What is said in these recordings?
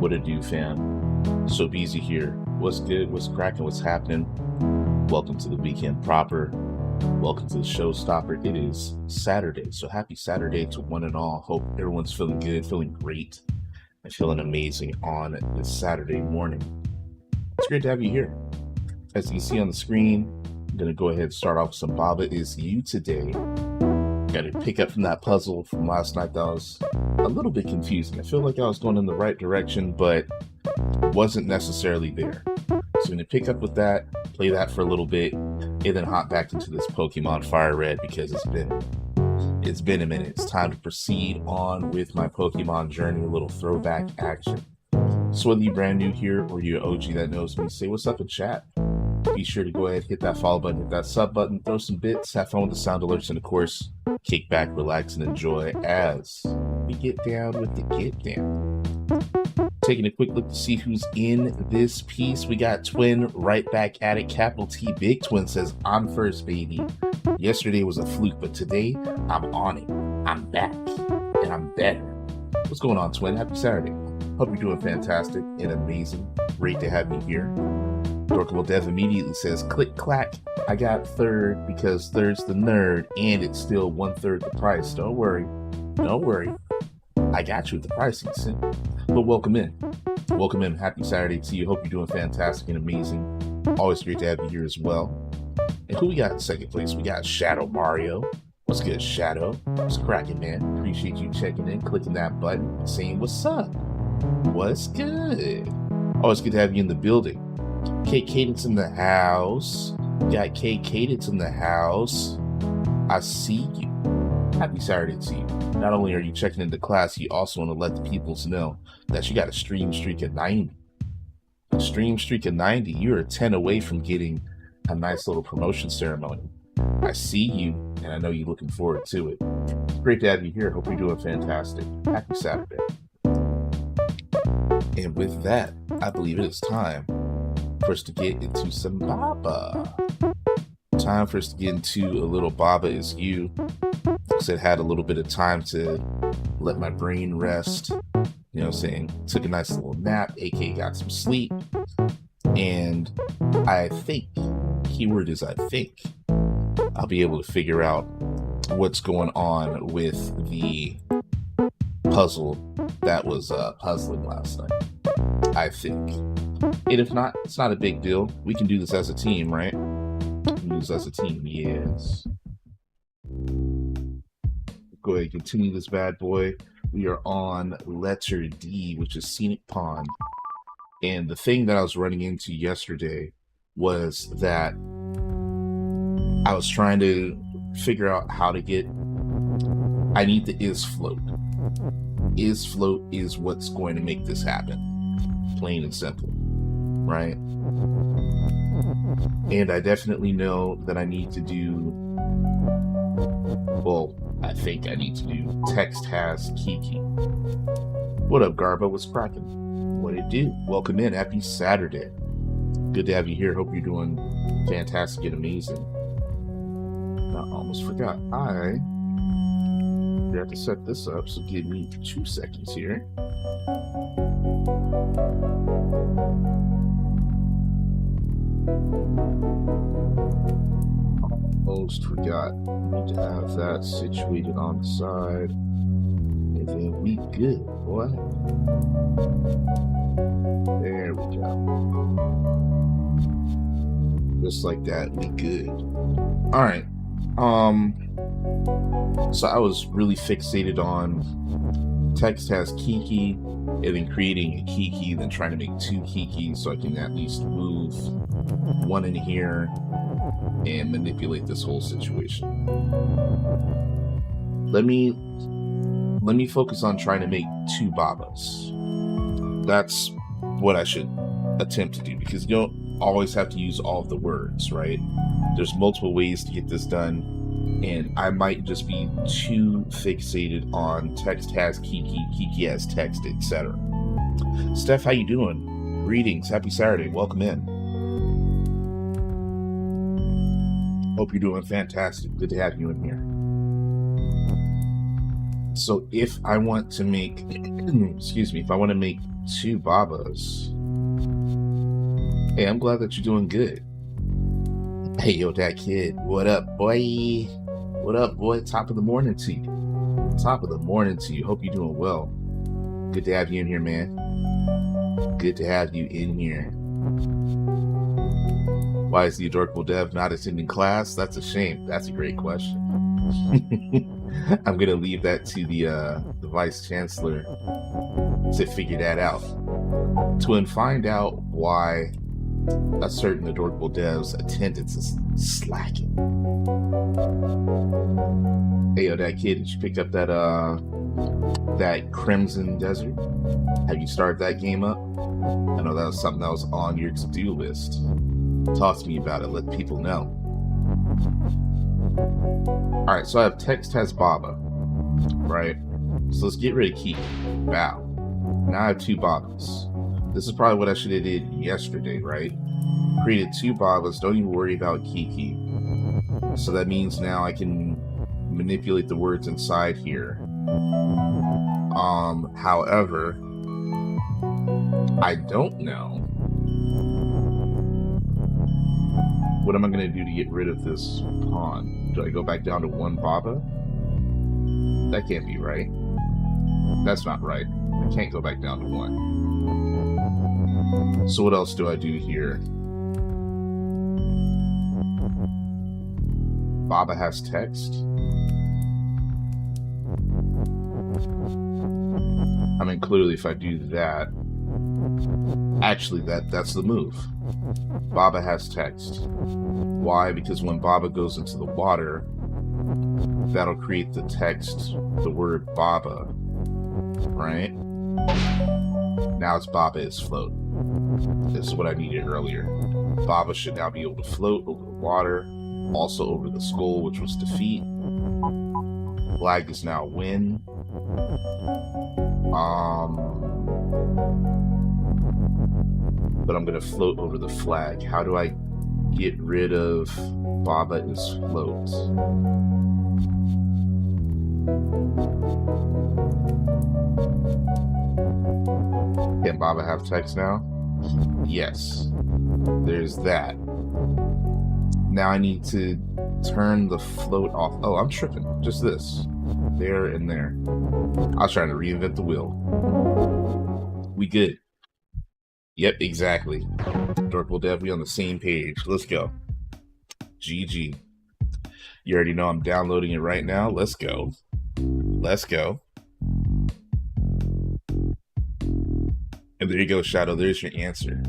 What it do, fam? So Beezy here. What's good? What's cracking? What's happening? Welcome to the weekend proper. Welcome to the showstopper. It is Saturday, so happy Saturday to one and all. Hope everyone's feeling good, feeling great, and feeling amazing on this Saturday morning. It's great to have you here. As you can see on the screen, I'm going to go ahead and start off with some Baba Is You today. Got to pick up from that puzzle from last night that was a little bit confusing. I feel like I was going in the right direction, but wasn't necessarily there. So I'm going to pick up with that, play that for a little bit, and then hop back into this Pokemon Fire Red because it's been a minute. It's time to proceed on with my Pokemon journey, a little throwback action. So whether you're brand new here or you're OG that knows me, say what's up in chat. Be sure to go ahead, hit that follow button, hit that sub button, throw some bits, have fun with the sound alerts, and of course, kick back, relax, and enjoy as we get down with the get down. Taking a quick look to see who's in this piece. We got Twin right back at it. Capital T Big Twin says, I'm first, baby. Yesterday was a fluke, but today I'm on it. I'm back, and I'm better. What's going on, Twin? Happy Saturday. Hope you're doing fantastic and amazing. Great to have you here. Dorkable Dev immediately says, click clack, I got third because third's the nerd and it's still 1/3 the price. Don't worry. I got you with the pricing, Sim. But welcome in. Welcome in. Happy Saturday to you. Hope you're doing fantastic and amazing. Always great to have you here as well. And who we got in second place? We got Shadow Mario. What's good, Shadow? What's cracking, man? Appreciate you checking in, clicking that button, saying what's up. What's good? Always good to have you in the building. Kate Cadence in the house. Got Kate Cadence in the house. I see you. Happy Saturday to you. Not only are you checking into class, you also want to let the peoples know that you got a stream streak of 90. A stream streak of 90. You're a 10 away from getting a nice little promotion ceremony. I see you, and I know you're looking forward to it. It's great to have you here. Hope you're doing fantastic. Happy Saturday. And with that, I believe it is time for us to get into some Baba. Time for us to get into a little Baba Is You. Because I had a little bit of time to let my brain rest. You know what I'm saying? Took a nice little nap, aka got some sleep. And I think, keyword is I think, I'll be able to figure out what's going on with the puzzle that was puzzling last night. I think. And if not, it's not a big deal. We can do this as a team, right? We can do this as a team, yes. Go ahead and continue this bad boy. We are on letter D, which is Scenic Pond. And the thing that I was running into yesterday was that I was trying to figure out how to get... I need the is float. Is float is what's going to make this happen. Plain and simple, right? And I definitely know that I need to do, well, I think I need to do text has Kiki. What up, Garbo? What's cracking? What it do? Welcome in. Happy Saturday. Good to have you here. Hope you're doing fantastic and amazing. I almost forgot. I have to set this up, so give me 2 seconds here. Almost forgot. Need to have that situated on the side. And then we good, boy. There we go. Just like that, we good. Alright. So I was really fixated on text has Kiki and then creating a Kiki, then trying to make 2 Kikis so I can at least move one in here and manipulate this whole situation. Let me focus on trying to make 2 Babas. That's what I should attempt to do, because you don't always have to use all of the words, right? There's multiple ways to get this done. And I might just be too fixated on text has Kiki, Kiki has text, etc. Steph, how you doing? Greetings, happy Saturday, welcome in. Hope you're doing fantastic. Good to have you in here. So if I want to make, excuse me, if I want to make 2 Babas. Hey, I'm glad that you're doing good. Hey, yo, that kid. What up, boy? What up, boy? Top of the morning to you. Top of the morning to you. Hope you're doing well. Good to have you in here, man. Good to have you in here. Why is the adorable Dev not attending class? That's a shame. That's a great question. I'm gonna leave that to the vice chancellor to figure that out. To find out why a certain adorable Dev's attendance is slacking. Hey, yo, that kid, did you pick up that Crimson Desert? Have you started that game up? I know that was something that was on your to-do list. Talk to me about it. Let people know. All right, so I have text has Baba, right? So let's get rid of Kiki. Wow. Now I have 2 Babas. This is probably what I should have did yesterday, right? Created 2 Babas. Don't even worry about Kiki. So that means now I can manipulate the words inside here. However, I don't know. What am I going to do to get rid of this pawn? Do I go back down to 1 Baba? That can't be right. That's not right. I can't go back down to 1. So what else do I do here? Baba has text. I mean, clearly if I do that, actually that's the move. Baba has text. Why? Because when Baba goes into the water, that'll create the text, the word Baba, right? Now it's Baba is float. This is what I needed earlier. Baba should now be able to float over the water, also over the skull, which was defeat. Flag is now win. But I'm gonna float over the flag. How do I get rid of Baba is float? Can Baba have text now? Yes. There's that. Now I need to turn the float off. Oh, I'm tripping. Just this. There and there. I was trying to reinvent the wheel. We good. Yep, exactly. Adorable Dev, we on the same page. Let's go. GG. You already know I'm downloading it right now. Let's go. Let's go. And there you go, Shadow. There's your answer.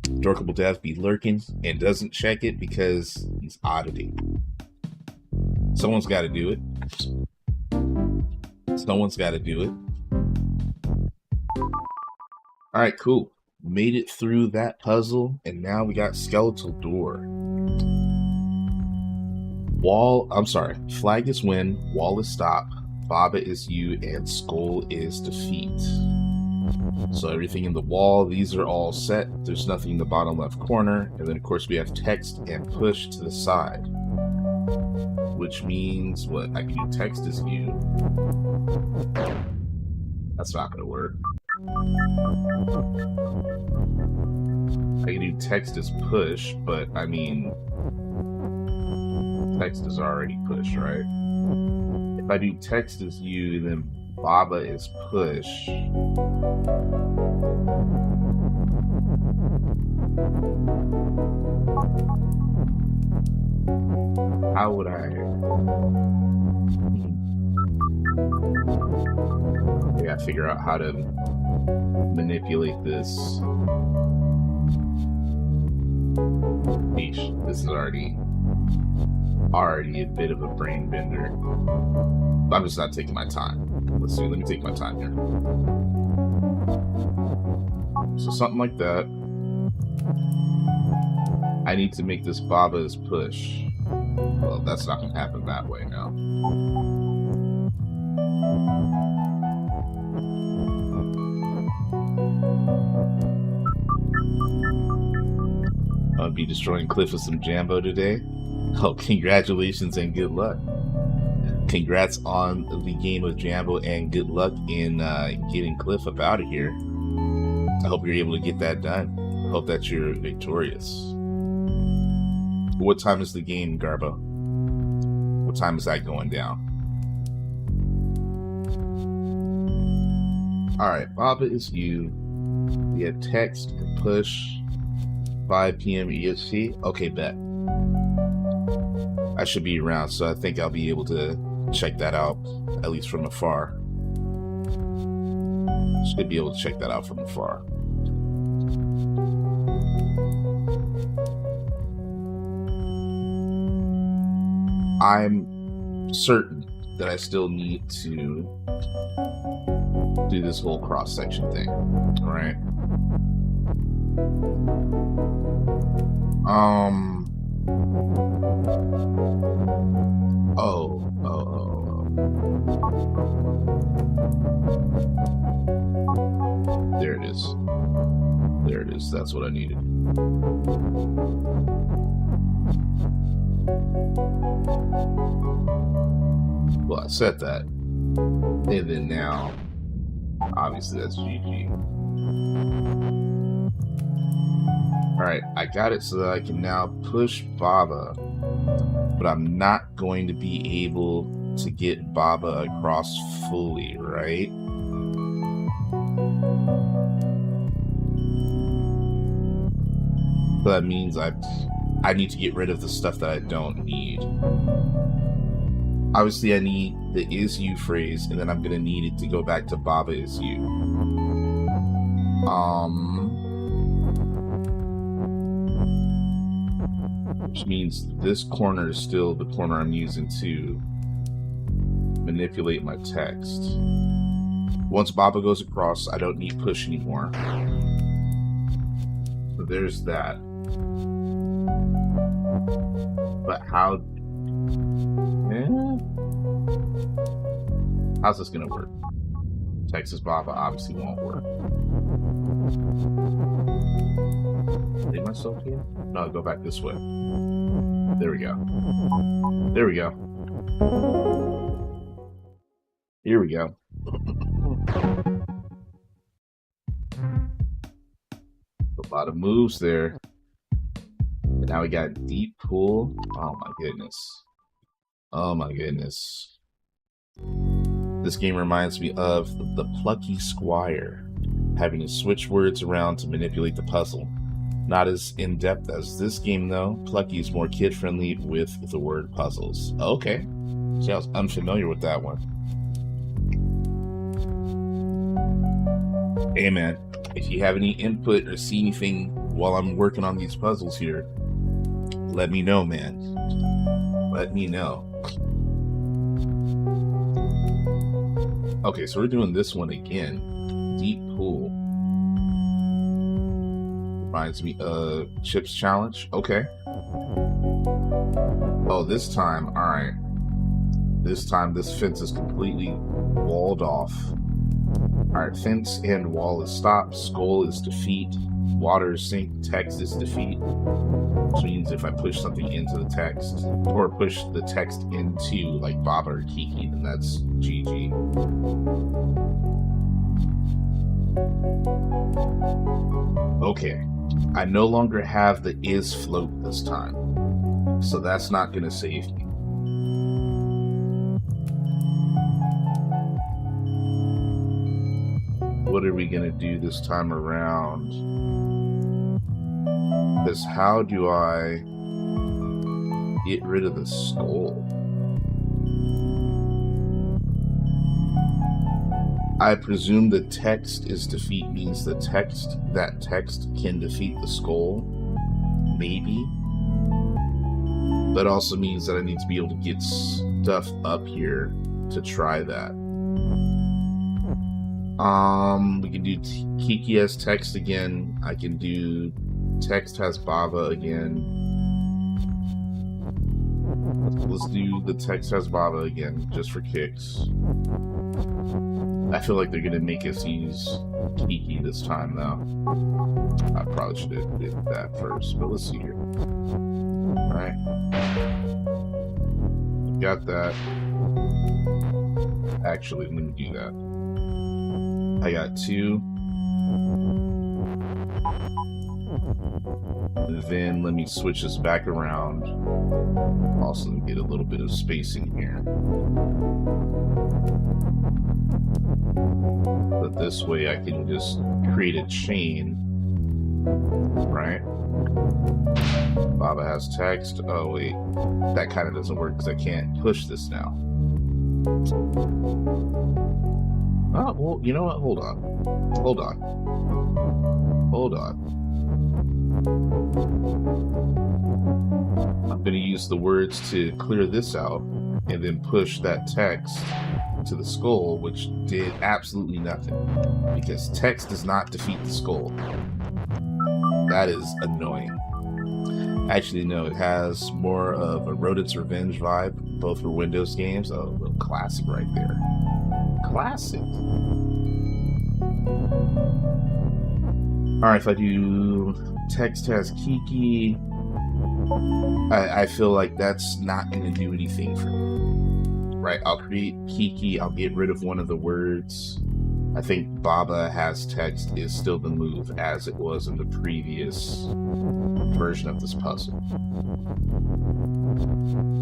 Adorable Dev be lurking and doesn't check it because he's oddity. Someone's got to do it. Someone's got to do it. All right, cool. Made it through that puzzle, and now we got skeletal door. Flag is win, wall is stop, Baba is you, and skull is defeat. So everything in the wall, these are all set. There's nothing in the bottom left corner. And then, of course, we have text and push to the side. Which means, what? I can do text is you. That's not going to work. I can do text as push, but I mean, text is already push, right? If I do text as you, then Baba is push. How would I? I gotta figure out how to manipulate this. Eesh, this is already a bit of a brain bender. I'm just not taking my time. Let's see, let me take my time here. So something like that. I need to make this Baba's push. Well, that's not gonna happen that way now. I'll be destroying Cliff with some Jambo today. Oh, congratulations and good luck. Congrats on the game of Jambo and good luck in getting Cliff up out of here. I hope you're able to get that done. I hope that you're victorious. What time is the game, Garbo? What time is that going down? Alright, Baba is you. We have text and push. 5 p.m. EST. Okay, bet. I should be around, so I think I'll be able to check that out, at least from afar. Should be able to check that out from afar. I'm certain that I still need to do this whole cross-section thing. All right. There it is. There it is. That's what I needed. Well, I said that. And then now, obviously that's GG. Alright, I got it so that I can now push Baba, but I'm not going to be able to get Baba across fully, right? So that means I need to get rid of the stuff that I don't need. Obviously, I need the is you phrase, and then I'm gonna need it to go back to Baba is you. Which means this corner is still the corner I'm using to manipulate my text. Once Baba goes across, I don't need push anymore. So there's that. But how... how's this gonna work? Texas Baba obviously won't work. Leave myself here? No, go back this way. There we go. There we go. Here we go. A lot of moves there. And now we got deep pull. Oh my goodness. Oh my goodness. This game reminds me of the Plucky Squire, having to switch words around to manipulate the puzzle. Not as in-depth as this game though. Plucky is more kid-friendly with the word puzzles. Okay. See, I was unfamiliar with that one. Hey man, if you have any input or see anything while I'm working on these puzzles here, let me know, man. Let me know. Okay, so we're doing this one again. Deep pool. Reminds me of Chips Challenge. Okay. Oh, this time, alright. This time this fence is completely walled off. Alright, fence and wall is stop. Skull is defeat. Water is sink. Text is defeat. Which means if I push something into the text, or push the text into like Baba or Kiki, then that's GG. Okay, I no longer have the is float this time, so that's not gonna save me. What are we gonna do this time around? Because how do I get rid of the skull? I presume the text is defeat means the text, that text can defeat the skull. Maybe. That also means that I need to be able to get stuff up here to try that. We can do Kiki as text again. I can do text has Baba again. Let's do the text has Baba again, just for kicks. I feel like they're gonna make us use Kiki this time, though. I probably should have did that first, but let's see here. Alright. Got that. Actually, let me do that. I got 2. Then let me switch this back around. Also get a little bit of spacing here. But this way I can just create a chain, right? Baba has text. Oh wait, that kind of doesn't work because I can't push this now. Oh, well, you know what? Hold on. I'm going to use the words to clear this out and then push that text to the skull, which did absolutely nothing because text does not defeat the skull. That is annoying. Actually, no, it has more of a Rodent's Revenge vibe, both for Windows games. Oh, a little classic right there. Classic. Alright, if I do text has Kiki, I feel like that's not going to do anything for me. Right, I'll create Kiki, I'll get rid of one of the words. I think Baba has text is still the move as it was in the previous version of this puzzle.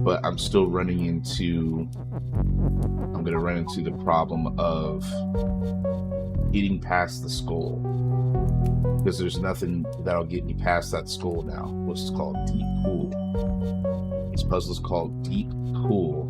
But I'm still running into, I'm going to run into the problem of getting past the skull. Because there's nothing that'll get me past that skull now, which is called Deep Pool. This puzzle is called Deep Pool.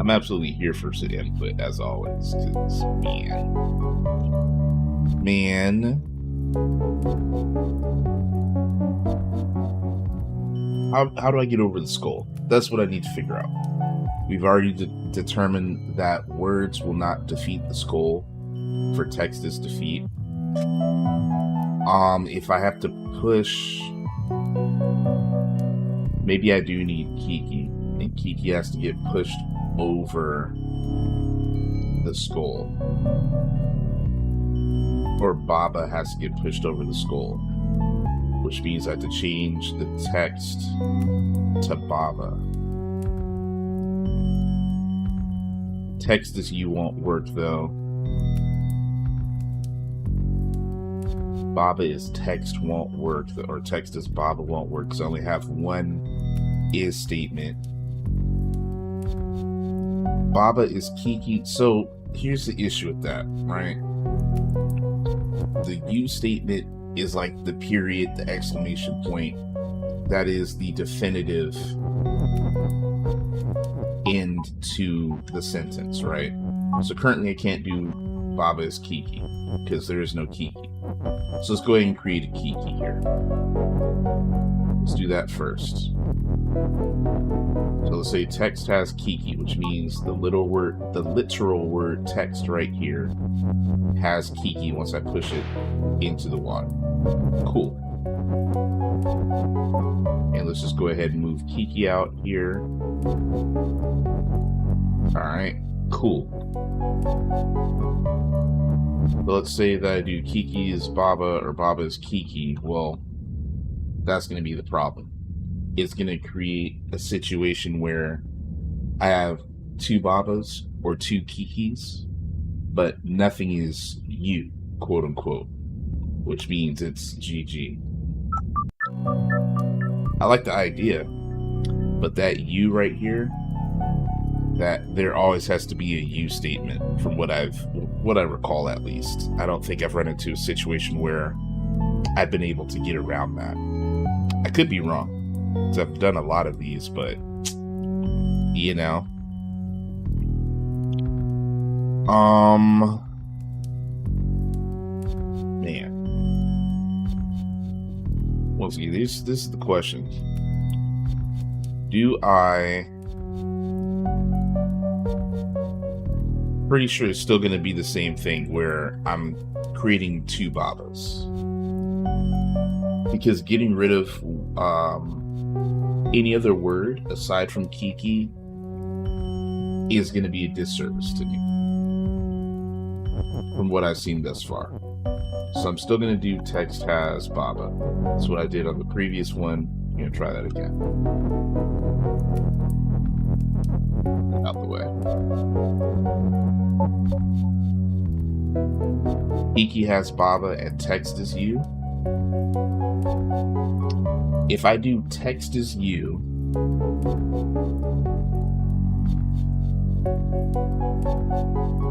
I'm absolutely here for some input as always, because man, how do I get over the skull? That's what I need to figure out. We've already determined that words will not defeat the skull for text is defeat. If I have to push, maybe I do need Kiki, and Kiki has to get pushed over the skull, or Baba has to get pushed over the skull, which means I have to change the text to Baba. Text as you won't work though. Baba is text won't work, or text as Baba won't work, because I only have one is statement. Baba is Kiki. So here's the issue with that, right? The you statement is like the period, the exclamation point. That is the definitive end to the sentence, right? So currently I can't do Baba is Kiki because there is no Kiki. So let's go ahead and create a Kiki here. Let's do that first. So let's say text has Kiki, which means the literal word text right here has Kiki once I push it into the water. Cool. And let's just go ahead and move Kiki out here. Alright, cool. But let's say that I do Kiki is Baba or Baba is Kiki. Well, that's going to be the problem. It's going to create a situation where I have two Babas or two Kikis, but nothing is you, quote unquote, which means it's GG. I like the idea, but that you right here, that there always has to be a you statement from what I recall at least. I don't think I've run into a situation where I've been able to get around that. I could be wrong, because I've done a lot of these, but you know. Man. Once again, this is the question. Do I... Pretty sure it's still going to be the same thing where I'm creating two Babas. because getting rid of any other word aside from Kiki is going to be a disservice to me from what I've seen thus far. So I'm still going to do text has Baba. That's what I did on the previous one. I'm going to try that again. Out the way. Kiki has Baba and text is you. If I do text is you,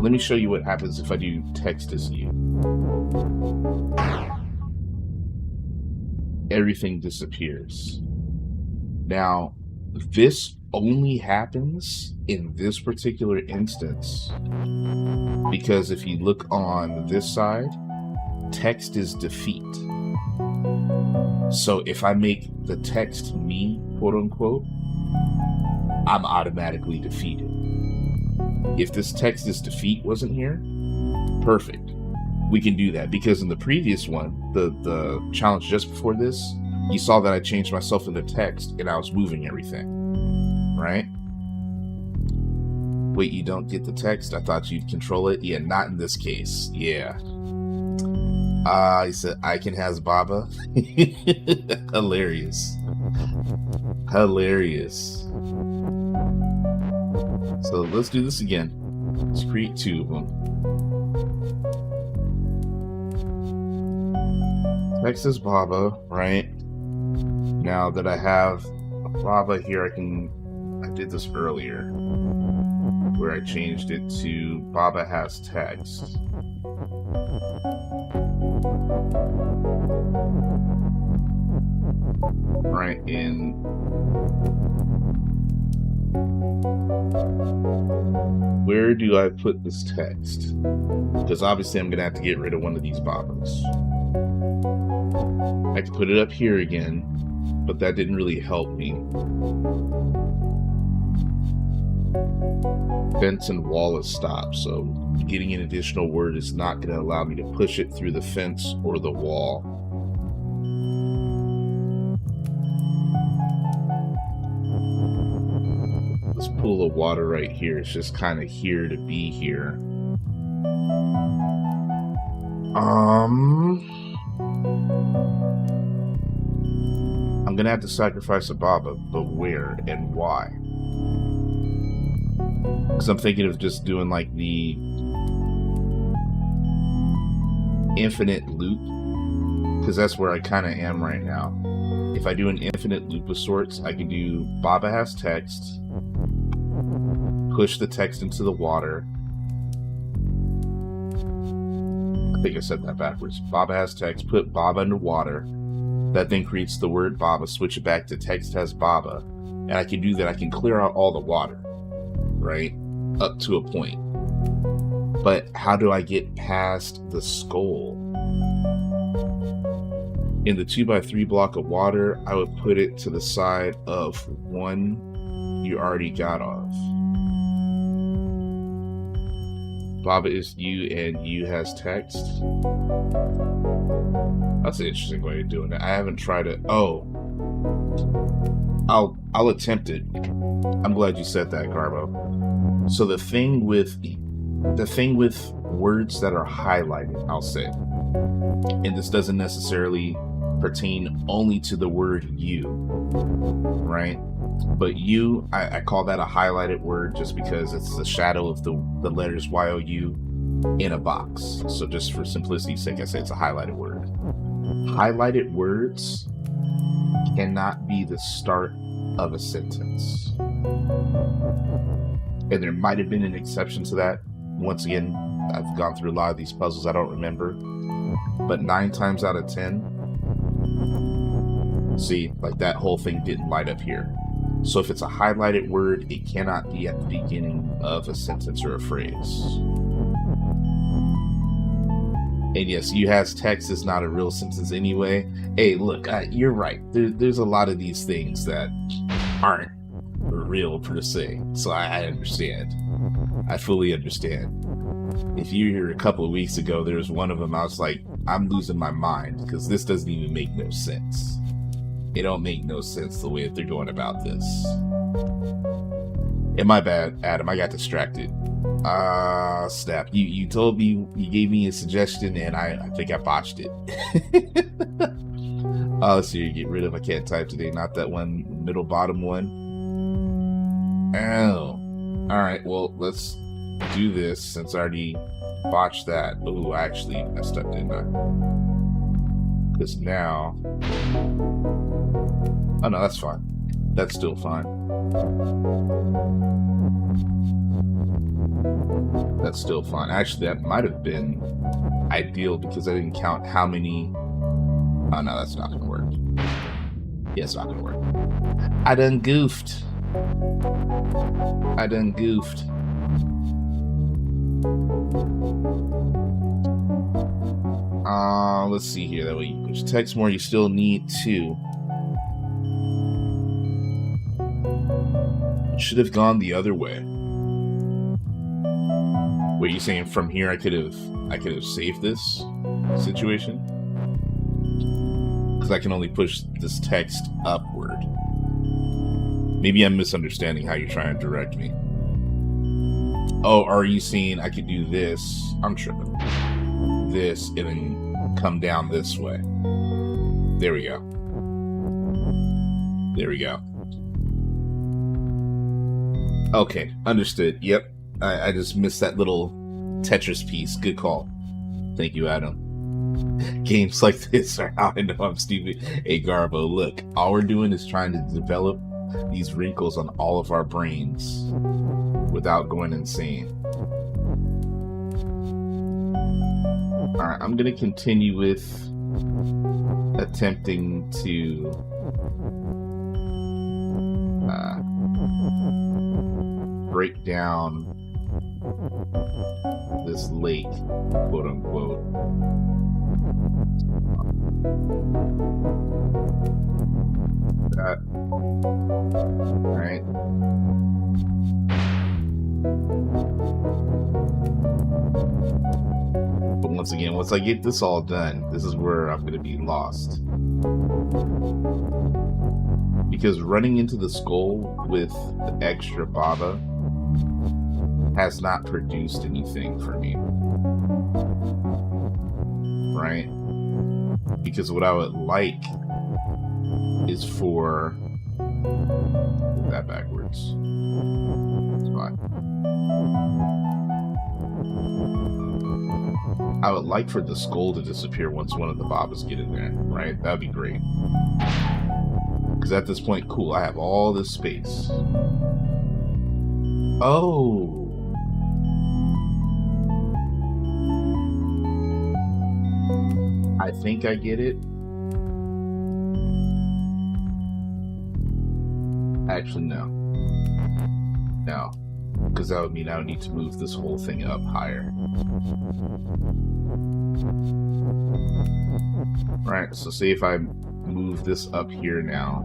let me show you what happens if I do text is you. Everything disappears. Now, this only happens in this particular instance because if you look on this side, text is defeat. So if I make the text me, quote unquote, I'm automatically defeated. If this text is defeat wasn't here, perfect. We can do that because in the previous one, the challenge just before this, you saw that I changed myself in the text and I was moving everything, right? Wait, you don't get the text? I thought you'd control it. Yeah, not in this case. Yeah. He said, Icon has Baba. Hilarious. Hilarious. So let's do this again. Let's create 2 of them. Text is Baba, right? Now that I have Baba here, I did this earlier where I changed it to Baba has text. Right in where do I put this text? Because obviously I'm gonna have to get rid of one of these Babas. I could put it up here again, but that didn't really help me. Fence and wall is stopped, so getting an additional word is not going to allow me to push it through the fence or the wall. This pool of water right here is just kind of here to be here. I'm gonna have to sacrifice a Baba, but where and why? Because I'm thinking of just doing like the infinite loop, because that's where I kind of am right now. If I do an infinite loop of sorts, I can do Baba has text, push the text into the water. I think I said that backwards. Baba has text, put Baba into water. That then creates the word Baba, switch it back to text has Baba. And I can do that. I can clear out all the water, right? Up to a point. But how do I get past the skull? In the 2x3 block of water, I would put it to the side of one you already got off. Baba is you and you has text. That's an interesting way of doing it. I haven't tried it. Oh, I'll attempt it. I'm glad you said that, Carbo. So the thing with words that are highlighted, I'll say, and this doesn't necessarily pertain only to the word you, right? But you, I call that a highlighted word just because it's the shadow of the letters Y-O-U in a box. So just for simplicity's sake, I say it's a highlighted word. Highlighted words cannot be the start of a sentence. And there might have been an exception to that. Once again, I've gone through a lot of these puzzles, I don't remember. But 9 times out of 10, see, like that whole thing didn't light up here. So if it's a highlighted word, it cannot be at the beginning of a sentence or a phrase. And yes, you has text is not a real sentence anyway. Hey, look, you're right. There's a lot of these things that aren't real per se. So I understand. I fully understand. If you were here a couple of weeks ago, there was one of them I was like, I'm losing my mind because this doesn't even make no sense. It don't make no sense the way that they're going about this. And my bad, Adam, I got distracted. Snap. You told me, you gave me a suggestion and I think I botched it. Let's see, get rid of I can't type today, not that one, middle bottom one. Oh. Alright, well, let's do this since I already botched that. Ooh, I actually messed up, didn't I? Because now... Oh no, that's fine. That's still fine. That's still fine. Actually, that might have been ideal because I didn't count how many... Oh no, that's not gonna work. Yeah, it's not gonna work. I done goofed. Let's see here. That way you push text more. You still need to. Should have gone the other way. What are you saying? From here, I could have saved this situation because I can only push this text upward. Maybe I'm misunderstanding how you're trying to direct me. Oh, are you saying I could do this? I'm tripping. This and then come down this way. There we go. There we go. Okay, understood. Yep. I just missed that little Tetris piece. Good call. Thank you, Adam. Games like this are how I know I'm stupid. Hey, Garbo, look. All we're doing is trying to develop these wrinkles on all of our brains without going insane. Alright, I'm going to continue with attempting to break down this lake, quote unquote. That. Alright. But once again, once I get this all done, this is where I'm going to be lost. Because running into the skull with the extra Baba has not produced anything for me. Right? Because what I would like is for that backwards. It's fine. I would like for the skull to disappear once one of the Babas get in there, right? That'd be great. Because at this point, cool, I have all this space. Oh. I think I get it. Actually, no. No. Because that would mean I would need to move this whole thing up higher. Right, so say if I move this up here now.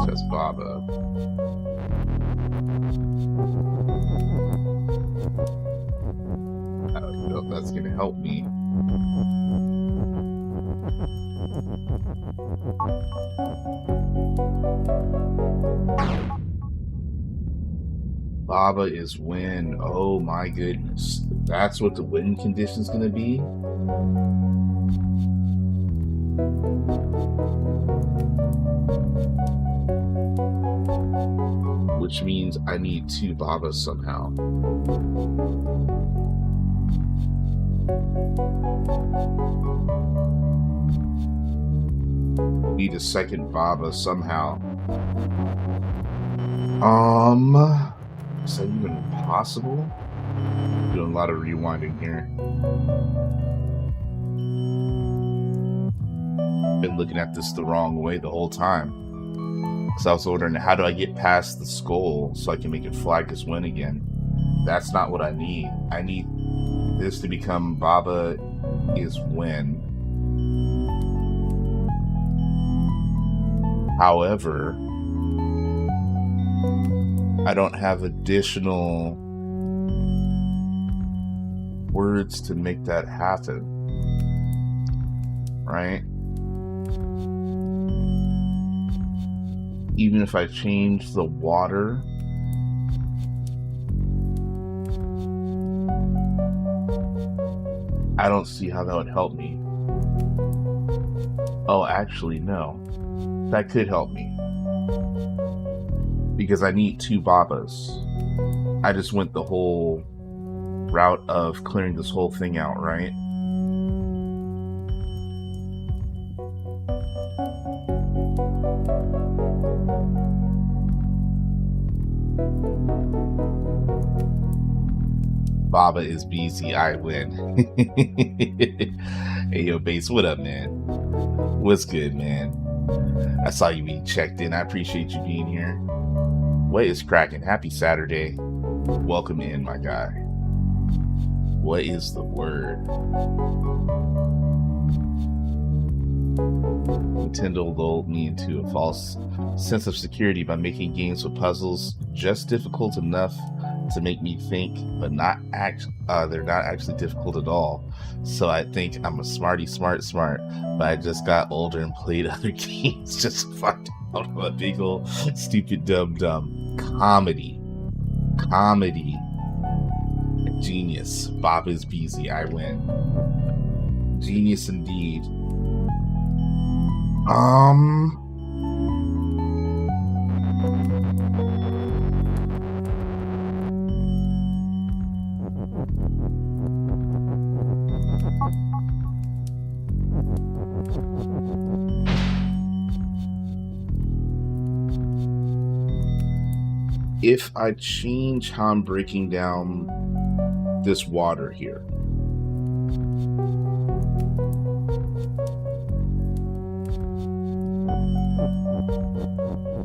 Says Baba. I don't know if that's going to help me. Baba is wind. Oh my goodness. That's what the wind condition is going to be? Which means I need two Babas somehow. Need a second Baba somehow. Is that even possible? Doing a lot of rewinding here. Been looking at this the wrong way the whole time. So I was wondering, how do I get past the skull so I can make it flag as win again? That's not what I need. I need this to become Baba is win. However, I don't have additional words to make that happen, right? Even if I change the water, I don't see how that would help me. Oh, actually, no. That could help me. Because I need 2 Babas. I just went the whole route of clearing this whole thing out, right? Baba is busy. I win. Hey, yo, Base, what up, man? What's good, man? I saw you being checked in. I appreciate you being here. What is cracking? Happy Saturday. Welcome in, my guy. What is the word? Nintendo lulled me into a false sense of security by making games with puzzles just difficult enough to make me think, but they're not actually difficult at all. So I think I'm a smart, but I just got older and played other games just to find out I'm a big old stupid dumb. Comedy. Genius. Bob is busy. I win. Genius indeed. If I change how I'm breaking down this water here,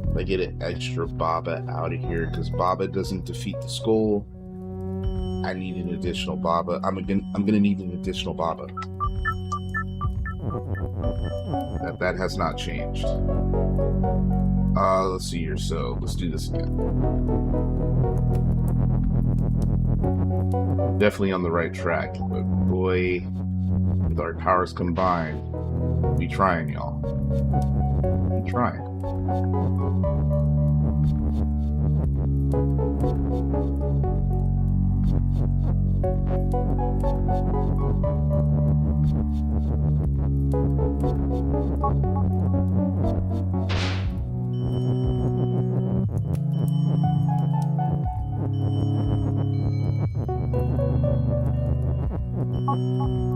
if I get an extra Baba out of here, because Baba doesn't defeat the skull, I need an additional Baba. I'm gonna need an additional Baba. That has not changed. Let's see here. So let's do this again. Definitely on the right track, but boy, with our powers combined, we trying, y'all. We trying.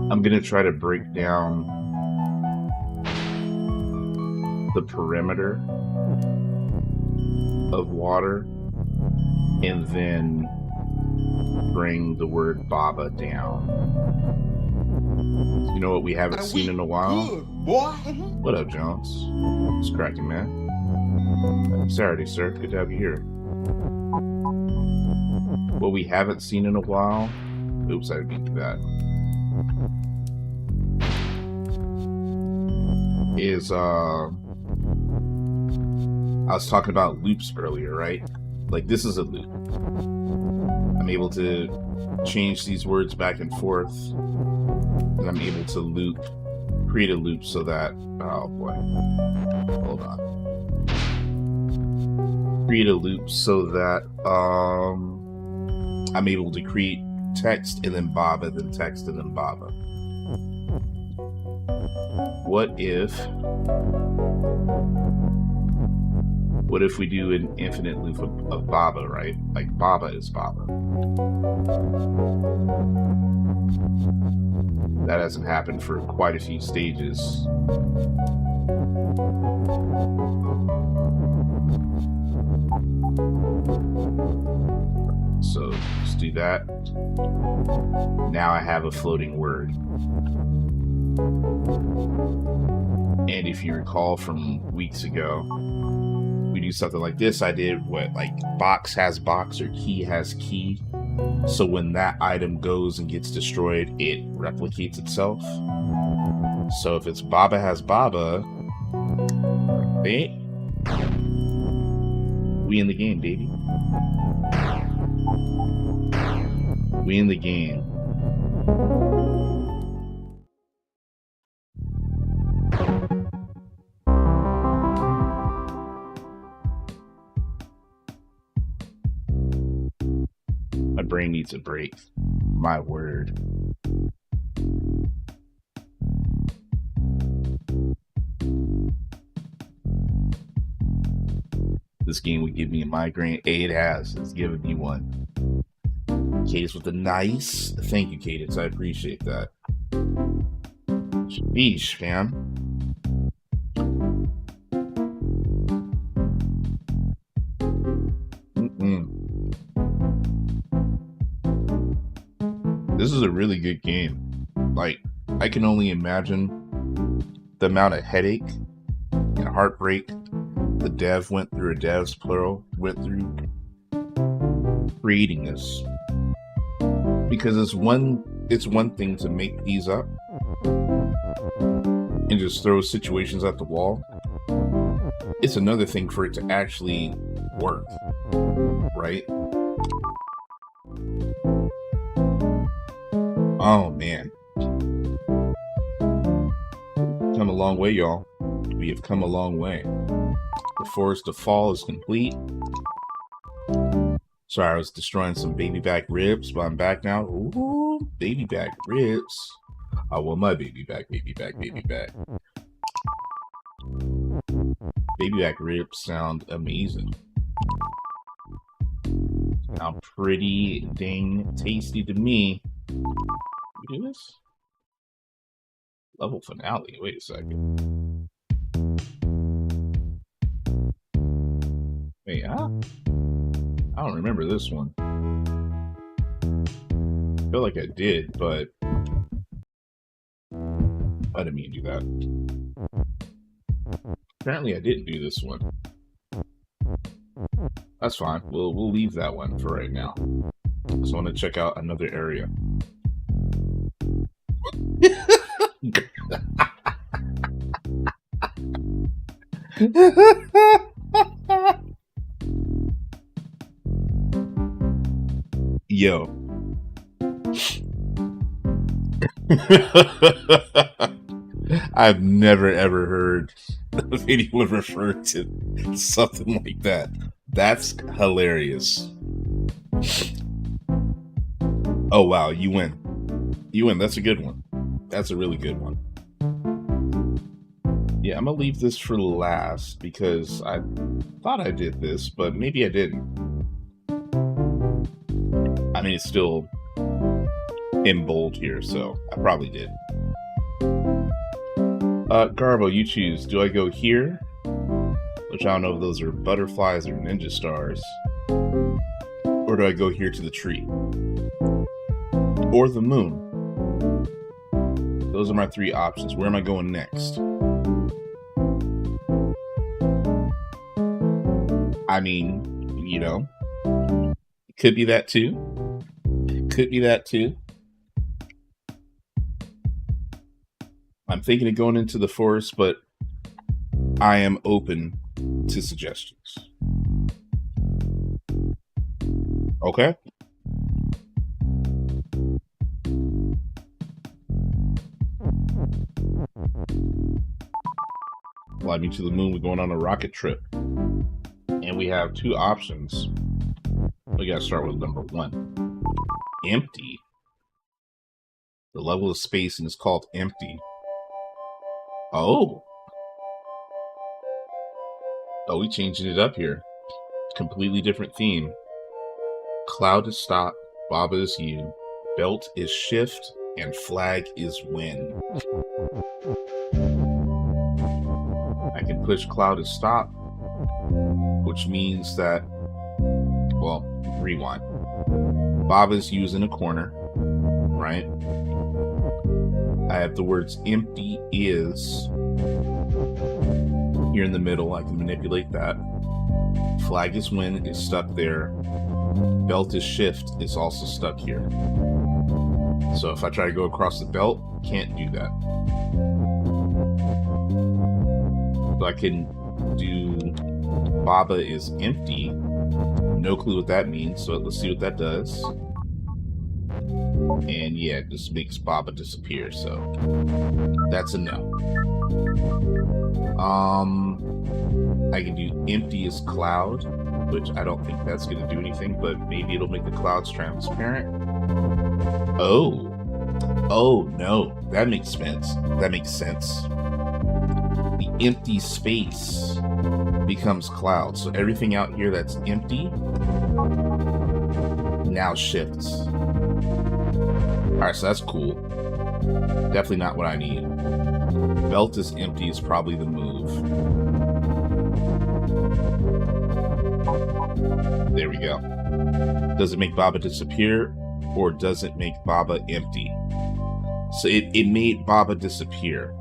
I'm gonna try to break down the perimeter of water and then bring the word Baba down. You know what we haven't seen in a while? Good, boy. What up, Jones? It's cracking, man. Happy Saturday, sir. Good to have you here. What we haven't seen in a while. Oops, I didn't do that. Is I was talking about loops earlier, right? Like, this is a loop. I'm able to change these words back and forth, and I'm able to create a loop so that, oh boy, hold on. Create a loop so that I'm able to create text and then Baba, then text and then Baba. What if we do an infinite loop of Baba, right? Like Baba is Baba. That hasn't happened for quite a few stages. So let's do that. Now I have a floating word. And if you recall from weeks ago, we do something like this. I did what, like, box has box or key has key. So when that item goes and gets destroyed, it replicates itself. So if it's Baba has Baba, right? We in the game, baby. We in the game. My brain needs a break. My word. This game would give me a migraine. Hey, it has. It's given me one. Cadence with the nice. Thank you, Cadence. I appreciate that. Sheesh, fam. This is a really good game. Like, I can only imagine the amount of headache and heartbreak the dev went through, devs plural went through creating this. Because it's one thing to make these up and just throw situations at the wall. It's another thing for it to actually work, right? Oh man, come a long way, y'all. We have come a long way. The Forest of Fall is complete. Sorry, I was destroying some baby back ribs, but I'm back now. Ooh, baby back ribs. I want my baby back, baby back, baby back. Baby back ribs sound amazing. Sound pretty dang tasty to me. We do this? Level finale. Wait a second. Wait, huh? I don't remember this one. I feel like I did, but I didn't mean to do that. Apparently I didn't do this one. That's fine. We'll leave that one for right now. So I want to check out another area. Yo. I've never ever heard of anyone refer to something like that. That's hilarious. Oh wow, you win. You win. That's a good one. That's a really good one. Yeah, I'm gonna leave this for last because I thought I did this, but maybe I didn't. I mean, it's still in bold here, so I probably did. Garbo, you choose. Do I go here? Which I don't know if those are butterflies or ninja stars. Or do I go here to the tree? Or the moon? Those are my three options. Where am I going next? I mean, you know, it could be that too. It could be that too. I'm thinking of going into the forest, but I am open to suggestions. Okay. Fly me to the moon. We're going on a rocket trip. And we have two options. We gotta start with number one. Empty. The level of space is called empty. Oh. Oh, we changing it up here. Completely different theme. Cloud is stop, Baba is you, belt is shift, and flag is win. I can push cloud is stop, which means that, well, rewind. Baba's you is in a corner, right? I have the words empty is here in the middle. I can manipulate that. Flag is win is stuck there. Belt is shift is also stuck here. So if I try to go across the belt, can't do that. So I can do Baba is empty. No clue what that means, so let's see what that does. And yeah, it just makes Baba disappear, so that's a no. I can do empty as cloud, which I don't think that's going to do anything, but maybe it'll make the clouds transparent. Oh no, that makes sense. That makes sense. The empty space becomes cloud, so everything out here that's empty now shifts. Alright, so that's cool. Definitely not what I need. Belt is empty is probably the move. There we go. Does it make Baba disappear, or does it make Baba empty? So it made Baba disappear.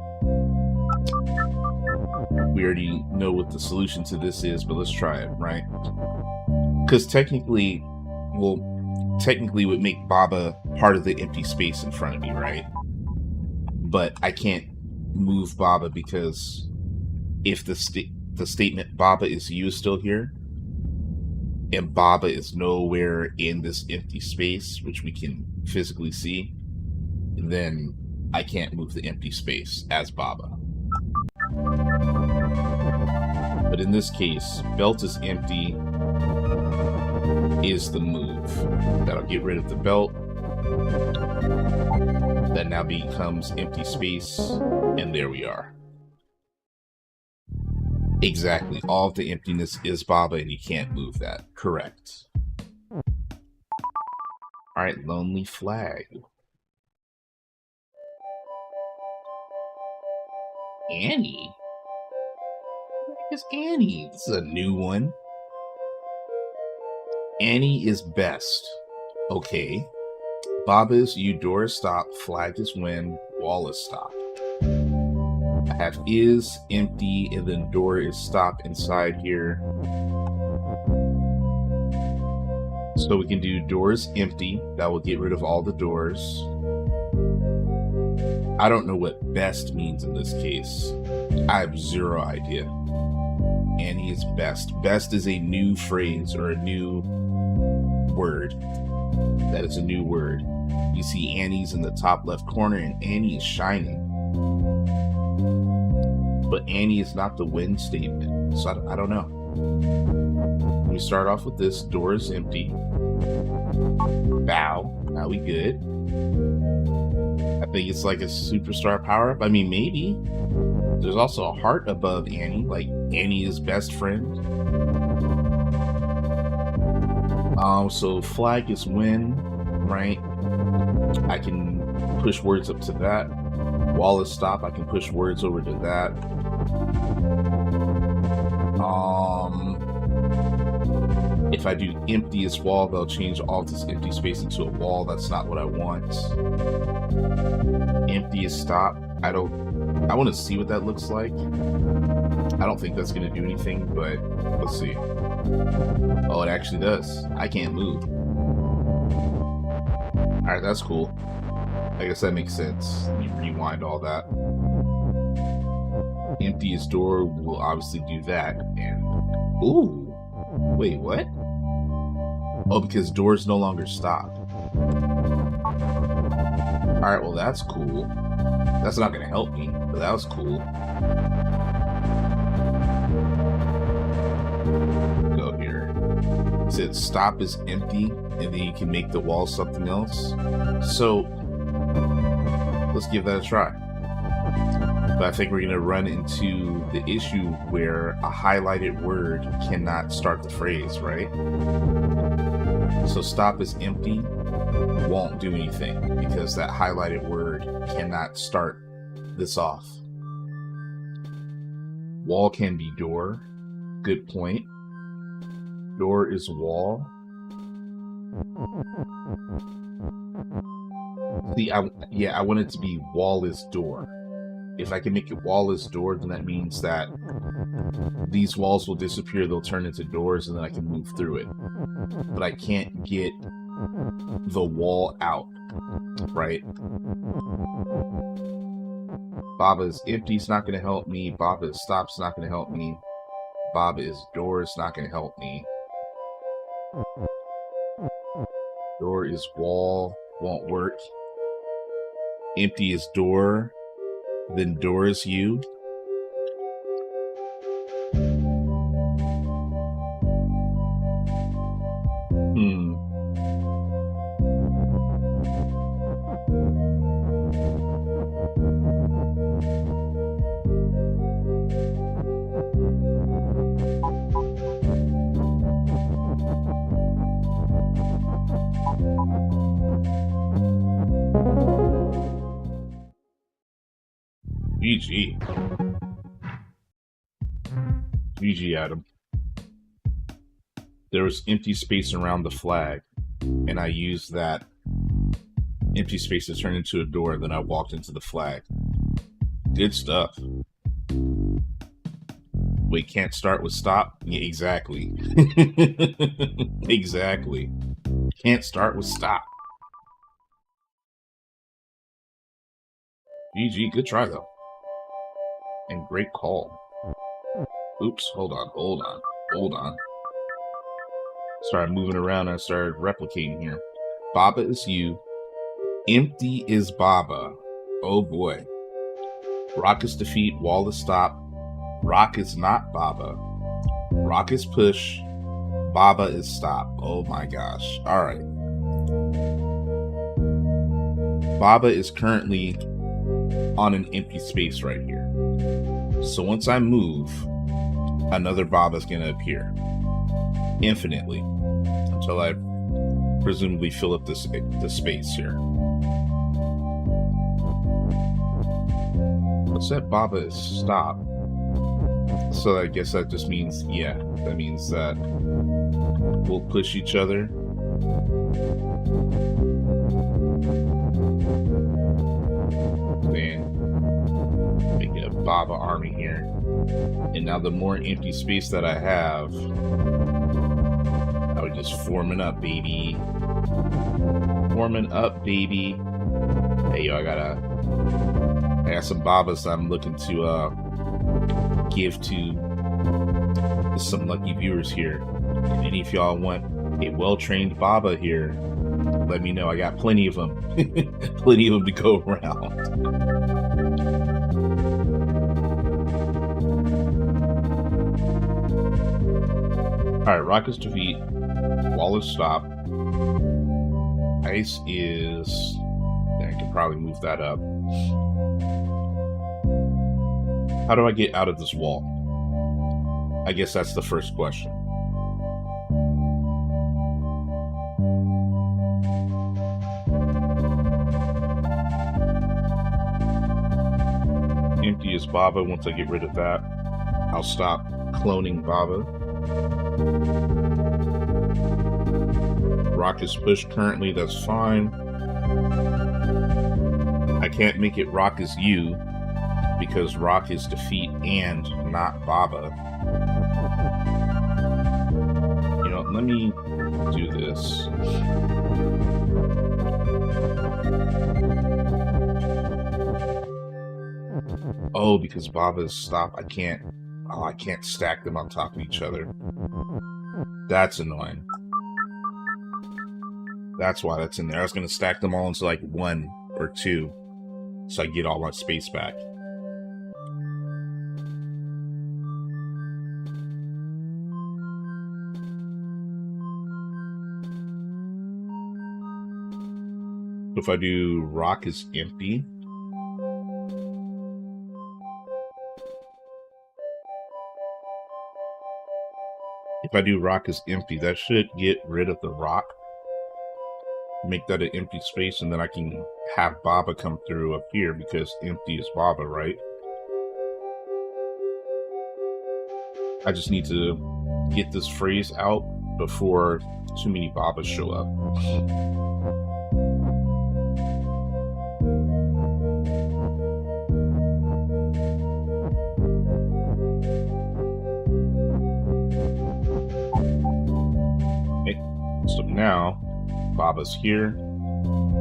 We already know what the solution to this is, but let's try it, right? Because technically it would make Baba part of the empty space in front of me, right? But I can't move Baba because if the statement Baba is you is still here, and Baba is nowhere in this empty space, which we can physically see, then I can't move the empty space as Baba. But in this case, belt is empty is the move. That'll get rid of the belt. That now becomes empty space, and there we are. Exactly. All of the emptiness is Baba, and you can't move that. Correct. Alright, Lonely Flag. Annie? Who is Annie? This is a new one. Annie is best. Okay. Baba is you, door is stop, flag is win, wall is stop. I have is empty, and then door is stop inside here. So we can do doors empty. That will get rid of all the doors. I don't know what best means in this case. I have zero idea. Annie is best. Best is a new phrase or a new word. That is a new word. You see Annie's in the top left corner, and Annie is shining. But Annie is not the win statement, so I don't know. We start off with this. Door is empty. Bow. Now we good. I think it's like a superstar power-up. I mean, maybe. There's also a heart above Annie, like Annie is best friend. So flag is win, right? I can push words up to that. Wall is stop. I can push words over to that. If I do empty as wall, they'll change all this empty space into a wall. That's not what I want. Empty is stop. I want to see what that looks like. I don't think that's going to do anything, but let's see. Oh, it actually does. I can't move. Alright, that's cool. I guess that makes sense. You rewind all that. Empty as door will obviously do that. And ooh, wait, what? Oh, because doors no longer stop. Alright, well that's cool. That's not gonna help me, but that was cool. Go here. It said stop is empty, and then you can make the wall something else. So let's give that a try. But I think we're gonna run into the issue where a highlighted word cannot start the phrase, right? So stop is empty won't do anything because that highlighted word cannot start this off. Wall can be door. Good point. Door is wall. See, I want it to be wall is door. If I can make it wall is door, then that means that these walls will disappear, they'll turn into doors, and then I can move through it. But I can't get the wall out, right? Baba is empty, it's not going to help me. Baba is stop's not going to help me. Baba is door is not going to help me. Door is wall, won't work. Empty is door, then door is you. GG. GG, Adam. There was empty space around the flag, and I used that empty space to turn into a door, then I walked into the flag. Good stuff. Wait, can't start with stop? Yeah, exactly. Exactly. Can't start with stop. GG, good try though. And great call. Oops, hold on. Started moving around and I started replicating here. Baba is you. Empty is Baba. Oh boy. Rock is defeat, wall is stop. Rock is not Baba. Rock is push. Baba is stop. Oh my gosh. Alright. Baba is currently on an empty space right here. So once I move, another Baba is going to appear infinitely until I presumably fill up this space here. Let's set Baba as stop. So I guess that just means, yeah, that means that we'll push each other. Then make a Baba army here. And now the more empty space that I have, I would just forming up, baby. Forming up, baby. Hey, yo, I got some Babas that I'm looking to give to some lucky viewers here. If any of y'all want a well-trained Baba here, let me know. I got plenty of them. Plenty of them to go around. Alright, rock is defeat. Wall is stop. Ice is... I can probably move that up. How do I get out of this wall? I guess that's the first question. Empty is Baba. Once I get rid of that, I'll stop cloning Baba. Rock is pushed currently, that's fine. I can't make it rock is you because rock is defeat and not Baba. You know, let me do this. Oh, because Baba is stop, I can't stack them on top of each other. That's annoying. That's why that's in there. I was going to stack them all into like 1 or 2 so I get all my space back. If I do rock is empty, that should get rid of the rock. Make that an empty space, and then I can have Baba come through up here because empty is Baba, right? I just need to get this phrase out before too many Babas show up. Okay, so now Baba's here.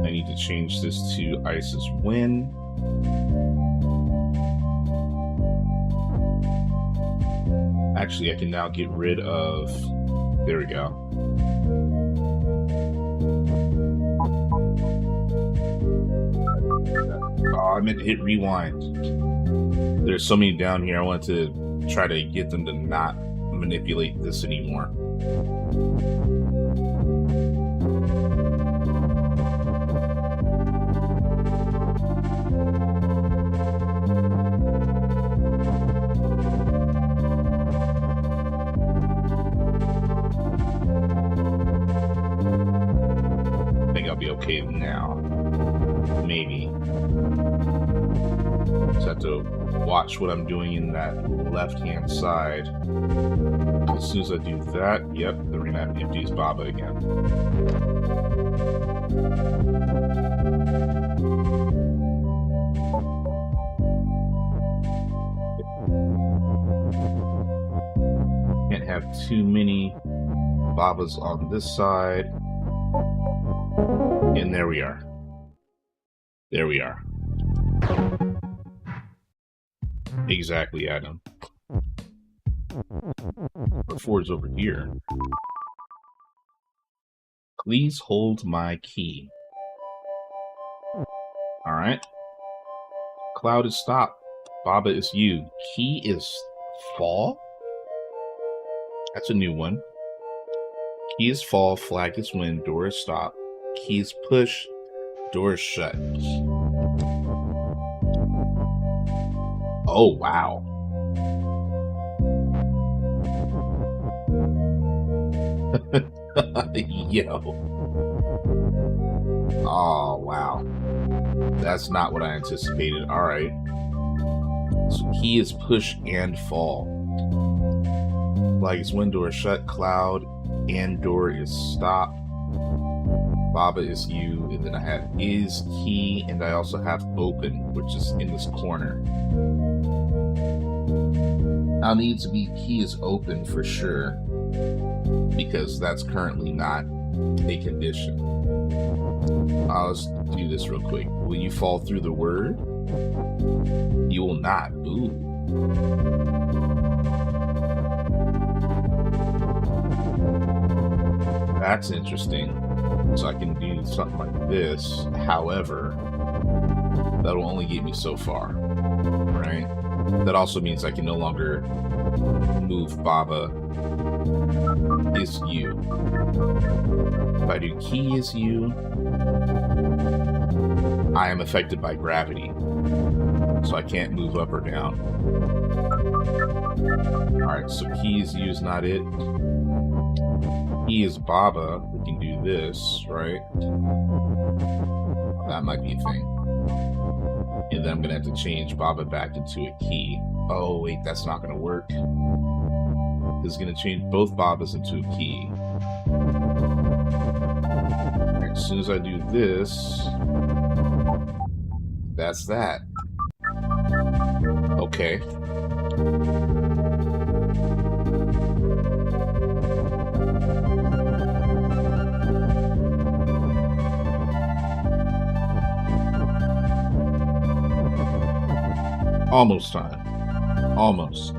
I need to change this to Ice's win. Actually, I can now get rid of... There we go. Oh, I meant to hit rewind. There's so many down here. I want to try to get them to not manipulate this anymore. I think I'll be okay now. Maybe. Just have to watch what I'm doing in that left-hand side. As soon as I do that, yep, then we're gonna have to empty Baba again. Can't have too many Babas on this side. And there we are. There we are. Exactly, Adam. Ford's over here. Please hold my key. Alright. Cloud is stop. Baba is you. Key is fall? That's a new one. Key is fall, flag is win, door is stop. Key is push, door is shut. Oh, wow. Yo. Oh, wow. That's not what I anticipated. Alright. So key is push and fall. Flag is win, door is shut, cloud and door is stop. Baba is you, and then I have is key, and I also have open, which is in this corner. Now needs to be key is open for sure, because that's currently not a condition. Let's do this real quick. Will you fall through the word? You will not. Ooh. That's interesting. So I can do something like this. However, that'll only get me so far, right? That also means I can no longer move Baba is you. If I do key is you, I am affected by gravity. So I can't move up or down. Alright, so key is you is not it. Key is Baba. We can do this, right? That might be a thing. And then I'm going to have to change Baba back into a key. Oh, wait, that's not going to work. It's going to change both Babas into a key. As soon as I do this, that's that. Okay. Almost time. Almost.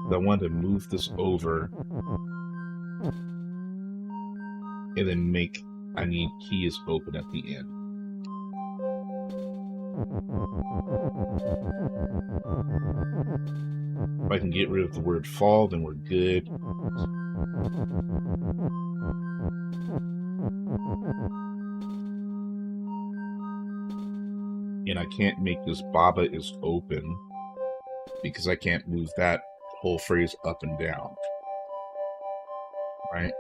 I want to move this over and then make, I need key is open at the end. If I can get rid of the word fall, then we're good. And I can't make this Baba is open because I can't move that whole phrase up and down. Right?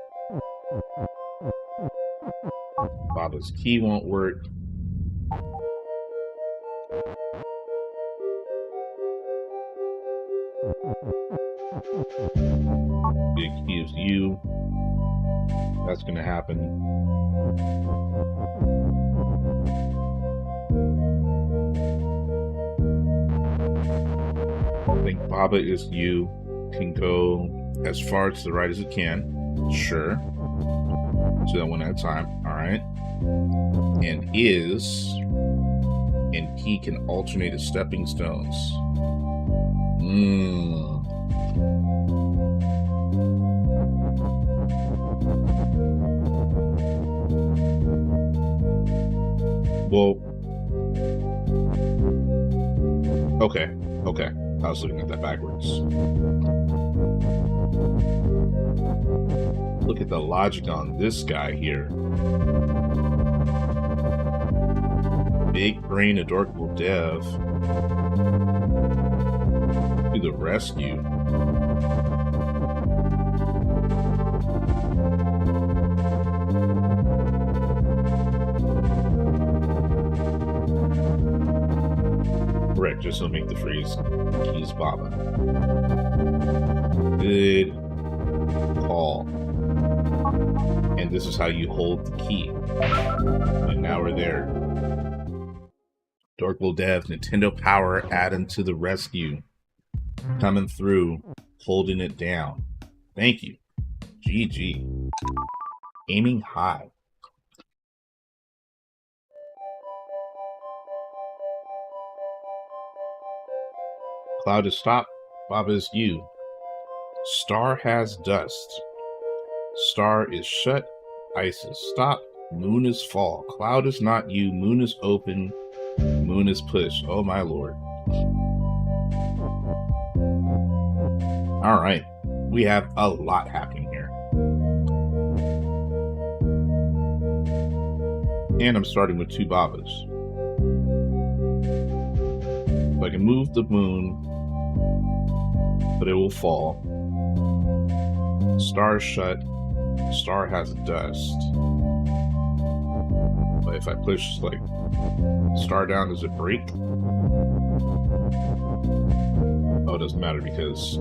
Baba's key won't work. Big key is you. That's going to happen. I think Baba is you. Can go as far to the right as it can. Sure. Let's do that one at a time. All right. And is and P can alternate as stepping stones. Well, okay. I was looking at that backwards. Look at the logic on this guy here. Big brain adorable dev to the rescue. Correct, just to make the freeze keys Baba. Good call. And this is how you hold the key. And now we're there. Dorkable Dev, Nintendo Power adding to the rescue. Coming through, holding it down. Thank you. GG. Aiming high. Cloud is stopped. Baba is you. Star has dust. Star is shut. Ice is stopped. Moon is fall. Cloud is not you. Moon is open. Moon is push. Oh my lord. All right. We have a lot happening here. And I'm starting with 2 Babas. So I can move the moon, but it will fall. Star is shut. Star has dust. But if I push like Star down, does it break? Oh, it doesn't matter because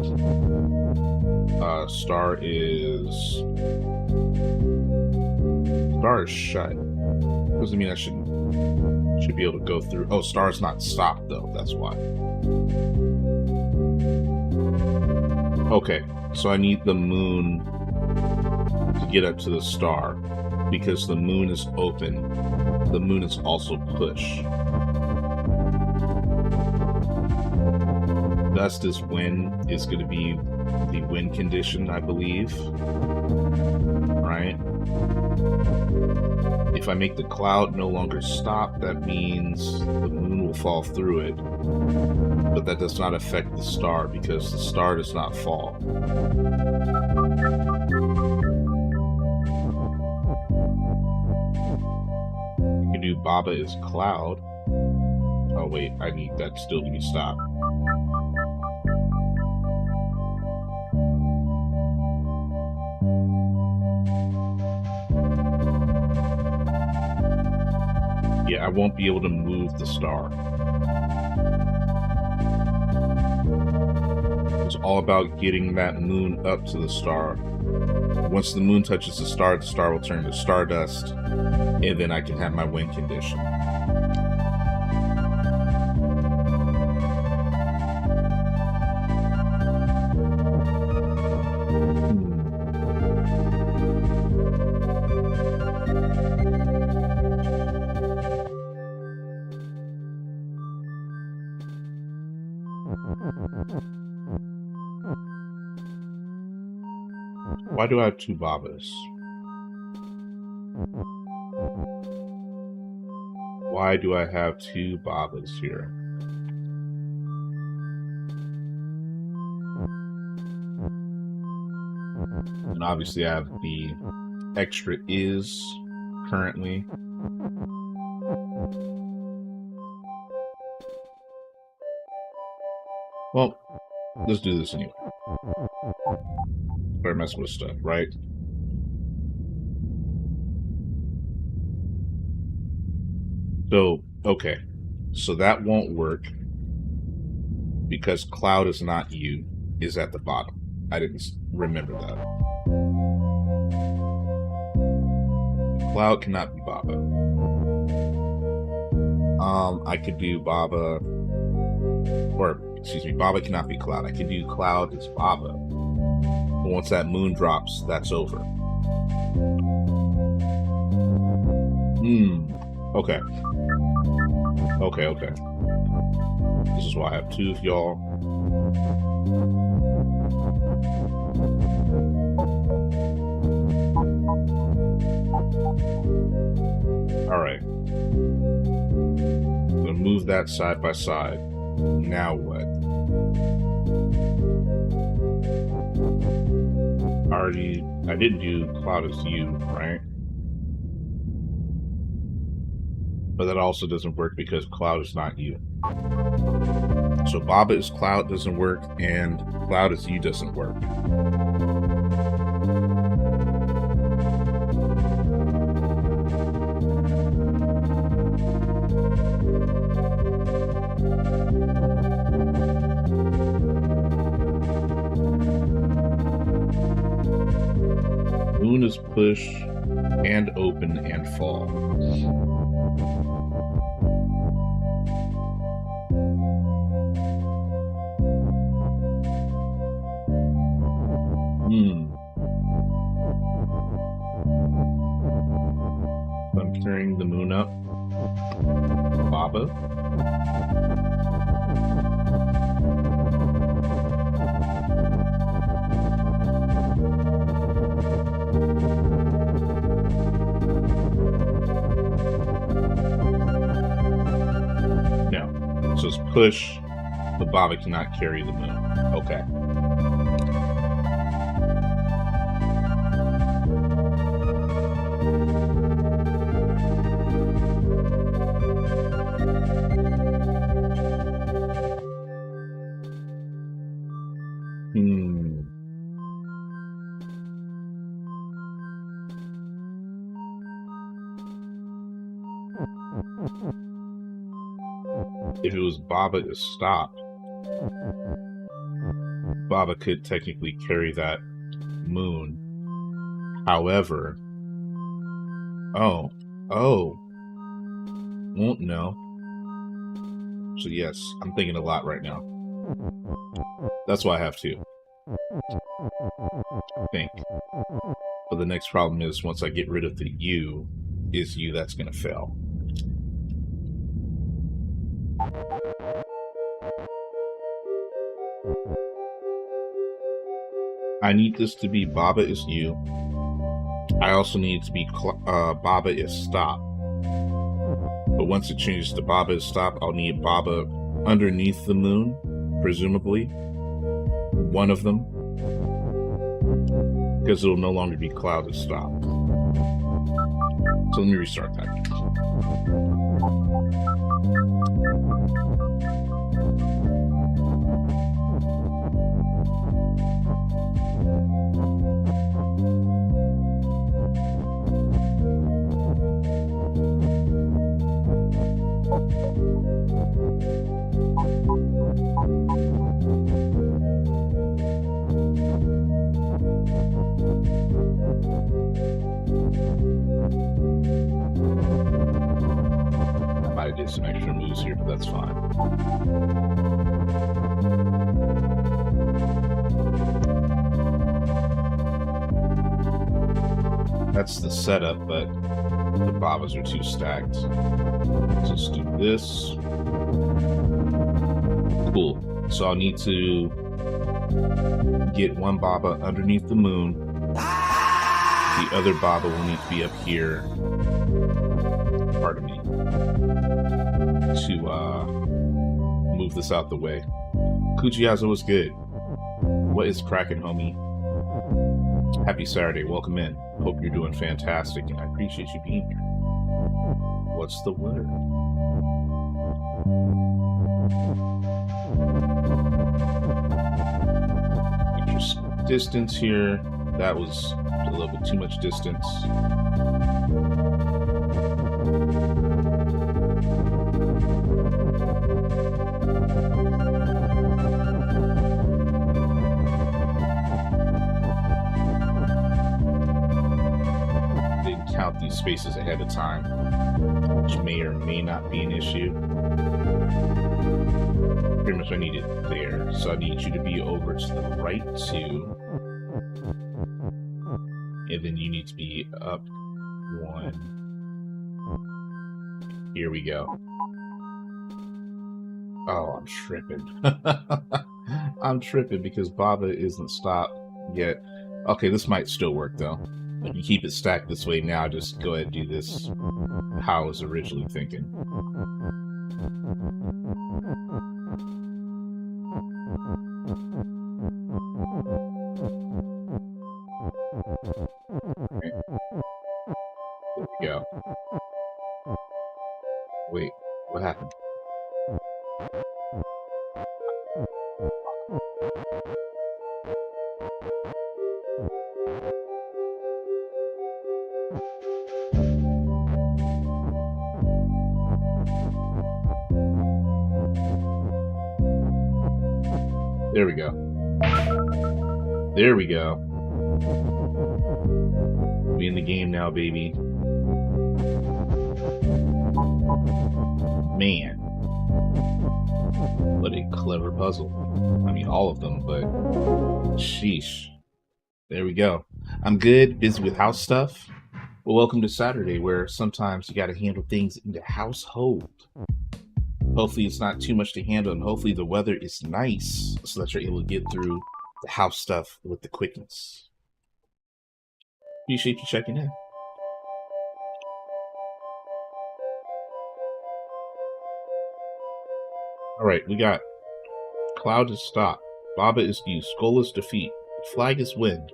Star is shut. Doesn't mean I should be able to go through. Oh, Star's not stopped though. That's why. Okay, so I need the moon to get up to the star because the moon is open. The moon is also push. Dust is wind is going to be the wind condition, I believe. Right? If I make the cloud no longer stop, that means the moon will fall through it. But that does not affect the star because the star does not fall. You can do Baba is cloud. Oh wait, I need that still to be stopped. Yeah, I won't be able to move the star. It's all about getting that moon up to the star. Once the moon touches the star will turn to stardust, and then I can have my wind condition. Why do I have 2 Babas? Why do I have 2 Babas here? And obviously I have the extra is currently. Well, let's do this anyway. Start messing with stuff, right? So, okay. So that won't work because cloud is not you, is at the bottom. I didn't remember that. Cloud cannot be Baba. I could do Baba, or excuse me, Baba cannot be Cloud. I can do Cloud as Baba. But once that moon drops, that's over. Okay. Okay. This is why I have two of y'all. Alright. I'm gonna move that side by side. Now what? I didn't do Cloud as you, right? But that also doesn't work because Cloud is not you. So Baba is Cloud doesn't work, and Cloud is you doesn't work. Moon is push and open and fall. I'm carrying the moon up. Baba. No. So it's push, but Baba cannot carry the moon. Okay. If it was Baba to stop, Baba could technically carry that moon. However, won't know. So yes, I'm thinking a lot right now. That's why I have to think. But the next problem is once I get rid of the you, is you that's gonna fail. I need this to be Baba is you. I also need it to be Baba is stop. But once it changes to Baba is stop, I'll need Baba underneath the moon, presumably. One of them. Because it'll no longer be Cloud is stop. So let me restart that. I did some extra moves here, but that's fine. That's the setup, but the Babas are too stacked. Let's do this. Cool. So I'll need to get one Baba underneath the moon. The other Baba will need to be up here. Pardon me. To move this out the way. Kuchiyazo was good. What is cracking, homie? Happy Saturday. Welcome in. Hope you're doing fantastic, and I appreciate you being here. What's the word? Extra distance here. That was a little bit too much distance. Count these spaces ahead of time, which may or may not be an issue. Pretty much I need it there, so I need you to be over to the right two, and then you need to be up one, Here we go. Oh, I'm tripping. I'm tripping because Baba isn't stopped yet. Okay, this might still work though. If you keep it stacked this way now, just go ahead and do this how I was originally thinking. Okay. There we go. Wait, what happened? There we go. There we go. We in the game now, baby. Man. What a clever puzzle. I mean, all of them, but sheesh. There we go. I'm good, busy with house stuff. Well, welcome to Saturday, where sometimes you got to handle things in the household. Hopefully it's not too much to handle, and hopefully the weather is nice so that you're able to get through the house stuff with the quickness. Appreciate you checking in. All right, we got Cloud is stop. Baba is use. Skull is defeat. Flag is win.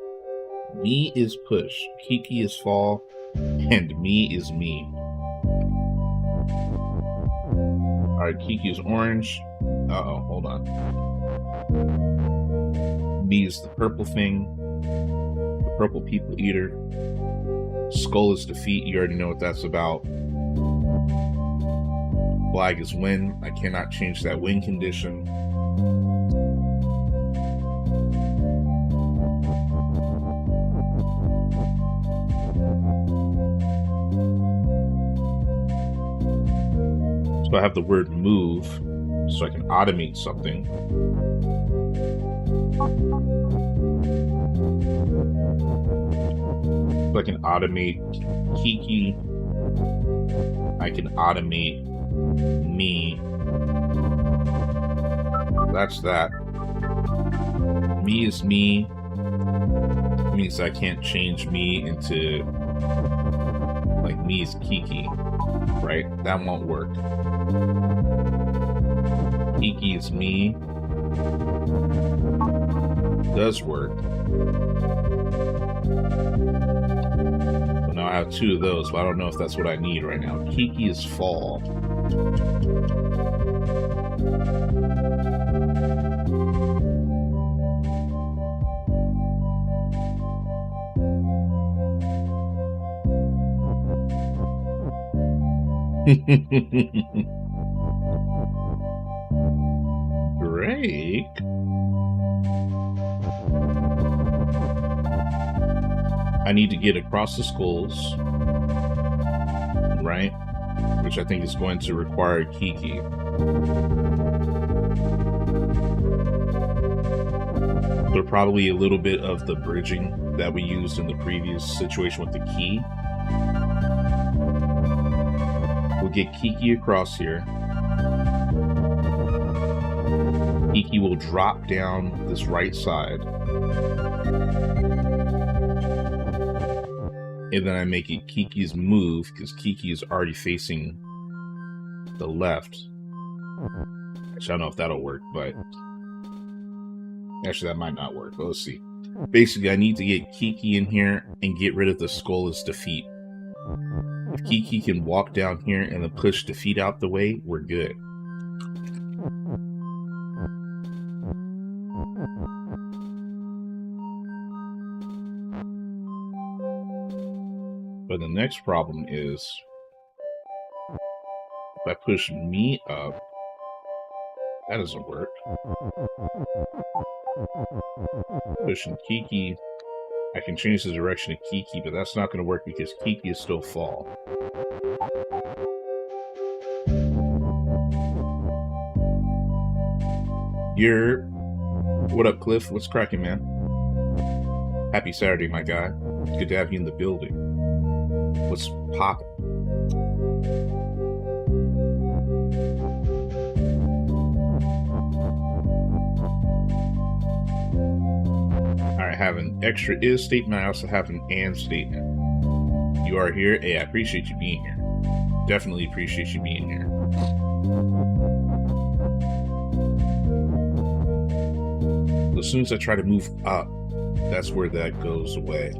Me is push. Kiki is fall. And me is me. Alright, Kiki is orange. Uh-oh, hold on. Me is the purple thing. The purple people eater. Skull is defeat. You already know what that's about. Flag is win. I cannot change that win condition. So I have the word move, so I can automate something. So I can automate Kiki. I can automate me. That's that. Me is me. It means I can't change me into like me is Kiki, right? That won't work. Kiki is me. Does work. So now I have two of those, but I don't know if that's what I need right now. Kiki is fall. Drake? I need to get across the skulls, right? Which I think is going to require Kiki. So probably a little bit of the bridging that we used in the previous situation with the key. We'll get Kiki across here. Kiki will drop down this right side. And then I make it Kiki's move, because Kiki is already facing the left. Actually, I don't know if that'll work, but... Actually, that might not work, but let's see. Basically, I need to get Kiki in here and get rid of the skull as defeat. If Kiki can walk down here and then push defeat out the way, we're good. But the next problem is, if I push me up, that doesn't work. Pushing Kiki, I can change the direction of Kiki, but that's not going to work because Kiki is still fall. What up, Cliff? What's cracking, man? Happy Saturday, my guy. Good to have you in the building. What's poppin'? have an extra is statement. I also have an and statement. You are here. Hey, I appreciate you being here. Definitely appreciate you being here. As soon as I try to move up, that's where that goes away.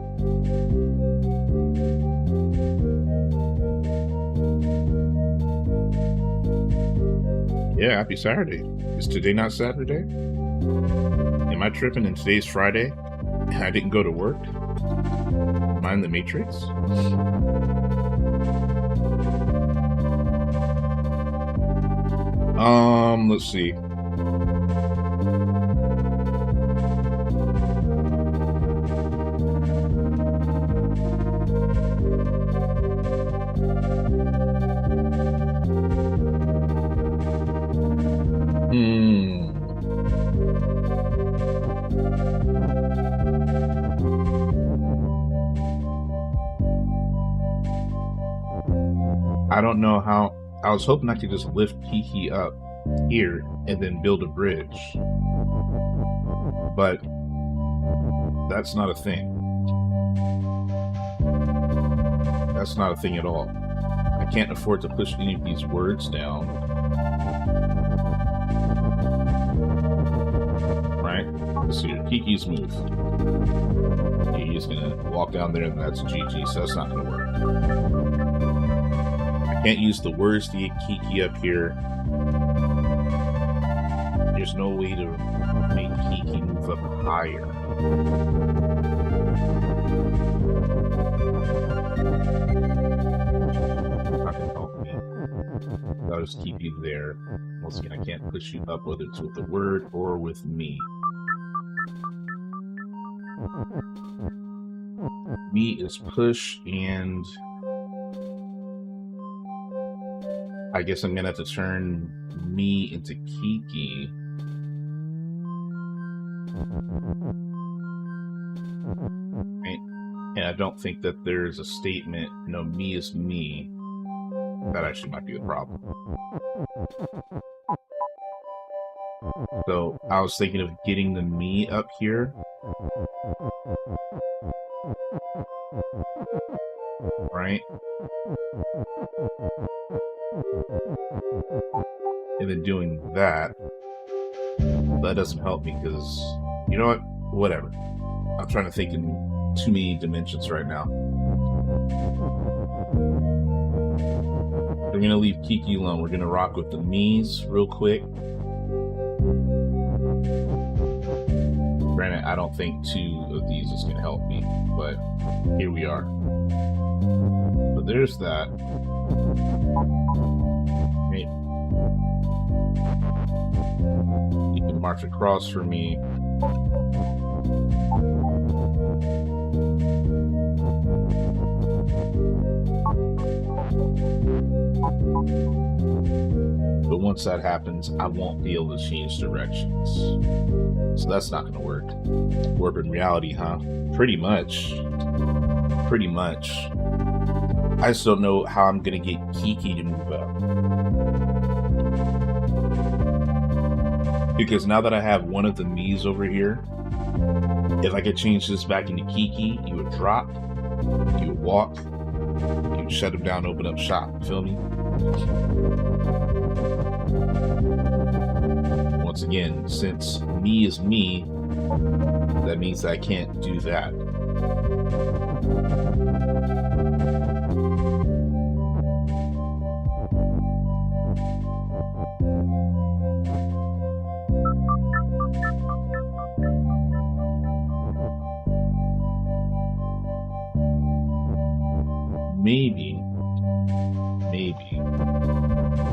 Yeah, happy Saturday. Is today not Saturday? Am I tripping and today's Friday and I didn't go to work? Am I in the Matrix? Let's see. I don't know how. I was hoping I could just lift Kiki up here and then build a bridge, but that's not a thing. That's not a thing at all. I can't afford to push any of these words down. Right? Let's see. Kiki's move. Kiki's gonna walk down there and that's GG, so that's not gonna work. I can't use the words to get Kiki up here. There's no way to make Kiki move up higher. Not gonna help me. I'll just keep you there. Once again, I can't push you up, whether it's with the word or with me. Me is push, and I guess I'm gonna have to turn me into Kiki. Right? And I don't think that there's a statement, no, me is me. That actually might be the problem. So I was thinking of getting the me up here. Right? And then doing that. That doesn't help me because, you know what? Whatever. I'm trying to think in too many dimensions right now. We're gonna leave Kiki alone. We're gonna rock with the me's real quick. Granted, I don't think two of these is gonna help me, but here we are. But there's that. Right. You can march across for me. But once that happens, I won't be able to change directions. So that's not going to work. Warping reality, huh? Pretty much. Pretty much. I just don't know how I'm going to get Kiki to move up. Because now that I have one of the me's over here, if I could change this back into Kiki, you would drop, you would walk, you would shut him down, open up shop. You feel me? Once again, since me is me, that means I can't do that. Maybe.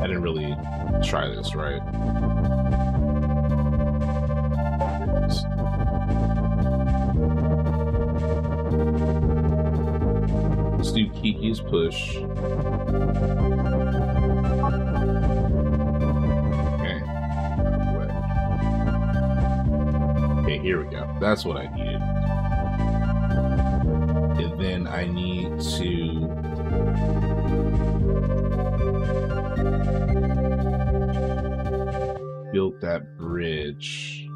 I didn't really try this, right? Let's do Kiki's push. Okay. Okay, here we go. That's what I needed. And then I need to build that bridge.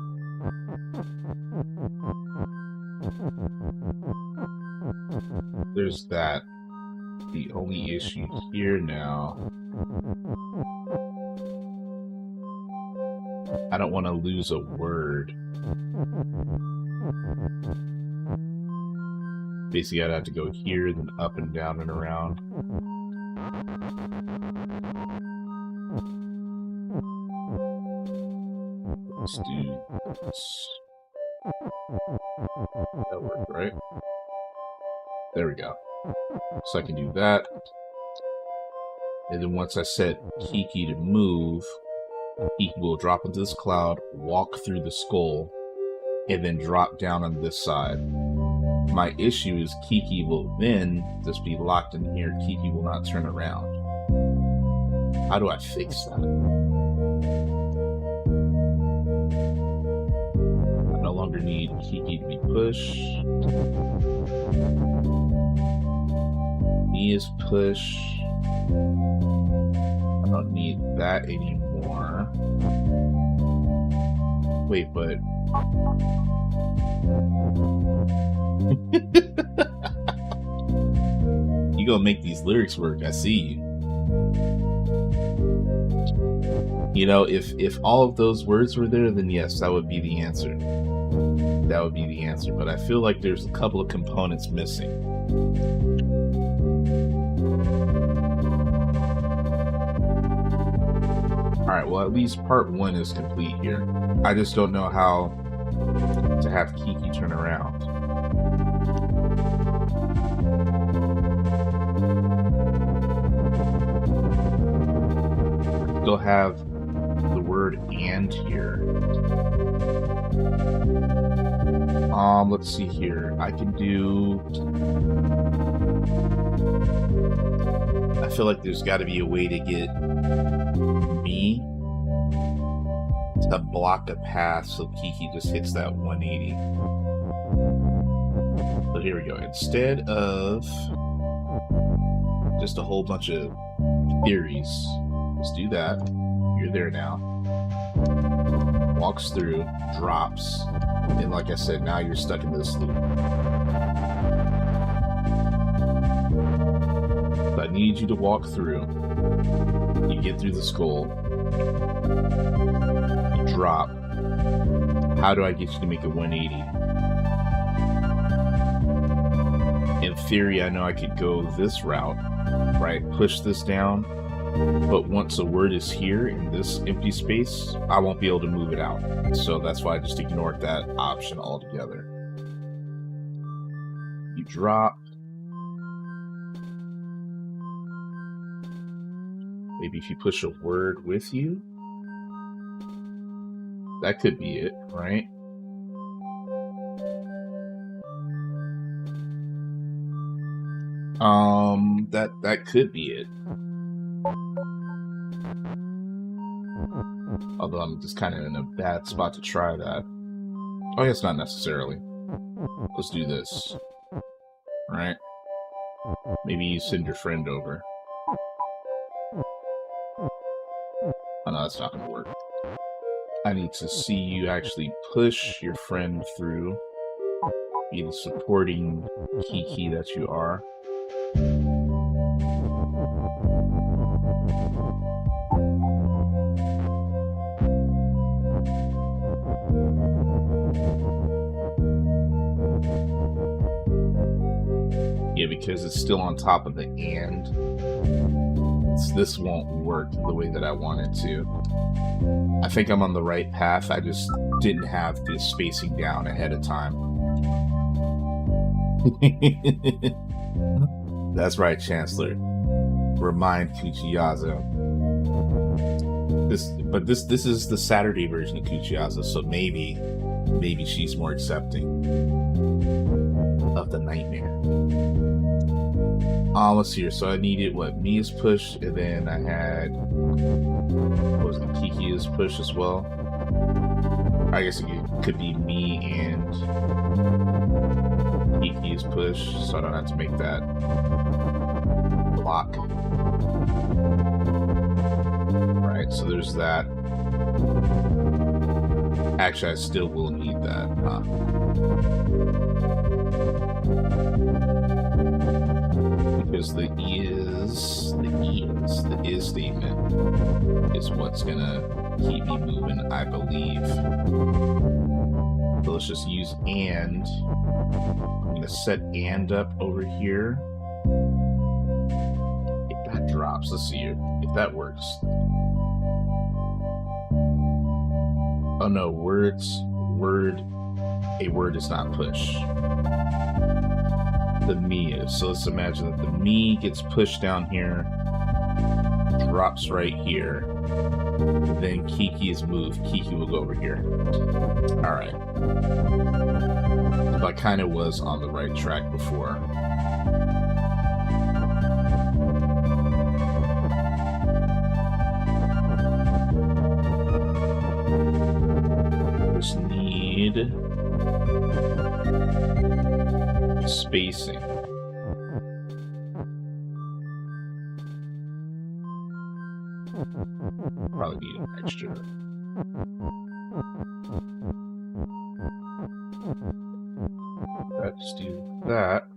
There's that. The only issue here now, I don't want to lose a word. Basically, I'd have to go here, then up and down and around. Let's do this. That worked, right? There we go. So I can do that. And then once I set Kiki to move, Kiki will drop into this cloud, walk through the skull, and then drop down on this side. My issue is Kiki will then just be locked in here. Kiki will not turn around. How do I fix that? I no longer need Kiki to be pushed. Me is push. I don't need that anymore. Wait, but you gonna make these lyrics work, I see you. You know, if all of those words were there, then yes, that would be the answer. That would be the answer, but I feel like there's a couple of components missing. Alright, well, at least part one is complete here. I just don't know how to have Kiki turn around. Still have the word "and" here. Let's see here. I can do... I feel like there's got to be a way to get me to block a path so Kiki just hits that 180. So here we go. Instead of just a whole bunch of theories, let's do that. You're there now. Walks through, drops, and like I said, now you're stuck in this loop. So I need you to walk through. You get through the skull. You drop. How do I get you to make a 180? In theory, I know I could go this route, right? Push this down. But once a word is here in this empty space, I won't be able to move it out. So that's why I just ignored that option altogether. You drop. Maybe if you push a word with you, that could be it, right? That could be it. Although I'm just kind of in a bad spot to try that. Oh, yes, not necessarily. Let's do this. Right? Maybe you send your friend over. Oh, no, that's not going to work. I need to see you actually push your friend through. Be the supporting Kiki that you are. Yeah, because it's still on top of the "and." This won't work the way that I want it to. I think I'm on the right path. I just didn't have the spacing down ahead of time. That's right, Chancellor. Remind Kuchiyazo. This is the Saturday version of Kuchiyazo, so maybe she's more accepting of the nightmare. Let's see here. So I needed what? Me is push, and then I had what was it? Kiki is push as well. I guess it could be me and Kiki is push, so I don't have to make that block. Right, so there's that. Actually, I still will need that, huh? Because the is statement is what's gonna keep me moving, I believe. So let's just use and. I'm gonna set and up over here. If that drops, let's see if that works. Oh no, a word is not push. The me is. So let's imagine that the me gets pushed down here, drops right here, then Kiki is moved. Kiki will go over here. Alright. So I kind of was on the right track before. Just need spacing. Probably need an extra. Let's do that.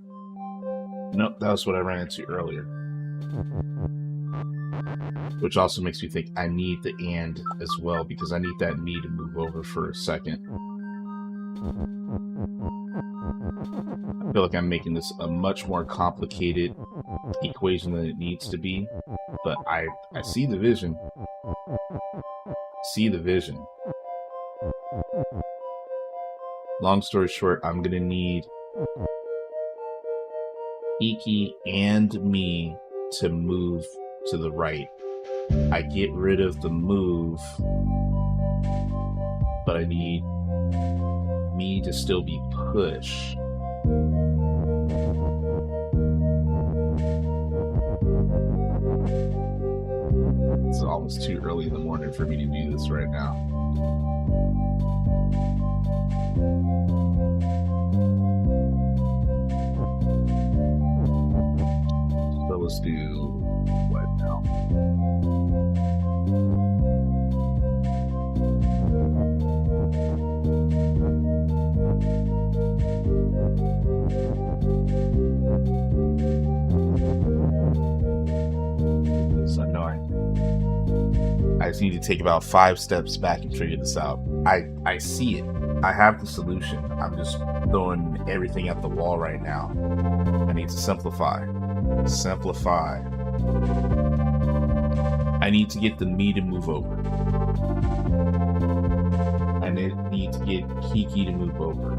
Nope, that was what I ran into earlier. Which also makes me think I need the and as well, because I need that me to move over for a second. I feel like I'm making this a much more complicated equation than it needs to be, but I see the vision. See the vision. Long story short, I'm gonna need Iki and me to move to the right. I get rid of the move, but I need me to still be push. It's almost too early in the morning for me to do this right now. So let's do what now? I just need to take about 5 steps back and figure this out. I see it. I have the solution. I'm just throwing everything at the wall right now. I need to simplify. Simplify. I need to get the me to move over. I need to get Kiki to move over.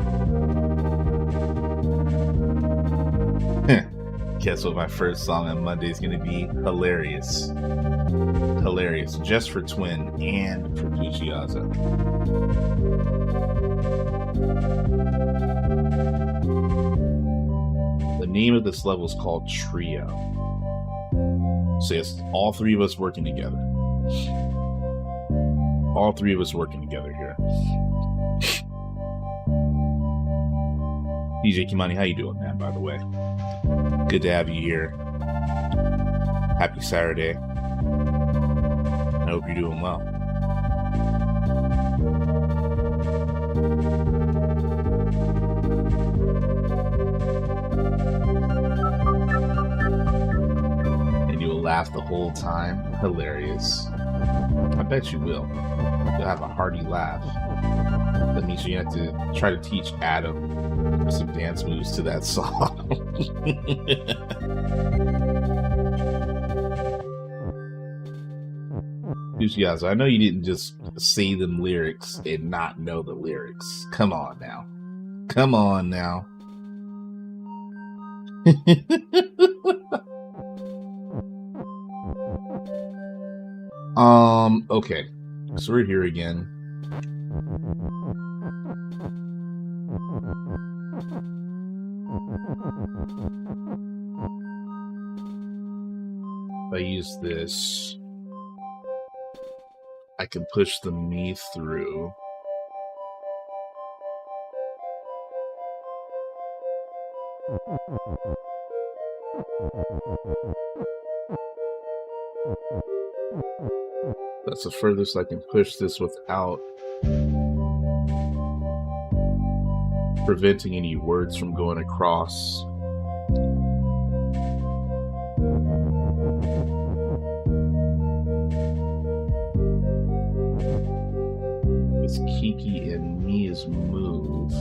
Guess what my first song on Monday is going to be? Hilarious. Hilarious. Just for Twin and for Pucciaza. The name of this level is called Trio. So it's all 3 of us working together. All 3 of us working together here. DJ Kimani, how you doing, man, by the way? Good to have you here. Happy Saturday. I hope you're doing well. And you will laugh the whole time. Hilarious. I bet you will. You'll have a hearty laugh. That means you have to try to teach Adam some dance moves to that song. Pucciaza, I know you didn't just say them lyrics and not know the lyrics. Come on now. Come on now. Okay. So we're here again. If I use this, I can push the me through. That's the furthest I can push this without preventing any words from going across. It's Kiki and Mia's move.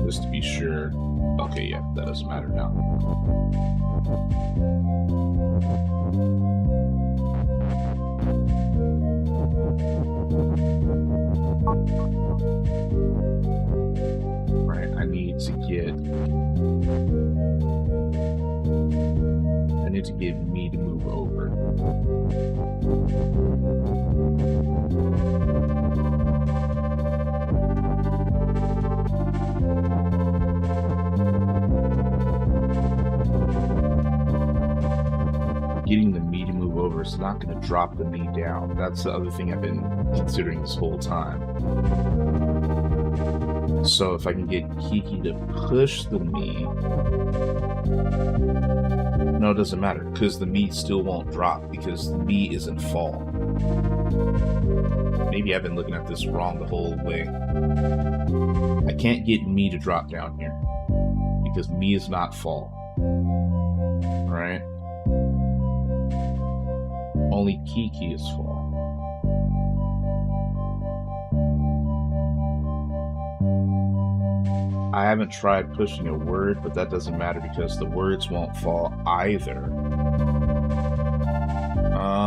Just to be sure. Okay, yeah, that doesn't matter now. Right, I need to get me to move over. Getting the me to move over is not going to drop the me down. That's the other thing I've been considering this whole time. So if I can get Kiki to push the me, no, it doesn't matter, because the me still won't drop because the me isn't fall. Maybe I've been looking at this wrong the whole way. I can't get me to drop down here because me is not fall. Right? Only Kiki is fall. I haven't tried pushing a word, but that doesn't matter because the words won't fall either.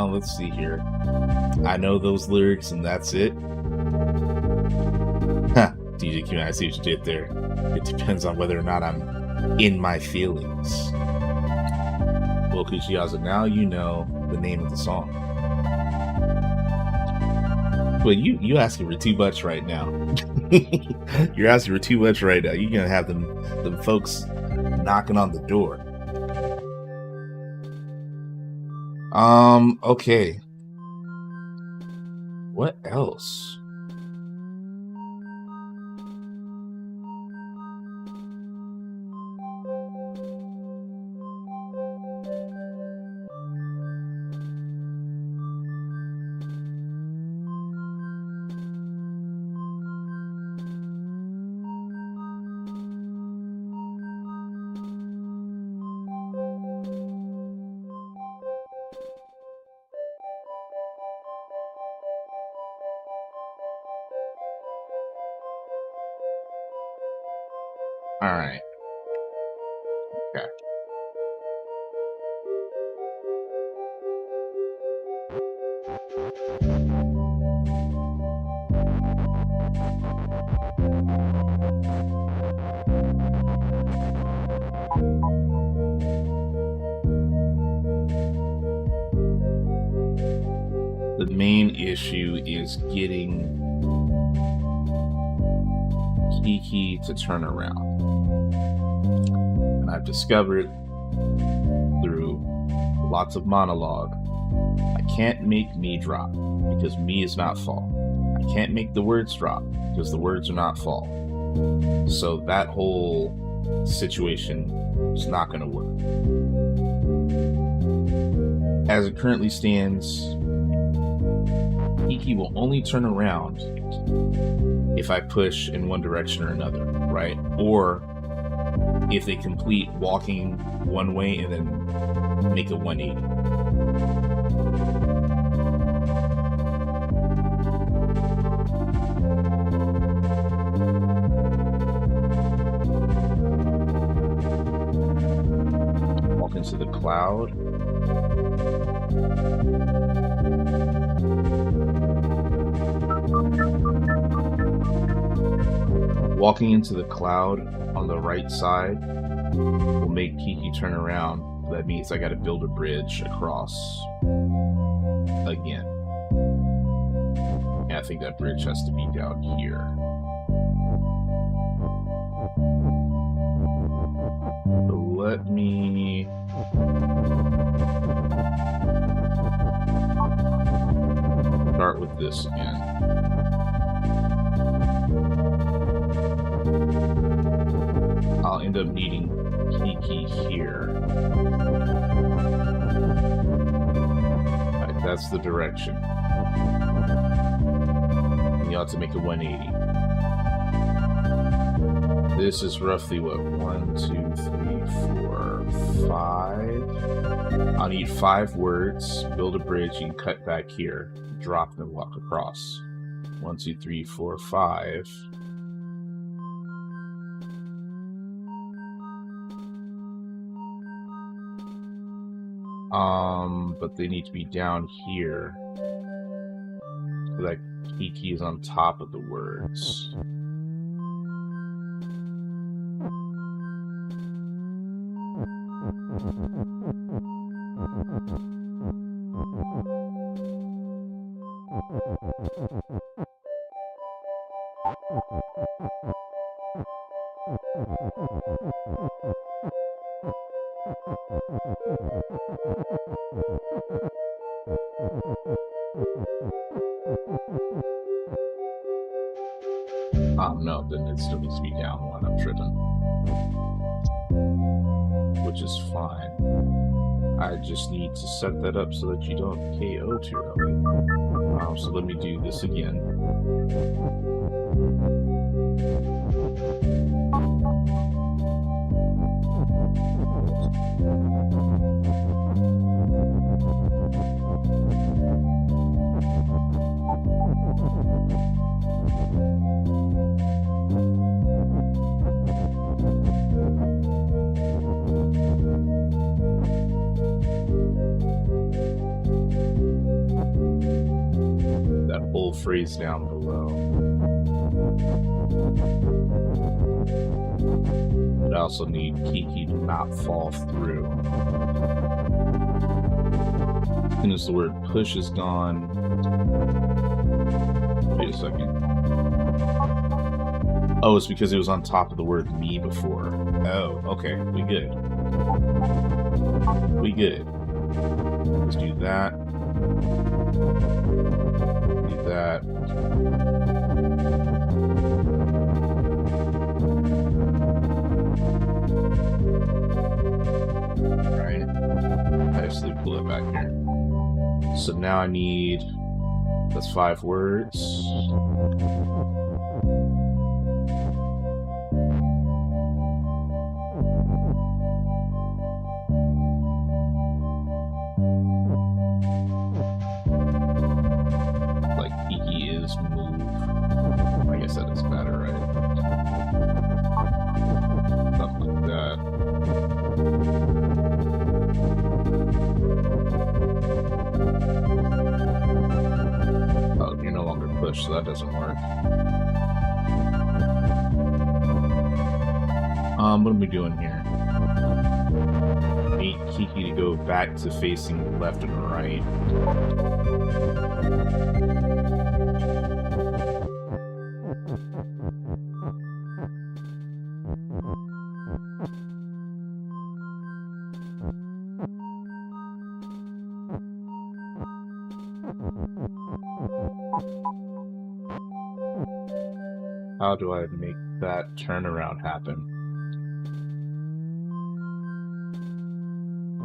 Let's see here. I know those lyrics and that's it. DJ Q, I see what you did there. It depends on whether or not I'm in my feelings. Well, Kushiyaza, now you know the name of the song. Well, you asking for too much right now. You're asking for too much right now. You're gonna have them folks knocking on the door. Okay. What else? All right. Okay. The main issue is getting Kiki to turn around. And I've discovered through lots of monologue, I can't make me drop because me is not fall. I can't make the words drop because the words are not fall. So that whole situation is not going to work. As it currently stands, Kiki will only turn around if I push in one direction or another, right? Or if they complete walking one way and then make a 180. Walk into the cloud. Walking into the cloud on the right side will make Kiki turn around. That means I got to build a bridge across again. And I think that bridge has to be down here. So let me start with this again. I'll end up needing Kiki here. Right, that's the direction. And you ought to make a 180. This is roughly what? 1, 2, 3, 4, 5. I'll need 5 words. Build a bridge. You can cut back here. Drop and then walk across. 1, 2, 3, 4, 5. But they need to be down here. Like Kiki is on top of the words. No, then it still needs to be down 1. I'm tripping. Which is fine. I just need to set that up so that you don't KO too early. So let me do this again. Phrase down below. But I also need Kiki to not fall through. As soon as the word push is gone. Wait a second. Oh, it's because it was on top of the word me before. Oh, okay. We good. We good. Let's do that. That. Right. I actually pull it back here. So now I need, that's 5 words. So that doesn't work. What am I doing here? Need Kiki to go back to facing left and right. How do I make that turnaround happen?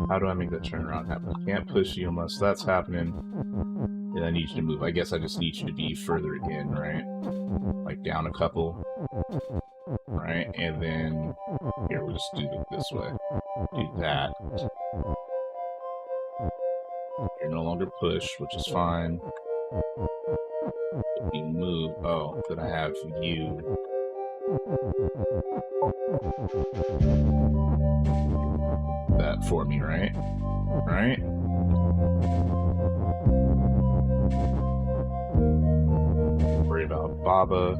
How do I make that turnaround happen? I can't push you unless that's happening. And I need you to move. I guess I just need you to be further in, right? Like down a couple. Right? And then here, we'll just do it this way. Do that. You're no longer push, which is fine. You move. Oh, then I have you. That for me, right? Right? Worry about Baba.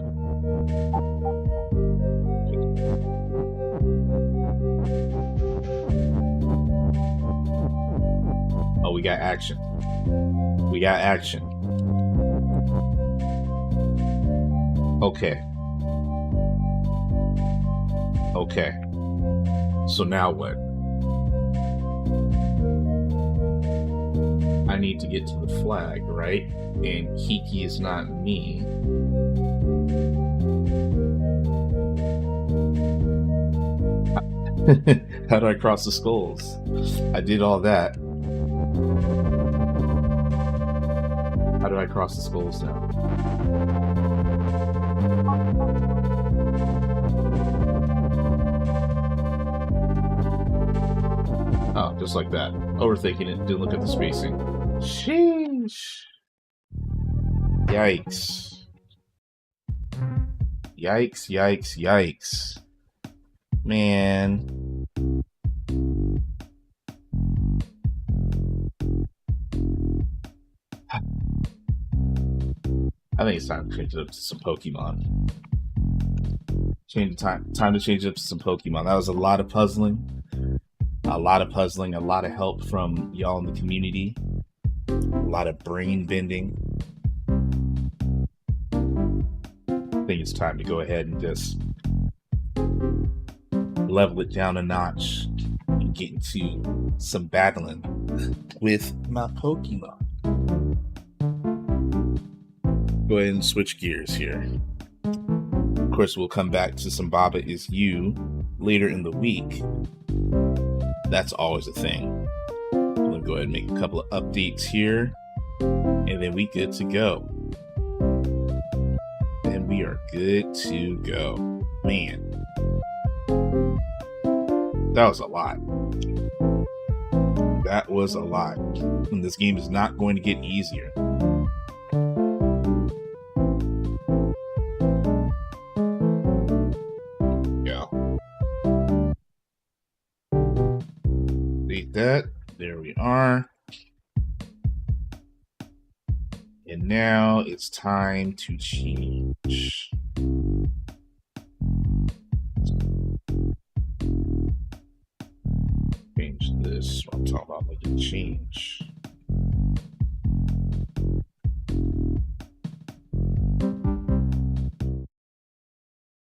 Oh, we got action. We got action. Okay. Okay. So now what? I need to get to the flag, right? And Kiki is not me. How do I cross the skulls? I did all that. How do do I cross the skulls now? Oh, just like that. Overthinking it, didn't look at the spacing. Sheesh. Yikes. Yikes, yikes, yikes. Man. I think it's time to change it up to some Pokemon. Time to change it up to some Pokemon. That was a lot of puzzling. A lot of help from y'all in the community. A lot of brain bending. I think it's time to go ahead and just level it down a notch and get into some battling with my Pokemon. Go ahead and switch gears here. Of course, we'll come back to some Baba Is You later in the week. That's always a thing. We'll go ahead and make a couple of updates here, and then we good to go. And we are good to go. Man, that was a lot. That was a lot. And this game is not going to get easier. That. There we are. And now it's time to change. Change this. I'm talking about making change.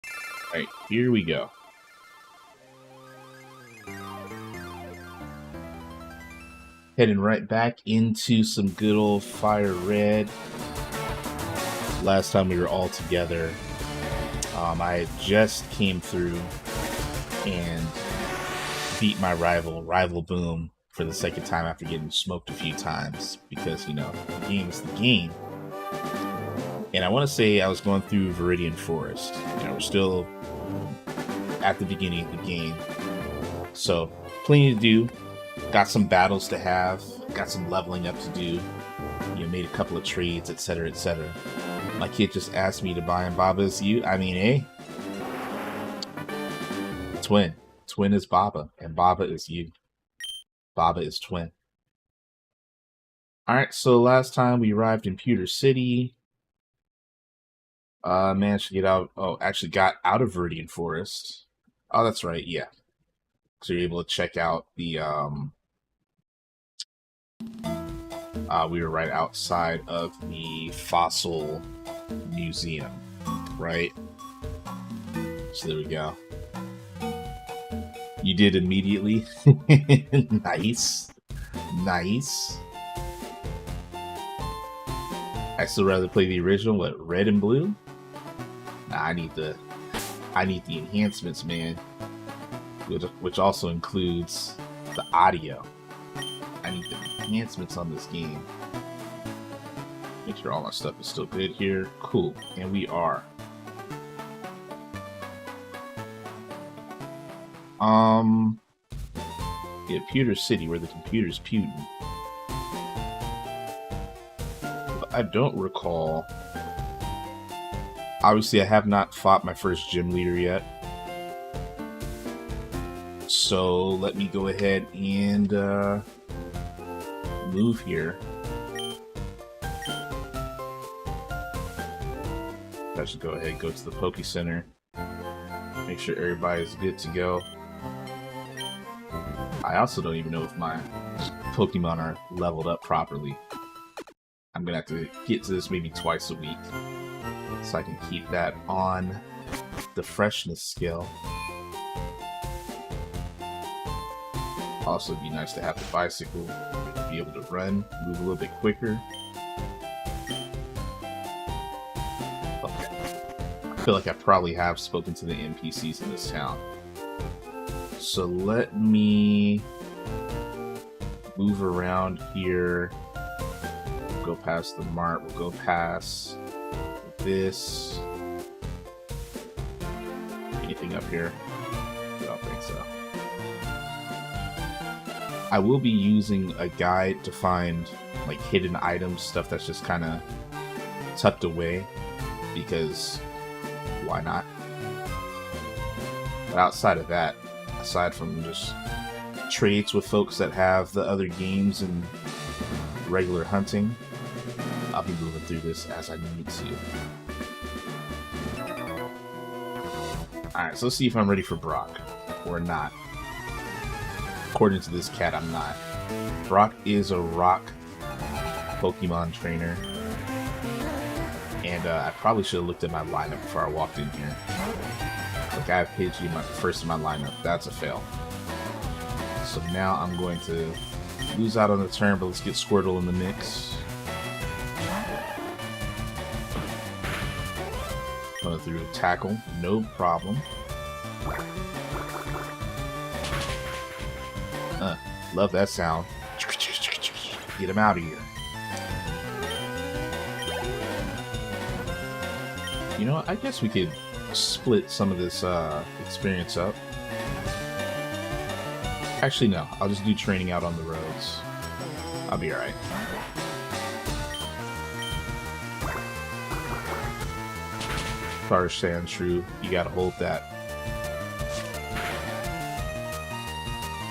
All right, here we go. Heading right back into some good old Fire Red. Last time we were all together, I just came through and beat my rival Boom, for the second time after getting smoked a few times, because, you know, the game is the game. And I want to say I was going through Viridian Forest. You know, we're still at the beginning of the game, so plenty to do. Got some battles to have, got some leveling up to do, you know, made a couple of trades, etc., etc. My kid just asked me to buy him Baba Is You. I mean, hey, Twin is Baba, and Baba is you. Baba is Twin. Alright, so last time we arrived in Pewter City. Managed to get out, actually got out of Viridian Forest. Oh, that's right, yeah. So you're able to check out the, we were right outside of the Fossil Museum, right? So there we go. You did immediately. Nice. Nice. I still rather play the original, what, red and blue? Nah, I need the enhancements, man. Which also includes the audio. I need the enhancements on this game. Make sure all our stuff is still good here. Cool, and we are. Yeah, Pewter City, where the computer's pewting. I don't recall. Obviously, I have not fought my first gym leader yet. So let me go ahead and move here. I should go ahead and go to the Poke Center. Make sure everybody's good to go. I also don't even know if my Pokemon are leveled up properly. I'm gonna have to get to this maybe twice a week, so I can keep that on the freshness scale. Also, it'd be nice to have the bicycle, to be able to run, move a little bit quicker. Okay. I feel like I probably have spoken to the NPCs in this town. So let me move around here We'll go past the mart. We'll go past this. Anything up here? I don't think so. I will be using a guide to find like hidden items, stuff that's just kind of tucked away, because why not? But outside of that, aside from just trades with folks that have the other games and regular hunting, I'll be moving through this as I need to. Alright, so let's see if I'm ready for Brock or not. According to this cat, I'm not. Brock is a rock Pokemon trainer. And I probably should have looked at my lineup before I walked in here. Like, I have Pidgey first in my lineup. That's a fail. So now I'm going to lose out on the turn, but let's get Squirtle in the mix. Going through a tackle, no problem. Love that sound. Get him out of here. You know what? I guess we could split some of this experience up. Actually, no. I'll just do training out on the roads. I'll be alright. Sandshrew, you gotta hold that.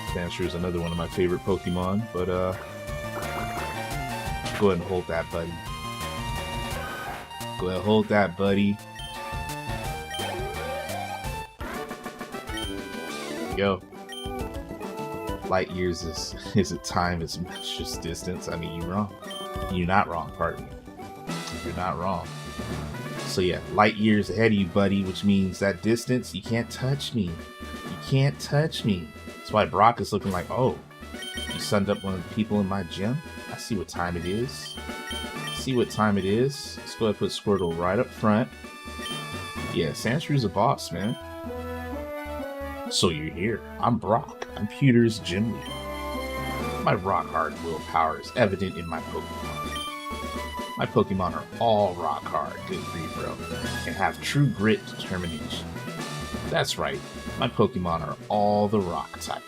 Sandshrew is another one of my favorite Pokemon, but go ahead and hold that, buddy. Go ahead and hold that, buddy. There you go. Light years is a time as much as distance. I mean, you're wrong. You're not wrong, pardon me. You're not wrong. So yeah, light years ahead of you, buddy, which means that distance, you can't touch me. You can't touch me. That's why Brock is looking like, oh, you sunned up one of the people in my gym? I see what time it is. See what time it is. Let's go ahead and put Squirtle right up front. Yeah, Sandshrews a boss, man. So you're here. I'm Brock. I'm Pewter's gym leader. My rock-hard willpower is evident in my Pokemon. My Pokemon are all rock-hard, good grief, bro, and have true grit and determination. That's right, my Pokemon are all the rock type.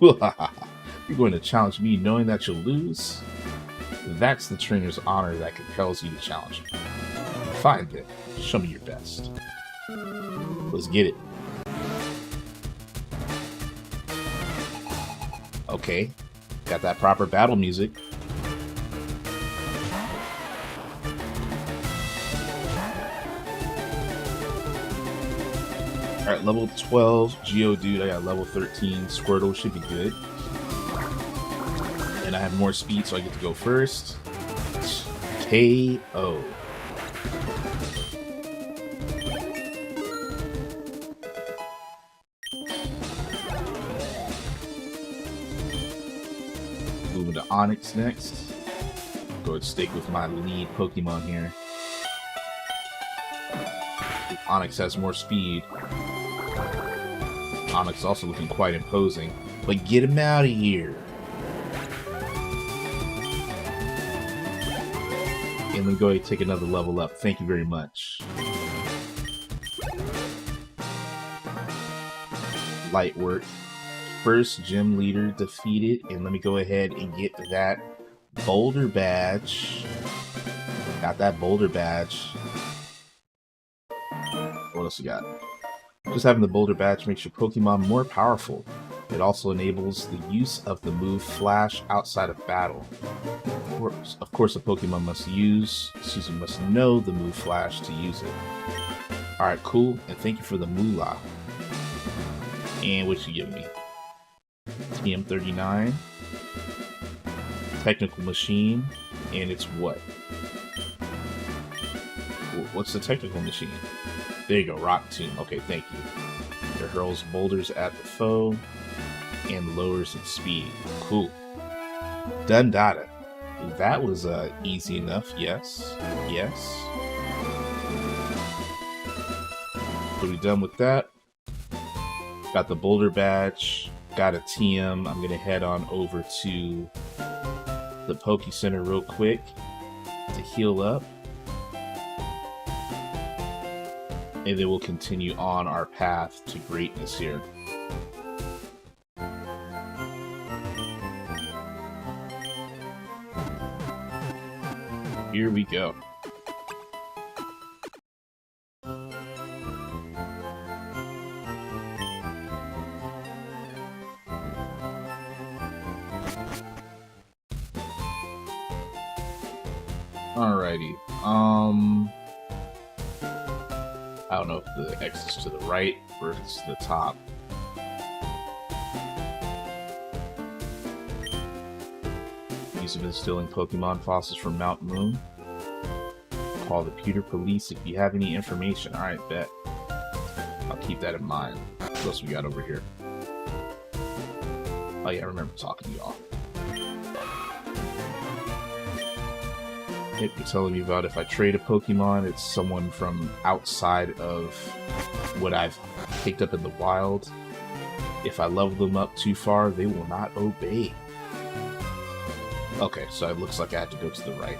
You're going to challenge me knowing that you'll lose? That's the trainer's honor that compels you to challenge me. Fine then, show me your best. Let's get it. Okay, got that proper battle music. Alright, level 12 Geodude. I got level 13 Squirtle. Should be good. And I have more speed, so I get to go first. KO. Moving to Onix next. Go and stick with my lead Pokemon here. Onix has more speed. Onix also looking quite imposing. But get him out of here. And then go ahead and take another level up. Thank you very much. Light work. First gym leader defeated. And let me go ahead and get that Boulder badge. Got that Boulder badge. What else we got? Just having the Boulder badge makes your Pokemon more powerful. It also enables the use of the move Flash outside of battle. Of course, a Pokemon must know the move Flash to use it. Alright, cool, and thank you for the moolah. And what you give me? TM39. Technical Machine. And it's what? What's the Technical Machine? There you go, Rock Tomb. Okay, thank you. It hurls boulders at the foe and lowers its speed. Cool. Done data. That was easy enough. Yes. Yes. So we done with that. Got the Boulder badge. Got a TM. I'm gonna head on over to the Poke Center real quick to heal up. And then we'll continue on our path to greatness here. Here we go. Alrighty. I don't know if the X is to the right or if it's to the top. Use of instilling Pokemon fossils from Mount Moon. Call the Pewter Police if you have any information. Alright, bet. I'll keep that in mind. What else we got over here? Oh yeah, I remember talking to y'all. You're telling me about if I trade a Pokemon, it's someone from outside of what I've picked up in the wild. If I level them up too far, they will not obey. Okay, so it looks like I have to go to the right.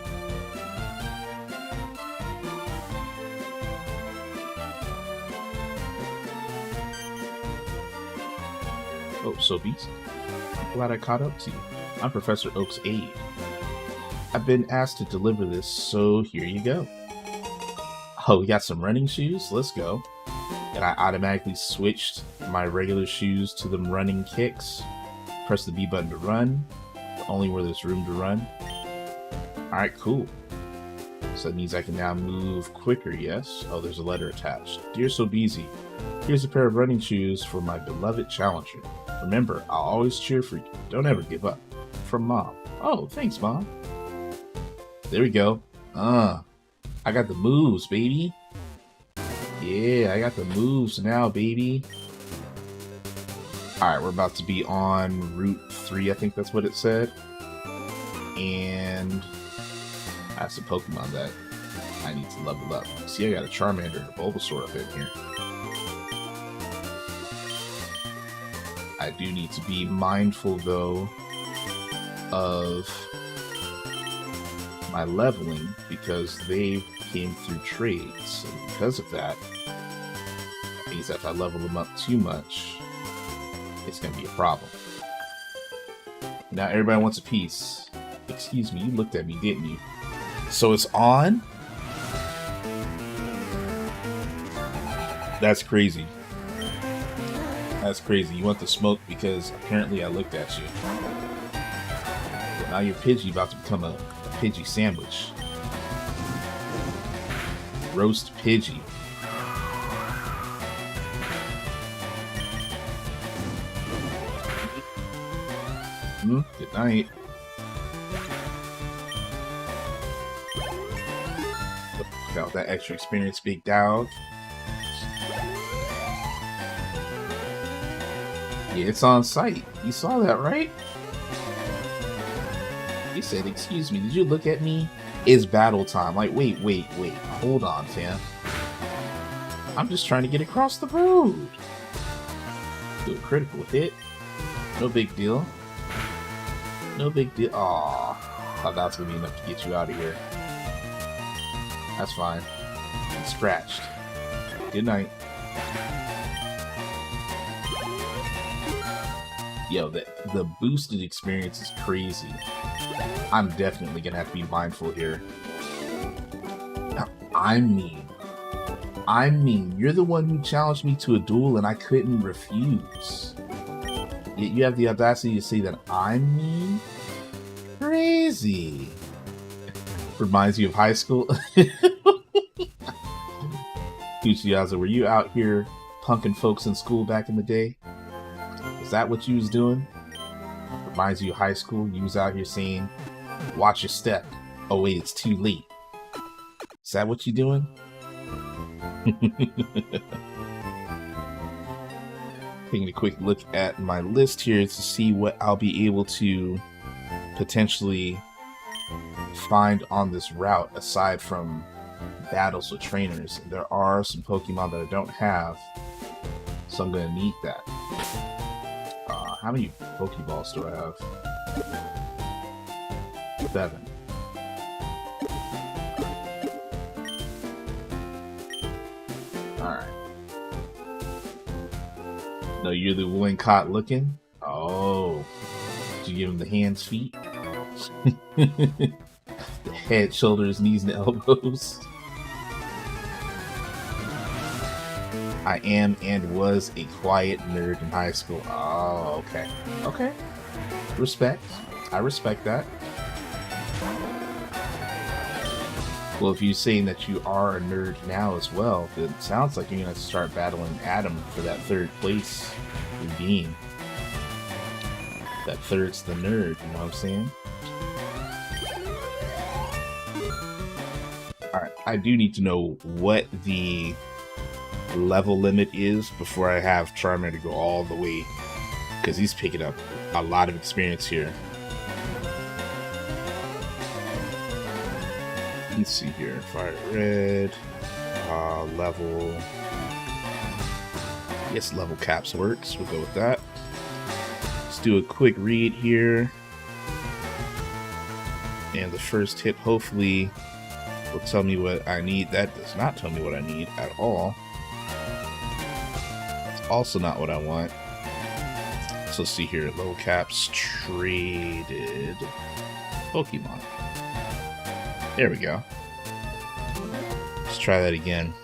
Oh, so Beast. I'm glad I caught up to you. I'm Professor Oak's aide. I've been asked to deliver this, so here you go. Oh, we got some running shoes? Let's go. And I automatically switched my regular shoes to them running kicks. Press the B button to run, only where there's room to run. Alright, cool. So that means I can now move quicker, yes? Oh, there's a letter attached. Dear Sobeezy, here's a pair of running shoes for my beloved challenger. Remember, I'll always cheer for you. Don't ever give up. From Mom. Oh, thanks, Mom. There we go. I got the moves, baby. Yeah, I got the moves now, baby. Alright, we're about to be on Route 3, I think that's what it said. And that's a Pokemon that I need to level up. See, I got a Charmander and a Bulbasaur up in here. I do need to be mindful, though, of my leveling because they came through trades, and because of that, it means that if I level them up too much, it's going to be a problem. Now everybody wants a piece. Excuse me, you looked at me, didn't you? So it's on? That's crazy. That's crazy. You want the smoke because apparently I looked at you. Well, now your Pidgey about to become a Pidgey sandwich. Roast Pidgey. Good night. Got that extra experience, big dog. Yeah, it's on site. You saw that, right? He said, excuse me, did you look at me? It's battle time. Like, wait. Hold on, fam. I'm just trying to get across the road. Do a critical hit. No big deal. No big deal. Aw. Thought that was going to be enough to get you out of here. That's fine. Scratched. Good night. Yo, the boosted experience is crazy. I'm definitely gonna have to be mindful here. I mean, you're the one who challenged me to a duel and I couldn't refuse. Yet you have the audacity to say that I'm mean? Crazy. Reminds you of high school? Kuchiyaza, were you out here punking folks in school back in the day? Is that what you was doing? Reminds you of high school? You was out here saying, watch your step. Oh wait, it's too late. Is that what you doing? Taking a quick look at my list here to see what I'll be able to potentially find on this route aside from battles with trainers. There are some Pokemon that I don't have, so I'm going to need that. How many Pokeballs do I have? 7. Alright. No, you're the one caught looking? Oh. Did you give him the hands, feet? The head, shoulders, knees, and elbows? I am and was a quiet nerd in high school. Oh, okay. Okay. Respect. I respect that. Well, if you're saying that you are a nerd now as well, then it sounds like you're going to start battling Adam for that 3rd place redeem. That 3rd's the nerd, you know what I'm saying? Alright, I do need to know what the level limit is before I have Charmander go all the way, because he's picking up a lot of experience here. Let's see here. Fire red. Level. Yes, level caps works. We'll go with that. Let's do a quick read here. And the first hit hopefully will tell me what I need. That does not tell me what I need at all. It's also not what I want. So let's see here. Level caps traded. Pokemon. There we go. Let's try that again.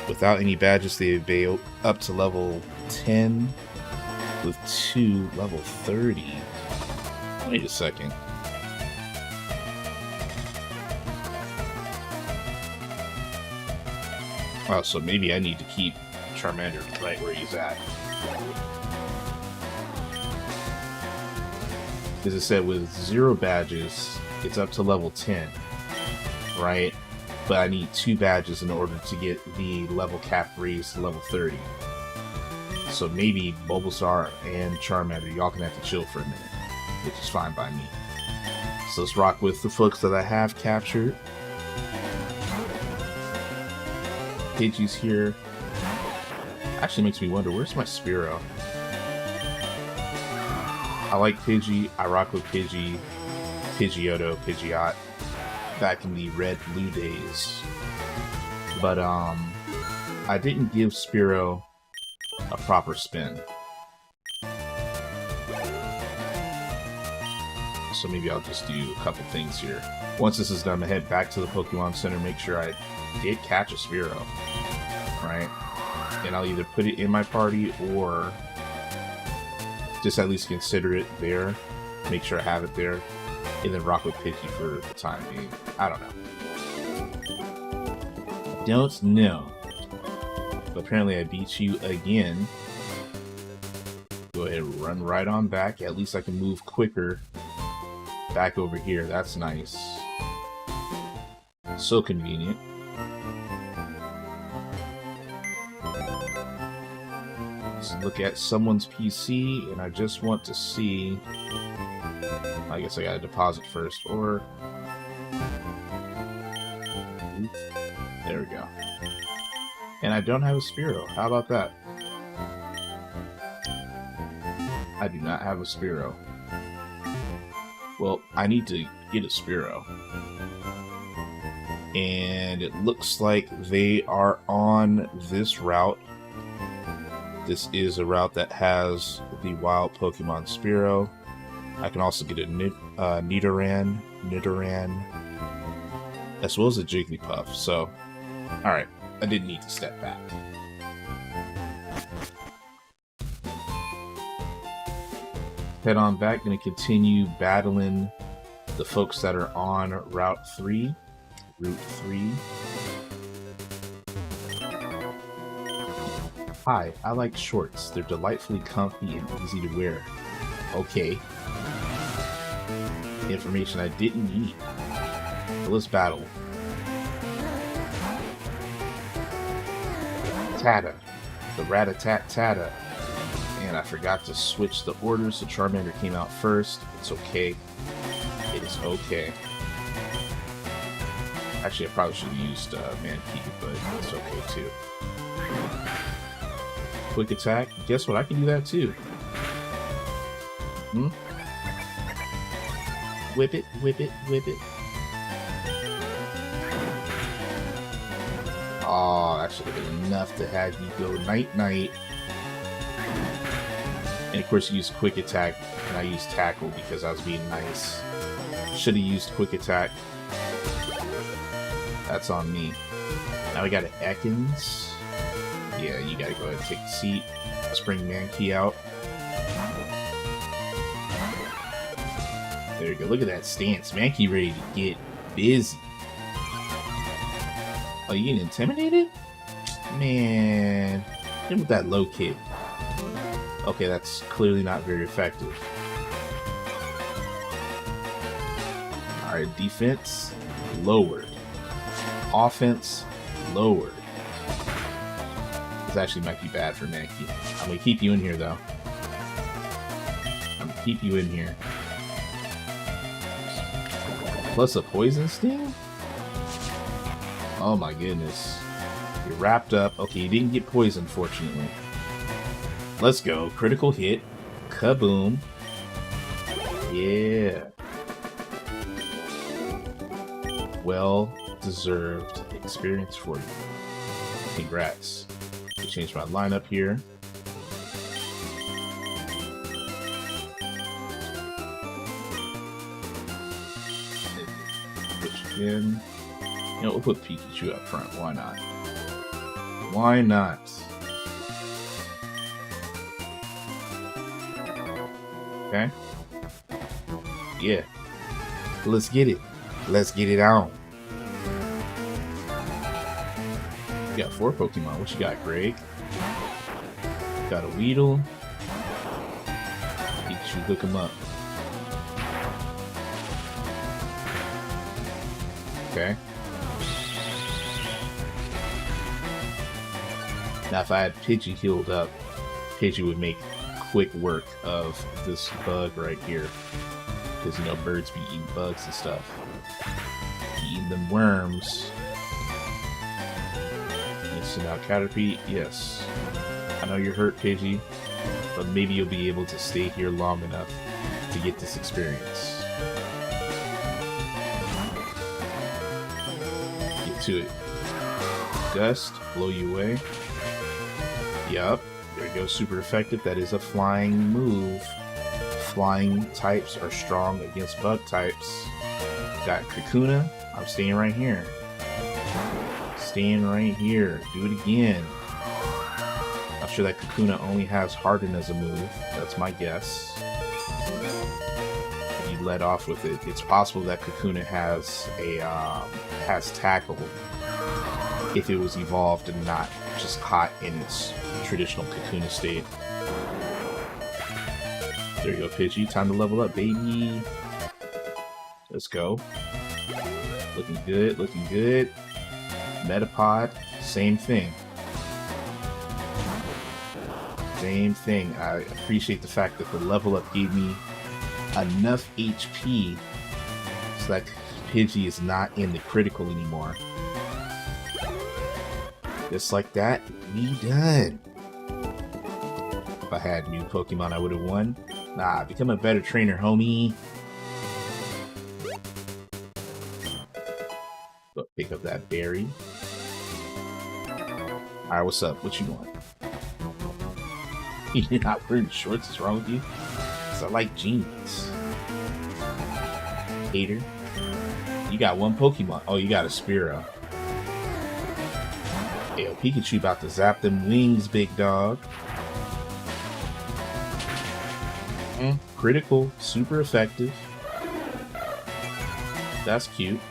Without any badges, they obey up to level 10 with 2 level 30. Wait a second. Oh, so maybe I need to keep Charmander right where he's at. Because it said with 0 badges, it's up to level 10, right? But I need 2 badges in order to get the level cap raised to level 30. So maybe Bulbasaur and Charmander, y'all can have to chill for a minute, which is fine by me. So let's rock with the folks that I have captured. Pidgey's here. Actually makes me wonder, where's my Spearow? I like Pidgey, I rock with Pidgey, Pidgeotto, Pidgeot, back in the red-blue days. But, I didn't give Spearow a proper spin. So maybe I'll just do a couple things here. Once this is done, I'm gonna head back to the Pokemon Center, make sure I did catch a Spearow, right? And I'll either put it in my party or just at least consider it there, make sure I have it there, and then rock with Pidgey for the time being. I don't know. Don't know. But apparently I beat you again. Go ahead and run right on back. At least I can move quicker back over here. That's nice. So convenient. Look at someone's PC, and I just want to see. I guess I gotta deposit first, or oops, there we go. And I don't have a Spearow. How about that? I do not have a Spearow. Well, I need to get a Spearow, and it looks like they are on this route. This is a route that has the wild Pokemon Spearow. I can also get a Nidoran, as well as a Jigglypuff. So, alright, I did need to step back. Head on back, gonna continue battling the folks that are on Route 3. Hi, I like shorts. They're delightfully comfy and easy to wear. Okay. Information I didn't need. So let's battle. Tata. The Rat-a-tat-tata. And I forgot to switch the orders, so Charmander came out first. It's okay. It is okay. Actually, I probably should have used Mankey, but it's okay too. Quick attack. Guess what? I can do that too. Whip it, whip it, whip it. Oh, that should have been enough to have you go night-night. And of course you use quick attack, and I used tackle because I was being nice. Should have used quick attack. That's on me. Now we got an Ekans. Yeah, you gotta go ahead and take the seat. Let's bring Mankey out. There you go. Look at that stance. Mankey ready to get busy. Oh, you getting intimidated? Man. Hit him with that low kick. Okay, that's clearly not very effective. Alright, defense lowered. Offense lowered. This actually might be bad for Mankey. I'm gonna keep you in here though. I'm gonna keep you in here. Plus a poison sting? Oh my goodness. You're wrapped up. Okay, you didn't get poisoned, fortunately. Let's go. Critical hit. Kaboom. Yeah. Well deserved experience for you. Congrats. I changed my lineup here. Switch again. You know, we'll put Pikachu up front. Why not? Why not? Okay. Yeah. Let's get it. Let's get it on. You got 4 Pokemon. What you got, Greg? Got a Weedle. Pikachu, hook him up. Okay. Now, if I had Pidgey healed up, Pidgey would make quick work of this bug right here. Because, you know, birds be eating bugs and stuff. Eating them worms. Send out Caterpie. Yes. I know you're hurt, Pidgey, but maybe you'll be able to stay here long enough to get this experience. Get to it. Gust, blow you away. Yup. There you go. Super effective. That is a flying move. Flying types are strong against bug types. Got Kakuna. I'm staying right here. Staying right here. Do it again. I'm sure that Kakuna only has Harden as a move. That's my guess. And you let off with it. It's possible that Kakuna has a has Tackle if it was evolved and not just caught in its traditional Kakuna state. There you go, Pidgey. Time to level up, baby. Let's go. Looking good. Looking good. Metapod, same thing. Same thing. I appreciate the fact that the level up gave me enough HP so that Pidgey is not in the critical anymore. Just like that, we done. If I had new Pokemon, I would have won. Nah, become a better trainer, homie. Go pick up that berry. Alright, what's up? What you want? You're not wearing shorts? What's wrong with you? Because I like jeans. Hater. You got 1 Pokemon. Oh, you got a Spearow. Yo, Pikachu about to zap them wings, big dog. Critical. Super effective. That's cute.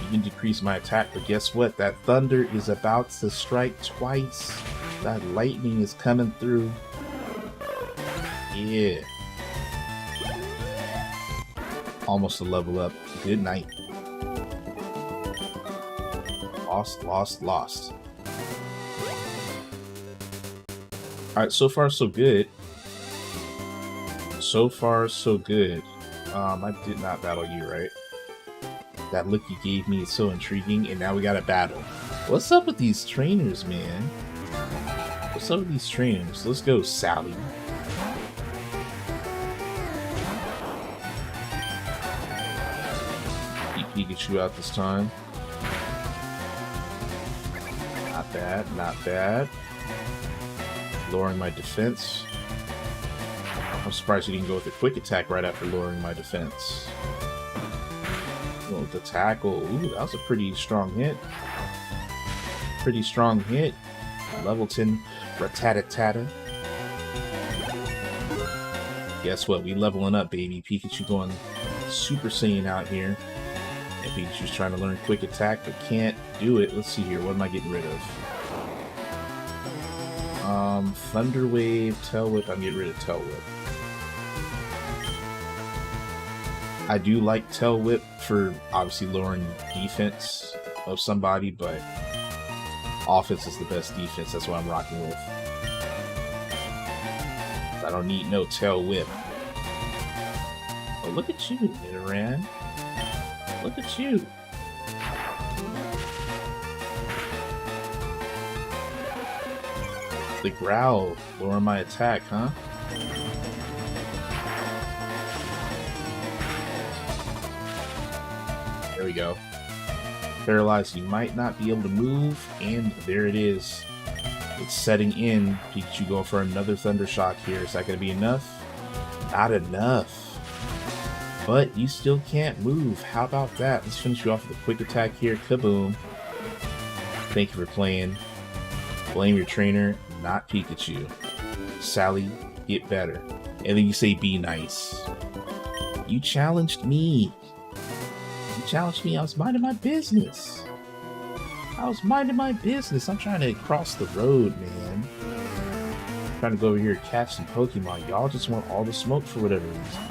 You can decrease my attack, but guess what? That thunder is about to strike twice. That lightning is coming through. Yeah. Almost a level up. Good night. Lost, lost, lost. Alright, so far so good. So far so good. I did not battle you, right? That look you gave me is so intriguing, and now we got a battle. What's up with these trainers, man? What's up with these trainers? Let's go, Sally. Pikachu out this time. Not bad, not bad. Lowering my defense. I'm surprised he didn't go with a quick attack right after lowering my defense. Well, the tackle. Ooh, that was a pretty strong hit. Pretty strong hit. Level 10 Rattata. Guess what? We leveling up, baby. Pikachu going Super Saiyan out here. And Pikachu's trying to learn quick attack, but can't do it. Let's see here. What am I getting rid of? Thunder Wave, Tail Whip. I'm getting rid of Tail Whip. I do like Tail Whip for obviously lowering defense of somebody, but offense is the best defense. That's what I'm rocking with. I don't need no Tail Whip. Oh, look at you, Nidoran. Look at you. The growl, lower my attack, huh? There we go. Paralyzed, you might not be able to move, and there it is. It's setting in. Pikachu going for another Thunder Shock here. Is that going to be enough? Not enough. But you still can't move. How about that? Let's finish you off with a quick attack here. Kaboom. Thank you for playing. Blame your trainer, not Pikachu. Sally, get better. And then you say be nice. You challenged me. You challenged me. I was minding my business. I was minding my business. I'm trying to cross the road, man. I'm trying to go over here and catch some Pokemon. Y'all just want all the smoke for whatever reason.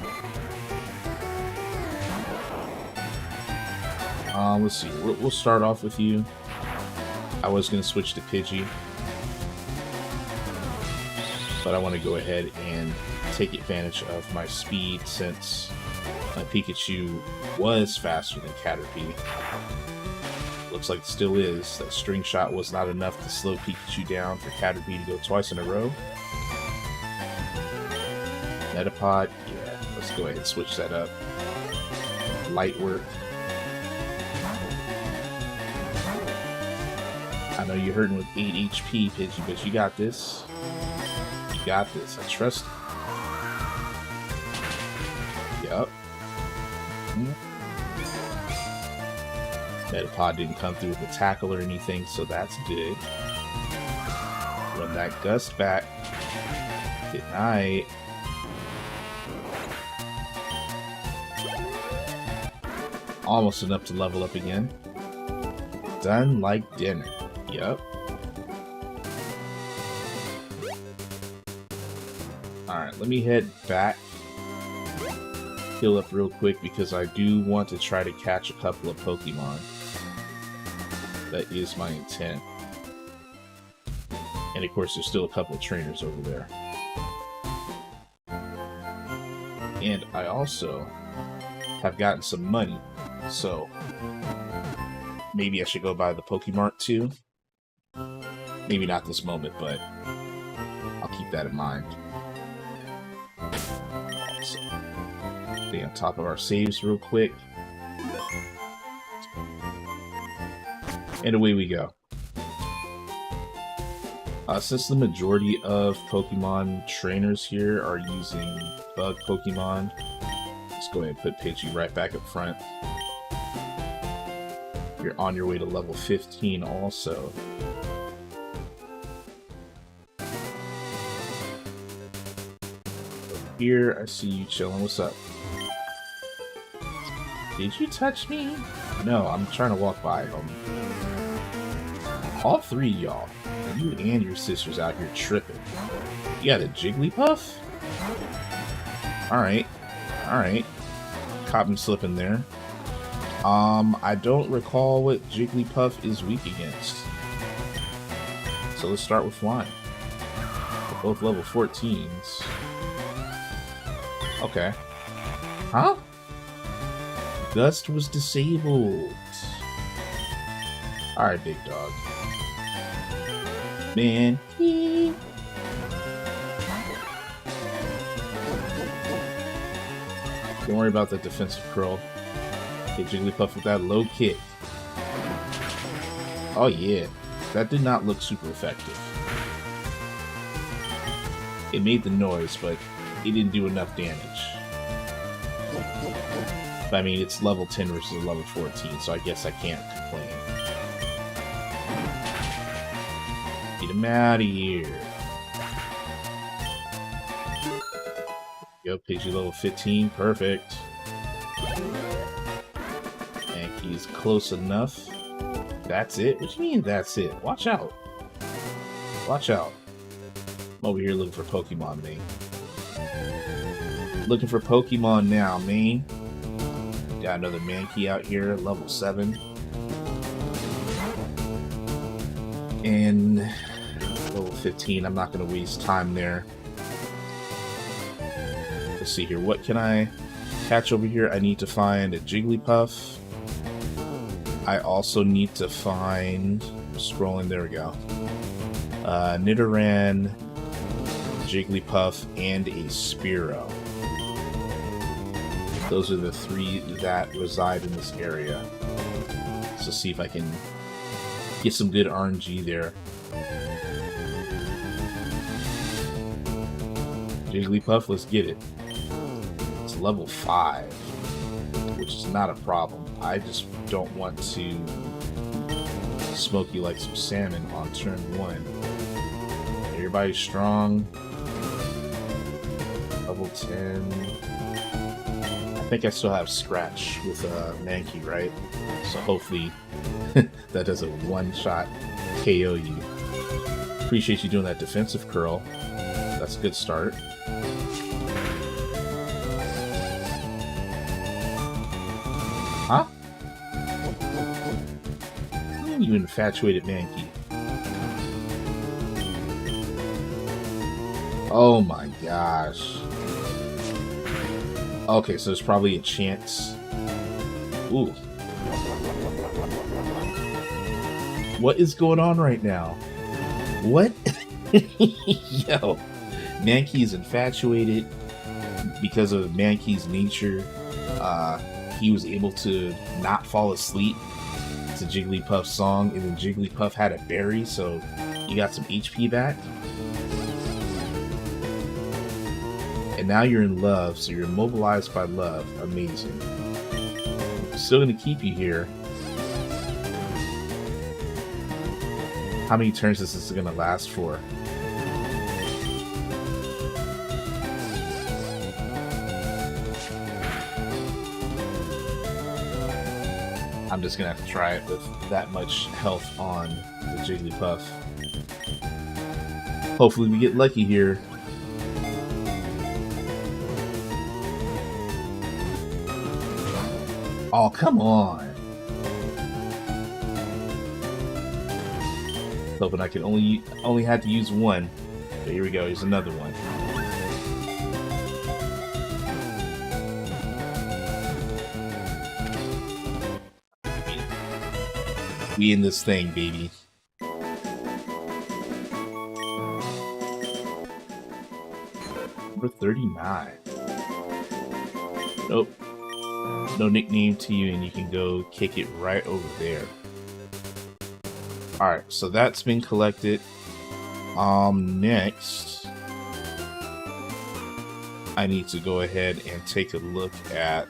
Let's see. We'll start off with you. I was going to switch to Pidgey, but I want to go ahead and take advantage of my speed since my Pikachu was faster than Caterpie. Looks like it still is. That String Shot was not enough to slow Pikachu down for Caterpie to go twice in a row. Metapod, yeah, let's go ahead and switch that up. Light Work. I know you're hurting with 8 HP, Pidgey, but you got this. You got this. I trust you. Yup. Metapod didn't come through with a tackle or anything, so that's good. Run that Gust back. Good night. Almost enough to level up again. Done like dinner. Yep. Alright, let me head back. Heal up real quick because I do want to try to catch a couple of Pokemon. That is my intent. And of course, there's still a couple of trainers over there. And I also have gotten some money, so maybe I should go buy the Pokemart too. Maybe not this moment, but I'll keep that in mind. So, stay on top of our saves real quick. And away we go. Since the majority of Pokemon trainers here are using bug Pokemon, let's go ahead and put Pidgey right back up front. You're on your way to level 15 also. Here, I see you chilling. What's up? Did you touch me? No, I'm trying to walk by them. All three of y'all, you and your sisters out here tripping. You got a Jigglypuff? Alright. Alright. Caught me slipping there. I don't recall what Jigglypuff is weak against. So let's start with Flying. They're both level 14s. Okay. Huh? Gust was disabled. Alright, big dog. Man. Don't worry about the defensive curl. Hit Jigglypuff with that low kick. Oh yeah, that did not look super effective. It made the noise, but it didn't do enough damage. But, I mean, it's level 10 versus level 14, so I guess I can't complain. Get him out of here. Go, Pidgey level 15, perfect. And he's close enough. That's it? What do you mean that's it? Watch out. Watch out. I'm over here looking for Pokemon, man. Looking for Pokemon now, man. Got another Mankey out here, level 7. And level 15, I'm not going to waste time there. Let's see here, what can I catch over here? I need to find a Jigglypuff. I also need to find, scrolling, there we go. Nidoran, Jigglypuff, and a Spearow. Those are the 3 that reside in this area. So see if I can get some good RNG there. Jigglypuff, let's get it. It's level 5, which is not a problem. I just don't want to smoke you like some salmon on turn 1. Everybody's strong. Level 10. I think I still have Scratch with Mankey, right? So hopefully that doesn't one-shot KO you. Appreciate you doing that defensive curl. That's a good start. Huh? You infatuated Mankey. Oh my gosh. Okay, so there's probably a chance. Ooh. What is going on right now? What? Yo. Mankey is infatuated because of Mankey's nature. He was able to not fall asleep to Jigglypuff's song, and then Jigglypuff had a berry, so you got some HP back. And now you're in love, so you're immobilized by love. Amazing. I'm still gonna keep you here. How many turns is this gonna last for? I'm just gonna have to try it with that much health on the Jigglypuff. Hopefully we get lucky here. Oh, come on. Hoping I can only had to use one. But here we go, here's another one. We in this thing, baby. Number 39. Nope. No nickname to you, and you can go kick it right over there. Alright, so that's been collected. Next, I need to go ahead and take a look at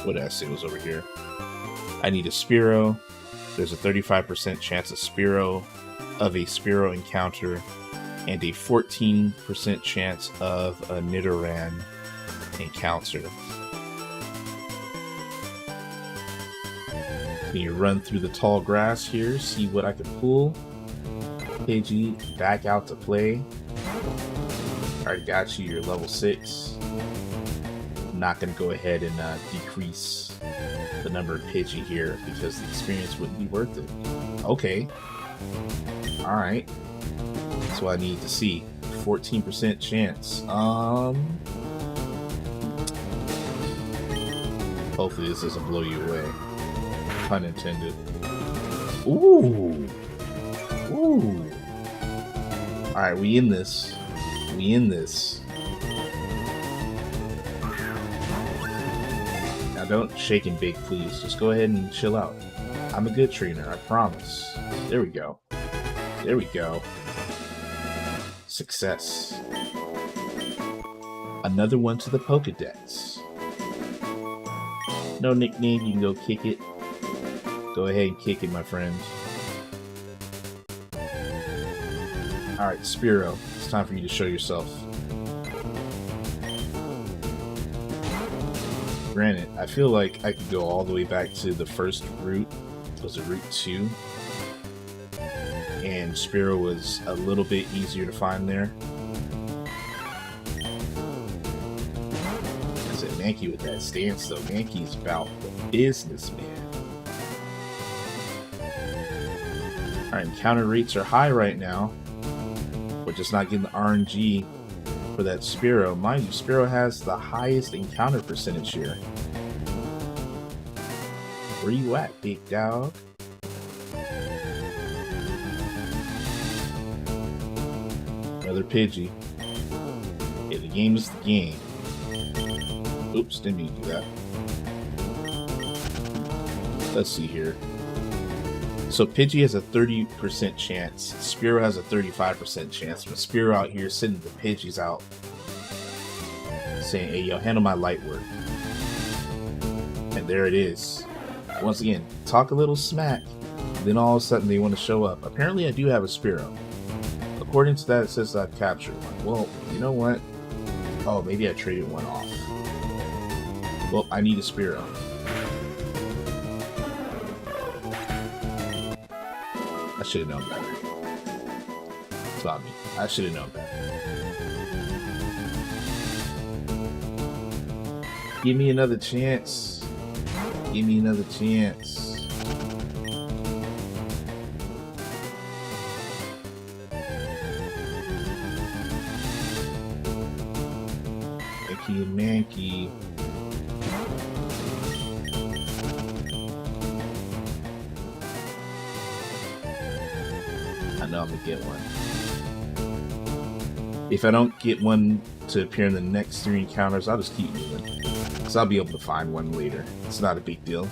what did I say was over here? I need a Spearow. There's a 35% chance of a Spearow encounter, and a 14% chance of a Nidoran encounter. Can you run through the tall grass here, see what I can pull? Pidgey back out to play. Alright, got you, you're level 6. I'm not going to go ahead and decrease the number of Pidgey here because the experience wouldn't be worth it. Okay. Alright. That's what I need to see. 14% chance. Hopefully this doesn't blow you away. Pun intended. Ooh. Ooh. Alright, we in this. We in this. don't shake and bake, please. Just go ahead and chill out. I'm a good trainer, I promise. There we go. There we go. Success. Another one to the Pokedex. No nickname, you can go kick it. Go ahead and kick it, my friend. Alright, Spearow, it's time for you to show yourself. Granted, I feel like I could go all the way back to the first route. Was it Route 2? And Spearow was a little bit easier to find there. I said Mankey with that stance though. Mankey's about the business, man. Our encounter rates are high right now. We're just not getting the RNG for that Spearow. Mind you, Spearow has the highest encounter percentage here. Where you at, big dog? Another Pidgey. Yeah, the game is the game. Oops, didn't mean to do that. Let's see here. So Pidgey has a 30% chance. Spearow has a 35% chance. But Spearow out here sending the Pidgeys out, saying, "Hey, yo, handle my light work." And there it is. Once again, talk a little smack. Then all of a sudden they want to show up. Apparently I do have a Spearow. According to that, it says I've captured one. Well, you know what? Oh, maybe I traded one off. Well, I need a Spearow. I should have known better. It's about me. I should have known better. Give me another chance. Give me another chance. Mankey and Mankey. I know I'm gonna get one. If I don't get one to appear in the next 3 encounters, I'll just keep moving. Because I'll be able to find one later. It's not a big deal.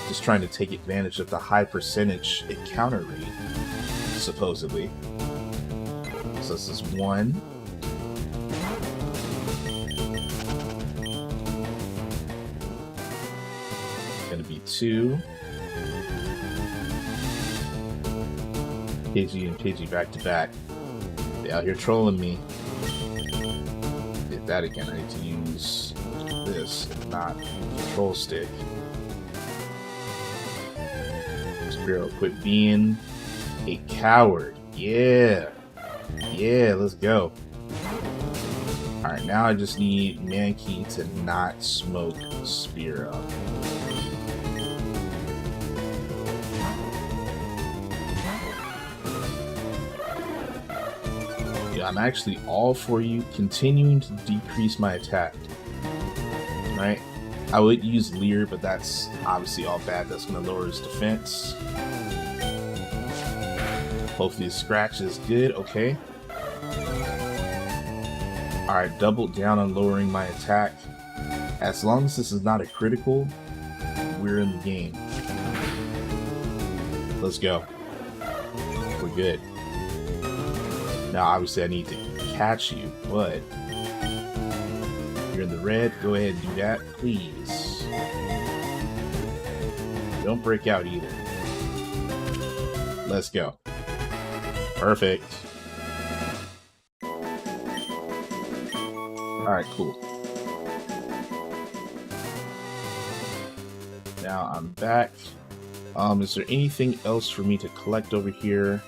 Just trying to take advantage of the high percentage encounter rate, supposedly. So this is 1. Gonna be 2. Pidgey and Pidgey back to back. They out here trolling me. Did that again. I need to use this and not the control stick. Spearow, quit being a coward. Yeah. Yeah, let's go. Alright, now I just need Mankey to not smoke Spearow. I'm actually all for you continuing to decrease my attack. Right? I would use Leer, but that's obviously all bad. That's going to lower his defense. Hopefully his scratch is good. Okay. Alright, double down on lowering my attack. As long as this is not a critical, we're in the game. Let's go. We're good. Now, obviously, I need to catch you, but you're in the red. Go ahead and do that, please. Don't break out either. Let's go. Perfect. Alright, cool. Now I'm back. Is there anything else for me to collect over here?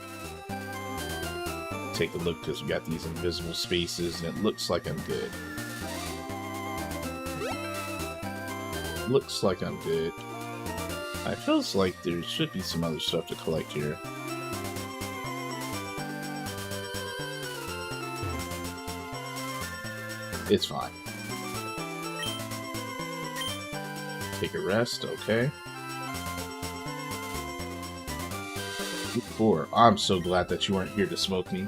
Take a look, because we got these invisible spaces and it looks like I'm good. Looks like I'm good. I feels like there should be some other stuff to collect here. It's fine. Take a rest, okay. 4. I'm so glad that you weren't here to smoke me.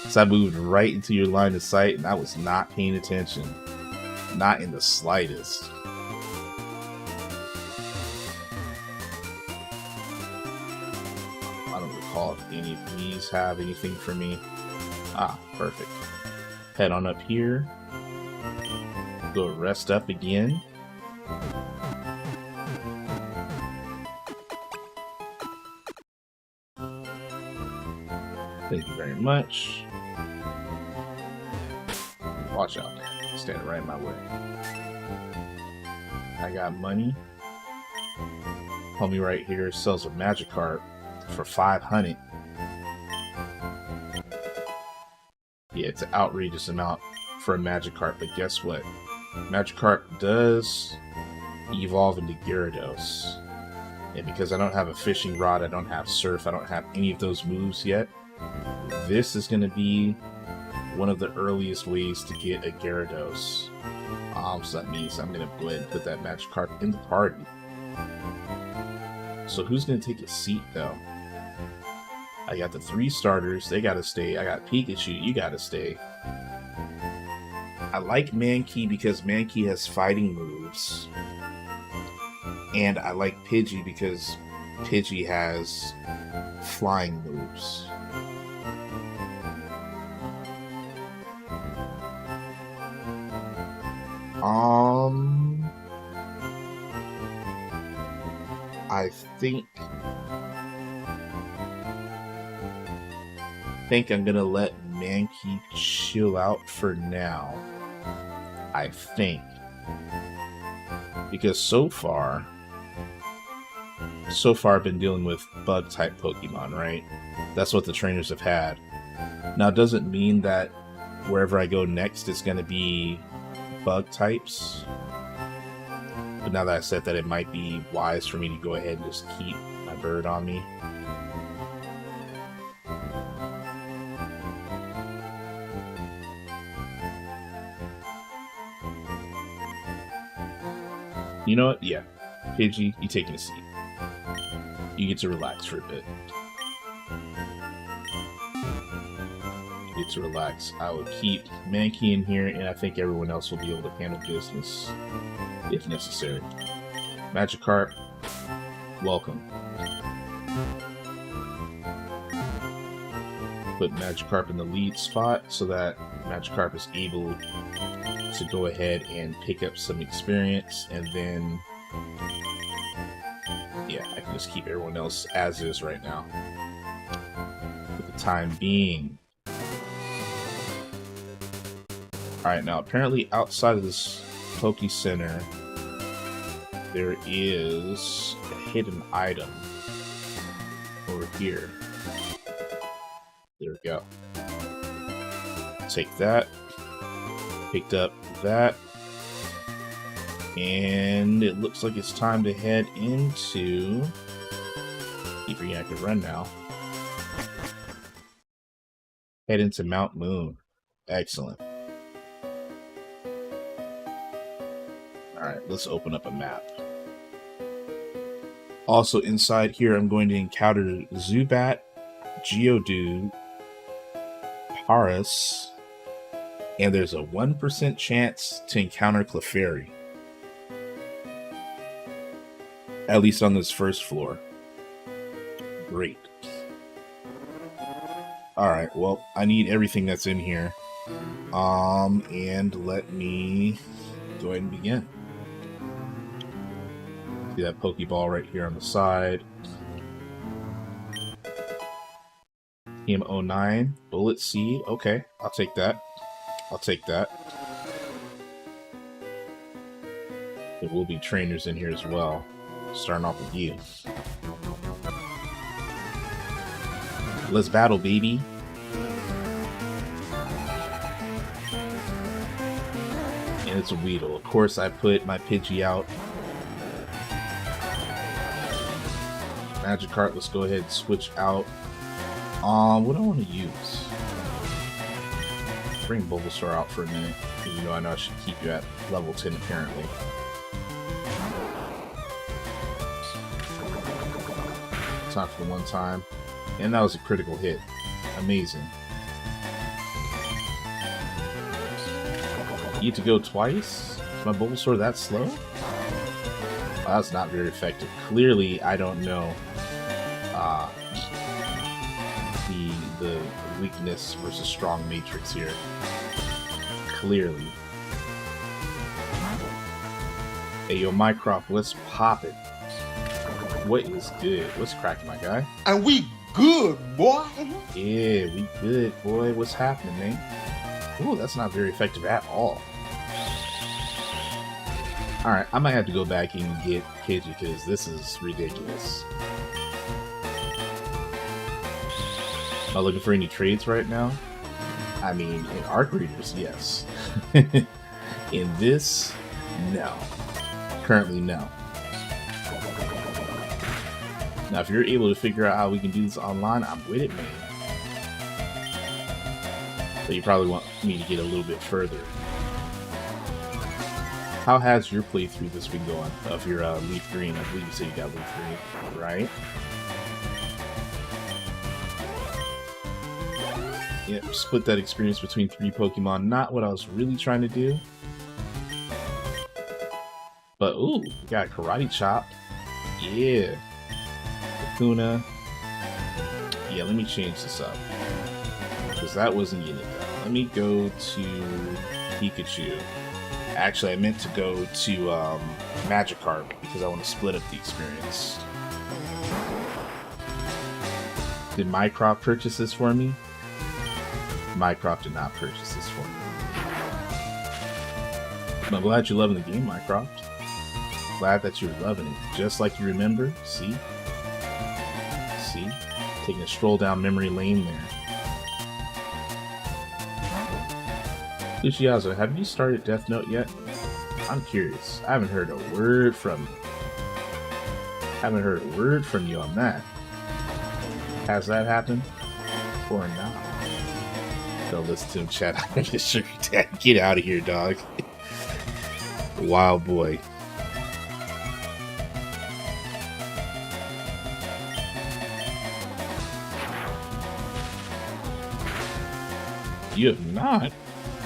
So I moved right into your line of sight and I was not paying attention. Not in the slightest. I don't recall if any of these have anything for me. Ah, perfect. Head on up here. Go rest up again. Thank you very much. Watch out. Standing right in my way. I got money. Homie right here sells a Magikarp for 500. Yeah, it's an outrageous amount for a Magikarp, but guess what? Magikarp does evolve into Gyarados. And because I don't have a fishing rod, I don't have surf, I don't have any of those moves yet, this is going to be one of the earliest ways to get a Gyarados. So that means I'm going to go ahead and put that Magikarp in the party. So who's going to take a seat, though? I got the 3 starters. They got to stay. I got Pikachu. You got to stay. I like Mankey because Mankey has fighting moves. And I like Pidgey because Pidgey has flying moves. I think I'm gonna let Mankey chill out for now. I think. Because so far I've been dealing with bug type Pokemon, right? That's what the trainers have had. Now it doesn't mean that wherever I go next it's gonna be bug types. But now that I said that, it might be wise for me to go ahead and just keep my bird on me. You know what? Yeah. Pidgey, you taking a seat. You get to relax for a bit. You get to relax. I will keep Mankey in here, and I think everyone else will be able to handle business if necessary. Magikarp, welcome. Put Magikarp in the lead spot so that Magikarp is able to go ahead and pick up some experience, and then yeah, I can just keep everyone else as is right now for the time being. Alright, now apparently outside of this Poke Center there is a hidden item over here. There we go. Take that. Picked up that. And it looks like it's time to head into... Keep forgetting I can run now. Head into Mount Moon. Excellent. Alright, let's open up a map. Also inside here I'm going to encounter Zubat, Geodude, Paras, and there's a 1% chance to encounter Clefairy. At least on this first floor. Great. Alright, well, I need everything that's in here. And let me go ahead and begin. See that Pokeball right here on the side. Team 09, Bullet Seed. Okay, I'll take that. I'll take that. There will be trainers in here as well. Starting off with you. Let's battle, baby. And it's a Weedle. Of course, I put my Pidgey out. Magikarp, let's go ahead and switch out. What do I want to use? Bring Bulbasaur out for a minute, because you know I should keep you at level 10 apparently. Time for the one time. And that was a critical hit. Amazing. Need to go twice? Is my Bulbasaur that slow? Oh, that's not very effective. Clearly, I don't know the weakness versus strong matrix here. Clearly. Hey, yo, Mycroft, let's pop it. What is good? What's cracking, my guy? And we good, boy. Yeah, we good, boy. What's happening, man? Ooh, that's not very effective at all. Alright, I might have to go back and get Kiji because this is ridiculous. Am I looking for any trades right now? I mean, in Arc Readers, yes. In this, no. Currently, no. Now, if you're able to figure out how we can do this online, I'm with it, man. But you probably want me to get a little bit further. How has your playthrough this been going of your Leaf Green? I believe you said you got Leaf Green, right? Yep, split that experience between 3 Pokemon. Not what I was really trying to do. But, ooh, we got Karate Chop. Yeah. Kakuna. Yeah, let me change this up. Because that wasn't getting it done. Let me go to Pikachu. Actually, I meant to go to Magikarp because I want to split up the experience. Did Mycroft purchase this for me? Mycroft did not purchase this for me. But I'm glad you're loving the game, Mycroft. Glad that you're loving it. Just like you remember. See? See? Taking a stroll down memory lane there. Luciazo, have you started Death Note yet? I'm curious. I haven't heard a word from you. Haven't heard a word from you on that. Has that happened? Or not? Don't listen to him, chat. I'm just sure get out of here, dog. Wild boy. You have not?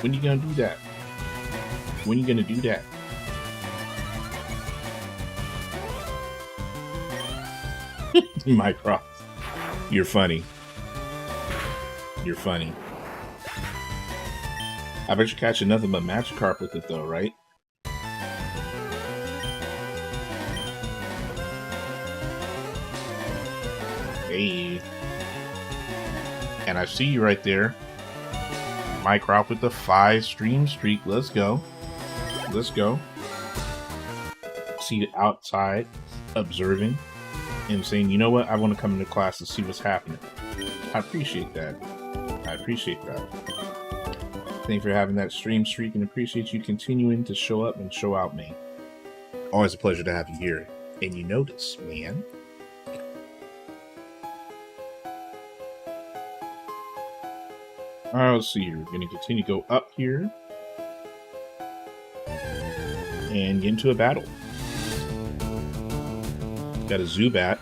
When are you gonna do that? When are you gonna do that? Mycroft. You're funny. You're funny. I bet you catch nothing but Magikarp with it though, right? Hey. And I see you right there. Mycroft with the 5 stream streak. Let's go. Let's go. Seated outside, observing, and saying, you know what? I want to come into class and see what's happening. I appreciate that. I appreciate that. Thank you for having that stream streak and appreciate you continuing to show up and show out, man. Always a pleasure to have you here. And you notice, man. Alright, let's see here. We're going to continue to go up here. And get into a battle. Got a Zubat.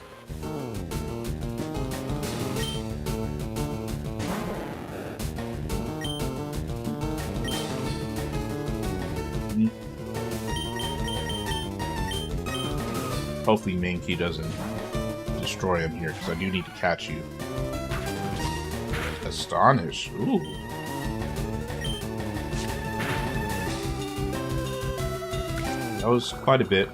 Hopefully Mankey doesn't destroy him here, because I do need to catch you. Astonish. Ooh. That was quite a bit.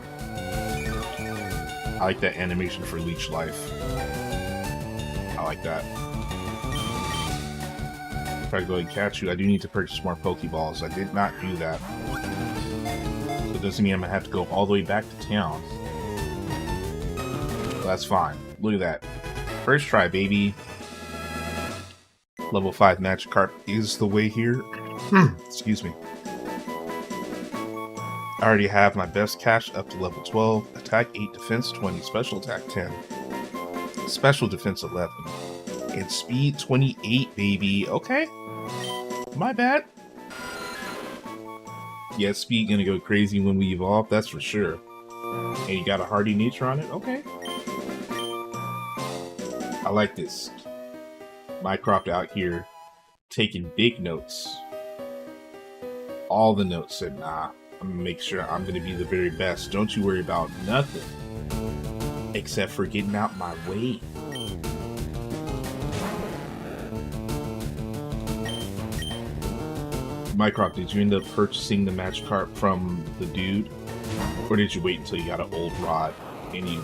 I like that animation for Leech Life. I like that. If I go and catch you, I do need to purchase more Pokeballs. I did not do that. So it doesn't mean I'm going to have to go all the way back to town. But that's fine. Look at that. First try, baby. Level 5 Magikarp is the way here. Excuse me. I already have my best cash up to level 12. Attack 8, defense 20, special attack 10. Special defense 11. And speed 28, baby. Okay. My bad. Yeah, speed gonna go crazy when we evolve, that's for sure. And you got a hardy nature on it? Okay. I like this. Mycroft out here taking big notes. All the notes said, nah, I'm gonna make sure I'm gonna be the very best. Don't you worry about nothing. Except for getting out my way. Mycroft, did you end up purchasing the match cart from the dude? Or did you wait until you got an old rod and you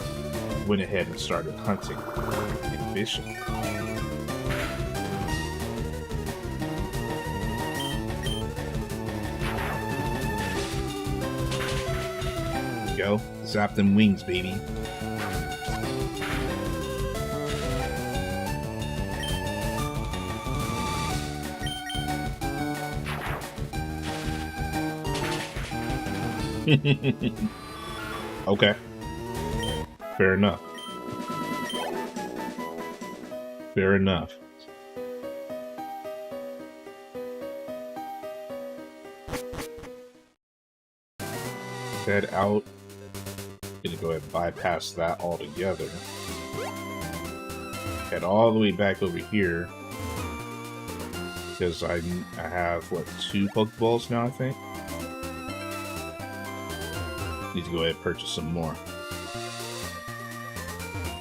went ahead and started hunting and fishing? Go. Zap them wings, baby. Okay. Fair enough. Fair enough. Head out. Gonna go ahead and bypass that altogether. Head all the way back over here. Because I have, what, 2 Pokeballs now, I think? Need to go ahead and purchase some more.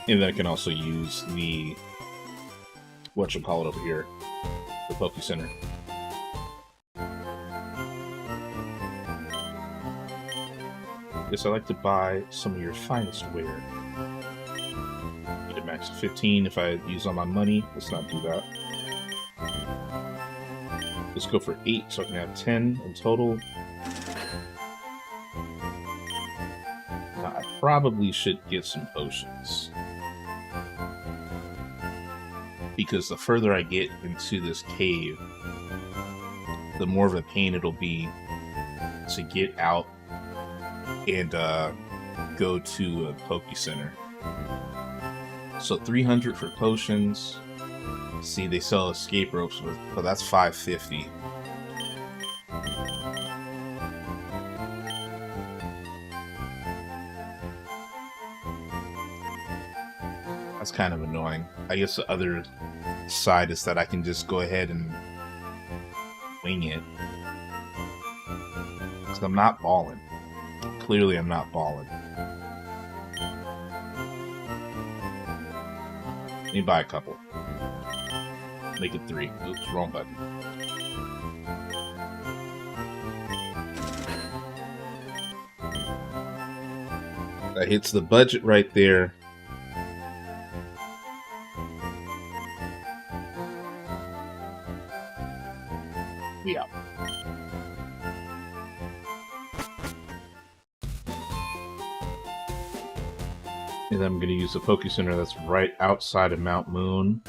And then I can also use the, whatchamacallit over here, the Poke Center. Guess I like to buy some of your finest wear. Need a max of 15 if I use all my money. Let's not do that. Let's go for 8 so I can have 10 in total. Now, I probably should get some potions. Because the further I get into this cave, the more of a pain it'll be to get out and go to a Poke Center. So 300 for potions. See, they sell escape ropes with, but that's 550. That's kind of annoying. I guess the other side is that I can just go ahead and wing it. Because I'm not balling. Clearly I'm not balling. Let me buy a couple. Make it 3. Oops, wrong button. That hits the budget right there. We out. And I'm going to use the Poke Center that's right outside of Mount Moon.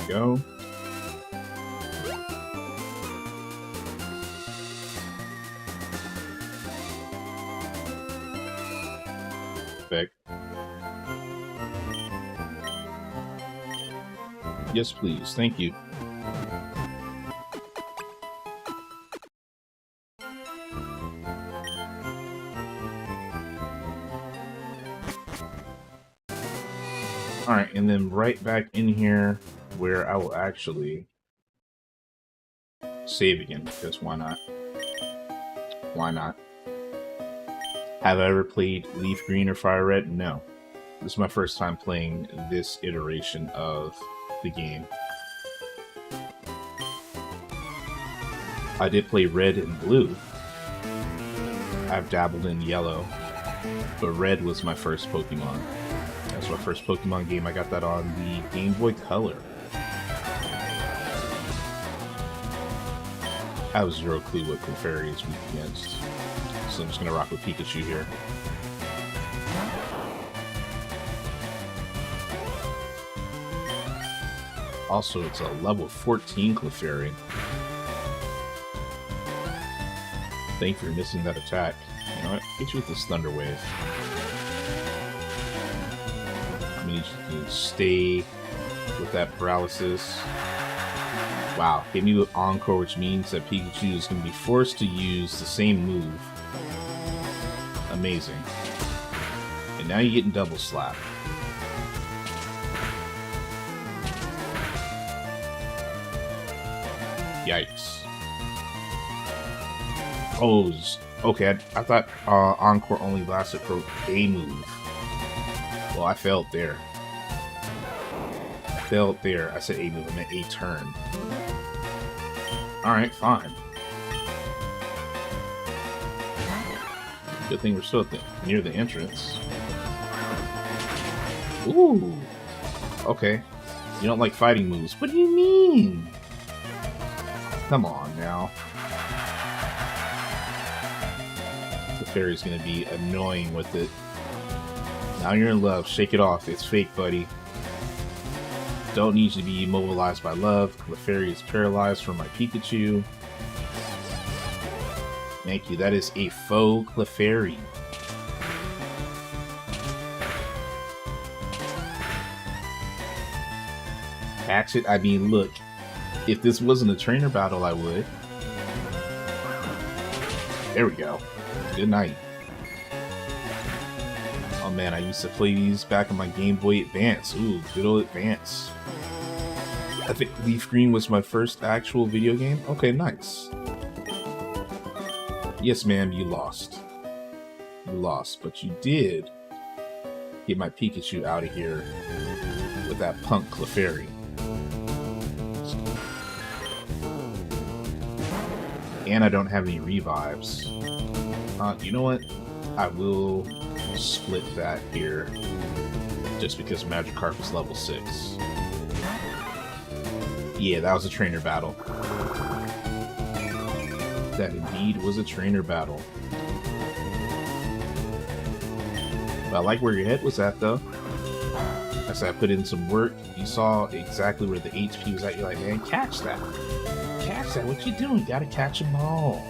Go. Perfect. Yes, please. Thank you. Alright, and then right back in here where I will actually save again, because why not? Why not? Have I ever played Leaf Green or Fire Red? No. This is my first time playing this iteration of the game. I did play Red and Blue. I've dabbled in Yellow, but Red was my first Pokemon. That's my first Pokemon game. I got that on the Game Boy Color. I have zero clue what Clefairy is weak against, so I'm just gonna rock with Pikachu here. Also, it's a level 14 Clefairy. Thank you for missing that attack. You know what? Hit you with this Thunder Wave. I'm gonna need you to stay with that paralysis. Wow, hit me with Encore, which means that Pikachu is going to be forced to use the same move. Amazing. And now you're getting Double Slap. Yikes. Oh, okay. I thought Encore only lasted for a move. Well, I failed there. I said a move. I meant a turn. Alright, fine. Good thing we're still near the entrance. Ooh. Okay. You don't like fighting moves. What do you mean? Come on now. The fairy's gonna be annoying with it. Now you're in love. Shake it off. It's fake, buddy. Don't need you to be immobilized by love. Clefairy is paralyzed from my Pikachu. Thank you. That is a faux Clefairy. Catch it? I mean, look. If this wasn't a trainer battle, I would. There we go. Good night. Oh man, I used to play these back on my Game Boy Advance. Ooh, good old Advance. I think Leaf Green was my first actual video game. Okay, nice. Yes, ma'am, you lost. You lost, but you did get my Pikachu out of here with that punk Clefairy. And I don't have any revives. You know what? I will split that here just because Magikarp is level 6. Yeah, that was a trainer battle. That indeed was a trainer battle. But I like where your head was at, though. I said I put in some work. You saw exactly where the HP was at. You're like, man, catch that. Catch that. What you doing? You gotta catch them all.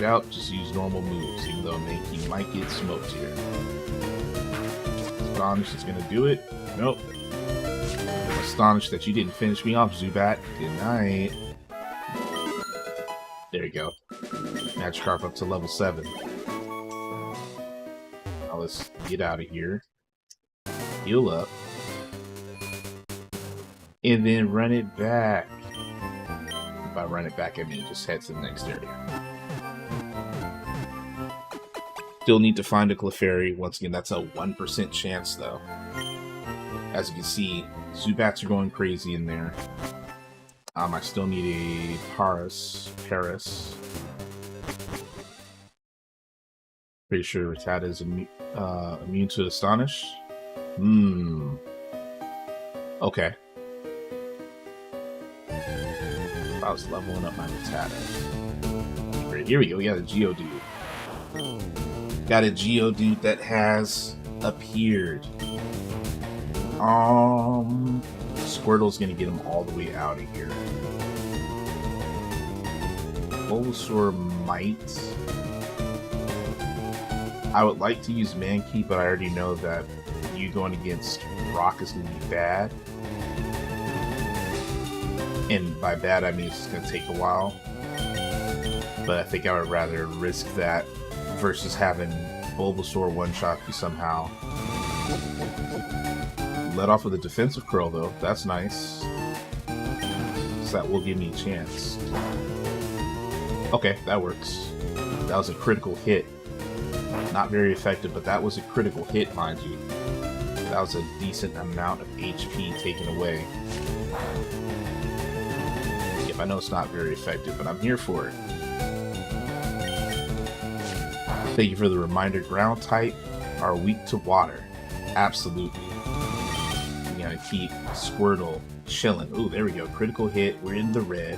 Out, just use normal moves, even though Mankey might get smoked here. Astonished is gonna do it. Nope. I'm astonished that you didn't finish me off, Zubat. Good night. There you go. Magikarp up to level 7. Now let's get out of here. Heal up. And then run it back. By run it back, I mean just head to the next area. Still need to find a Clefairy. Once again, that's a 1% chance, though. As you can see, Zubats are going crazy in there. I still need a Paris. Pretty sure Rattata is immune to Astonish. Okay. I was leveling up my Rattata. Great. Here we go. We got a Geodude. Got a Geodude that has appeared. Squirtle's gonna get him all the way out of here. Bulbasaur might. I would like to use Mankey, but I already know that you going against Rock is gonna be bad. And by bad, I mean it's just gonna take a while. But I think I would rather risk that versus having Bulbasaur one-shot you somehow. Let off with a defensive curl, though. That's nice. So that will give me a chance. Okay, that works. That was a critical hit. Not very effective, but that was a critical hit, mind you. That was a decent amount of HP taken away. Yep, I know it's not very effective, but I'm here for it. Thank you for the reminder. Ground type are weak to water. Absolutely. We gotta keep Squirtle chilling. Ooh, there we go. Critical hit. We're in the red.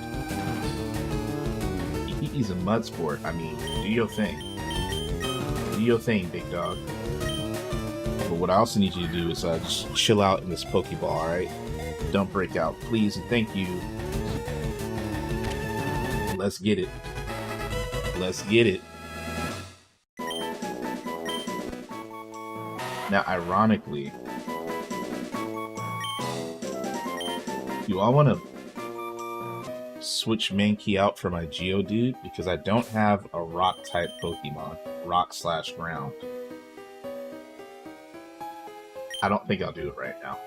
He's a mud sport. I mean, do your thing. Do your thing, big dog. But what I also need you to do is just chill out in this Pokeball, alright? Don't break out, please, and thank you. Let's get it. Let's get it. Now, ironically, do I want to switch Mankey out for my Geodude? Because I don't have a Rock-type Pokemon. Rock/Ground. I don't think I'll do it right now.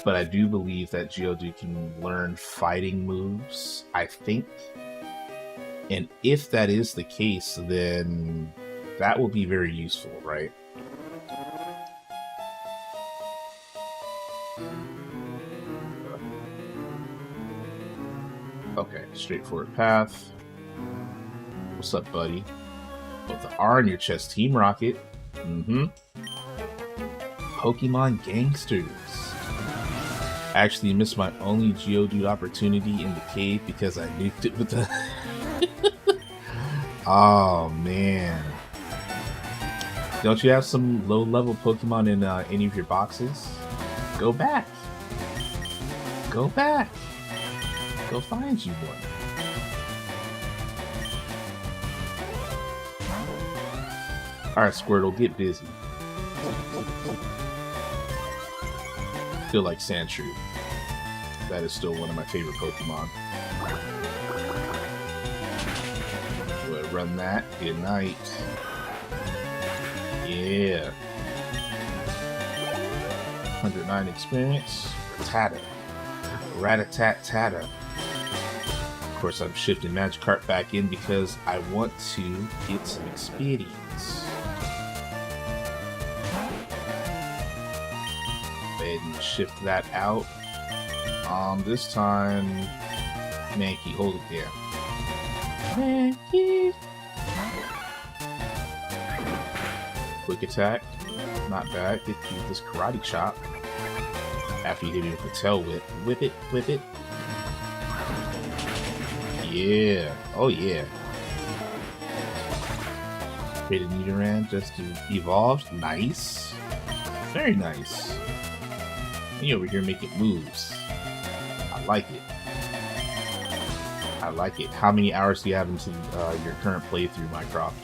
But I do believe that Geodude can learn fighting moves, I think. And if that is the case, then that will be very useful, right? Okay, straightforward path. What's up, buddy? With the R on your chest, Team Rocket. Pokemon Gangsters. Actually missed my only Geodude opportunity in the cave because I nuked it with the... Oh, man. Don't you have some low-level Pokemon in any of your boxes? Go back. Go back. Go find you one. Alright, Squirtle, get busy. Feel like Sandshrew. That is still one of my favorite Pokemon. Go ahead, run that. Good night. Yeah. 109 experience. Rattata. Rattata. Of course, I'm shifting Magikarp back in because I want to get some experience. Go ahead and shift that out. This time, Mankey, hold it there. Mankey. Quick attack, not bad. Get you this karate chop. After you hit me with the tail whip, whip it, whip it. Yeah, oh yeah. Created Nidoran just to evolve. Nice, very nice. And you over here making moves. I like it. I like it. How many hours do you have into your current playthrough, Mycroft?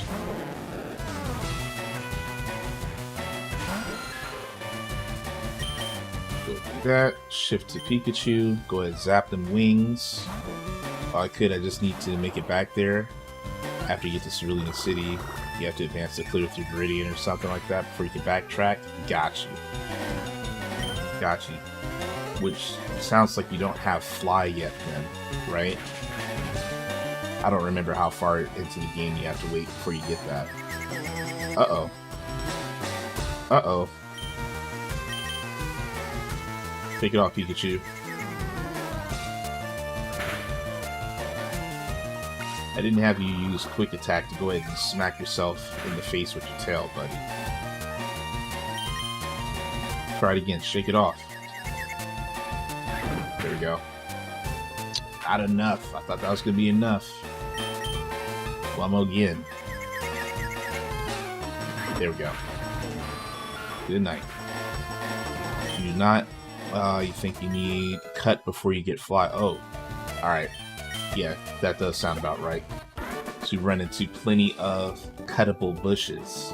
Go do that. Shift to Pikachu. Go ahead, zap them wings. Oh, I just need to make it back there. After you get to Cerulean City, you have to advance to clear through Viridian or something like that before you can backtrack. Got you. Got you. Which sounds like you don't have Fly yet then, right? I don't remember how far into the game you have to wait before you get that. Uh-oh. Uh-oh. Take it off, Pikachu. I didn't have you use Quick Attack to go ahead and smack yourself in the face with your tail, buddy. Try it again. Shake it off. There we go. Not enough. I thought that was going to be enough. One more again. There we go. Good night. You do not... you think you need cut before you get Fly. Oh. Alright. Yeah, that does sound about right. So you run into plenty of cuttable bushes.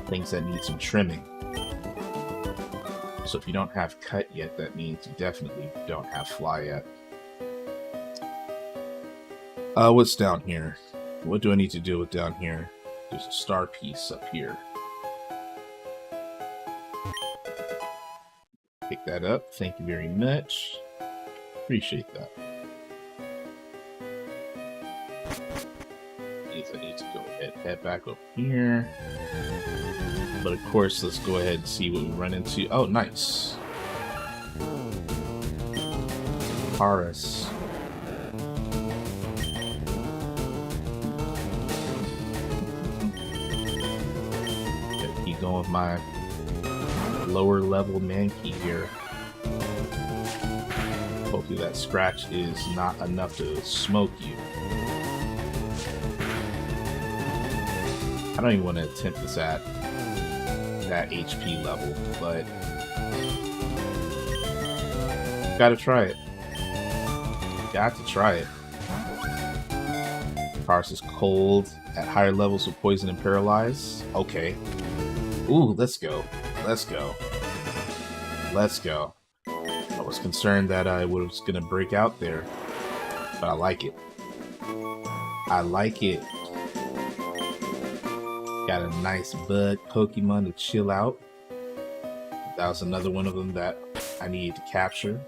Things that need some trimming. So if you don't have cut yet, that means you definitely don't have Fly yet. What's down here? What do I need to deal with down here? There's a star piece up here. Pick that up. Thank you very much. Appreciate that. I need to go ahead, head back up here. But of course, let's go ahead and see what we run into. Oh, nice. Paras. Gotta keep going with my lower level Mankey here. Hopefully that scratch is not enough to smoke you. I don't even want to attempt this at that HP level, but gotta try it. Got to try it. Paras is cold at higher levels with poison and paralyze. Okay. Ooh, let's go. Let's go. Let's go. I was concerned that I was gonna break out there, but I like it. I like it. Got a nice bug Pokemon to chill out. That was another one of them that I needed to capture.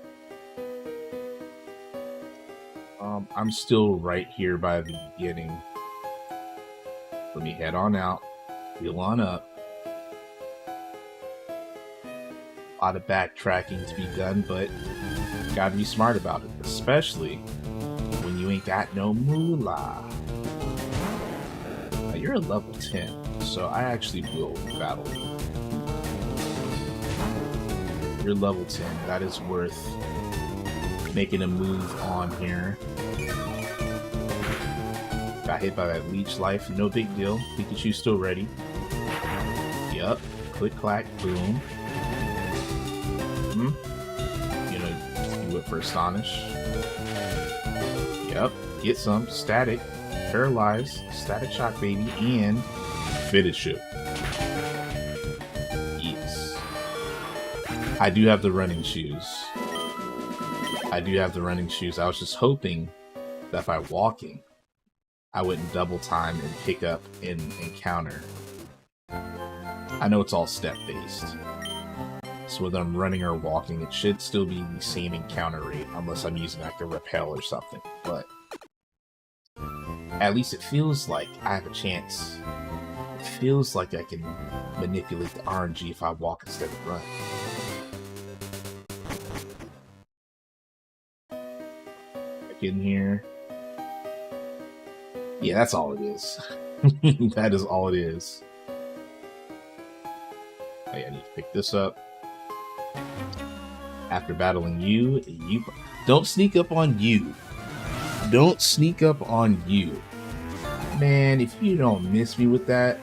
I'm still right here by the beginning. Let me head on out, heal on up. A lot of backtracking to be done, but gotta be smart about it, especially when you ain't got no moolah. Now, you're a level 10, so I actually will battle you. You're level 10, that is worth making a move on here. Got hit by that leech life, no big deal. Pikachu's still ready. Yup, click clack, boom. You know, do it for Astonish. Yep, get some static, paralyze, static shock baby, and finish it. Yes. I do have the running shoes. I was just hoping that if I'm walking, I wouldn't double time and pick up and encounter. I know it's all step based. So whether I'm running or walking, it should still be the same encounter rate, unless I'm using like a repel or something. But at least it feels like I have a chance. It feels like I can manipulate the RNG if I walk instead of run. Back in here. Yeah, that's all it is. That is all it is. Oh yeah, I need to pick this up. After battling you don't sneak up on you. Don't sneak up on you. Man, if you don't miss me with that.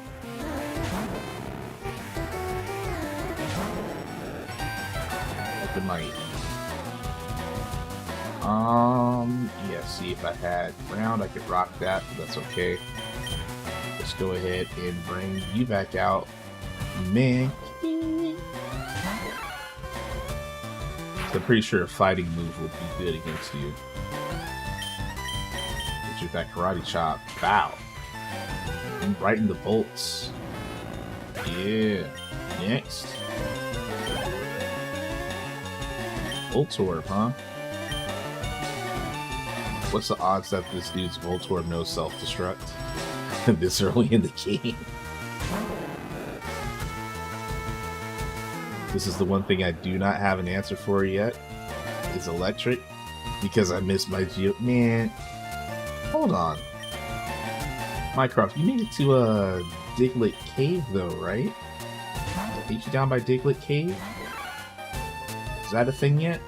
Open my yeah, see if I had ground, I could rock that, but that's okay. Let's go ahead and bring you back out. Man. I'm pretty sure a fighting move would be good against you. Get you with that karate chop. Bow. And right in the bolts. Yeah. Next. Voltorb, huh? What's the odds that this dude's Voltorb knows self-destruct this early in the game? This is the one thing I do not have an answer for yet. It's electric. Because I missed my Geo. Man. Hold on. Mycroft, you made it to a Diglett Cave though, right? I beat you down by Diglett Cave? Is that a thing yet?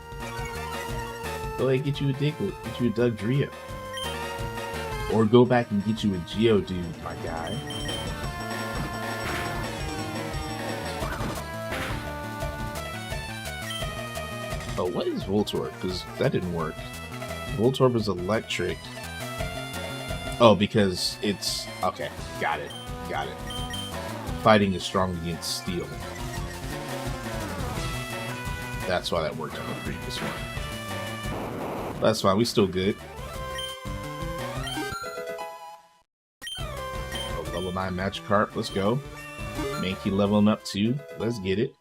Go ahead and get you a Diglett. Get you a Dugtrio. Or go back and get you a Geodude, my guy. Oh, what is Voltorb? Because that didn't work. Voltorb is electric. Oh, because it's... Okay, got it. Got it. Fighting is strong against steel. That's why that worked on the previous one. That's fine, we still good. Oh, level 9 Magikarp, let's go. Mankey leveling up too, let's get it.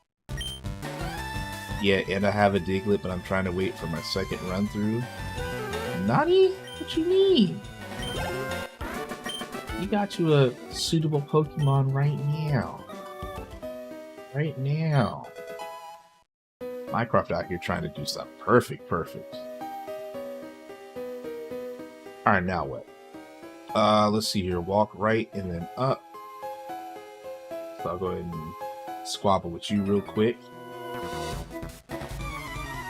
Yeah, and I have a Diglett, but I'm trying to wait for my second run through. Nani? What you mean? You got you a suitable Pokemon right now. Right now. Mycroft out here trying to do something. Perfect, perfect. Alright, now what? Let's see here. Walk right and then up. So I'll go ahead and squabble with you real quick.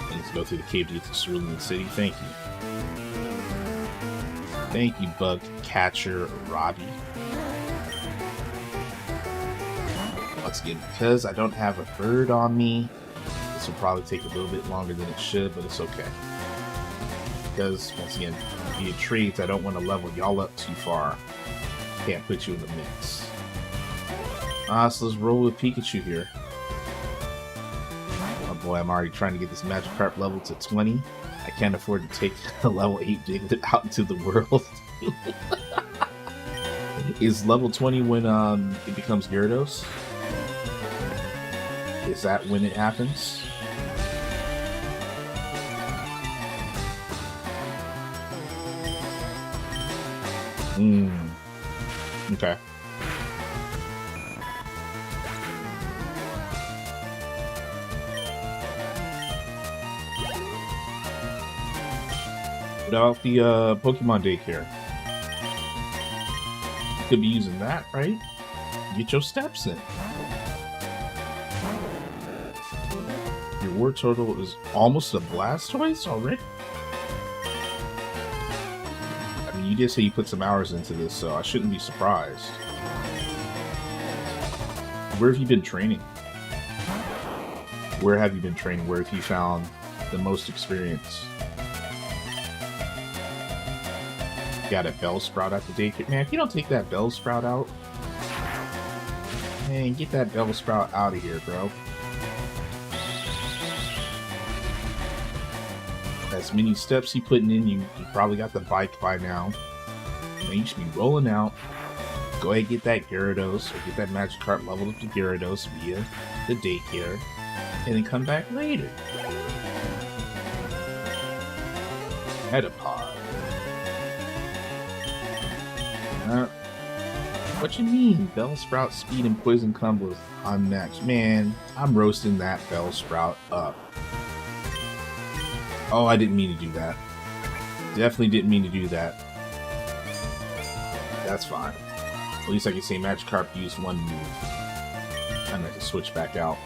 Let's go through the cave to get to Cerulean City. Thank you. Thank you, Bug Catcher Robbie. Once again, because I don't have a bird on me, this will probably take a little bit longer than it should, but it's okay. Because, once again, via trades, I don't want to level y'all up too far. Can't put you in the mix. So let's roll with Pikachu here. Oh boy, I'm already trying to get this Magikarp level to 20. I can't afford to take a level 8 Diglett out into the world. Is level 20 when it becomes Gyarados? Is that when it happens? Okay. What about the Pokemon daycare? You could be using that, right? Get your steps in. Your war total is almost a Blastoise already? I mean, you did say you put some hours into this, so I shouldn't be surprised. Where have you been training? Where have you been training? Where have you found the most experience? Got a Bellsprout at the daycare. Man, if you don't take that Bellsprout out, man, get that Bellsprout out of here, bro. As many steps you putting in, you probably got the bike by now. Man, you should be rolling out. Go ahead and get that Gyarados, or get that Magikarp leveled up to Gyarados via the daycare, and then come back later. Metapod. What you mean? Bellsprout speed and poison combos unmatched. Man, I'm roasting that Bellsprout up. Oh, I didn't mean to do that. Definitely didn't mean to do that. That's fine. At least I can say Magikarp used one move. I'm going to switch back out.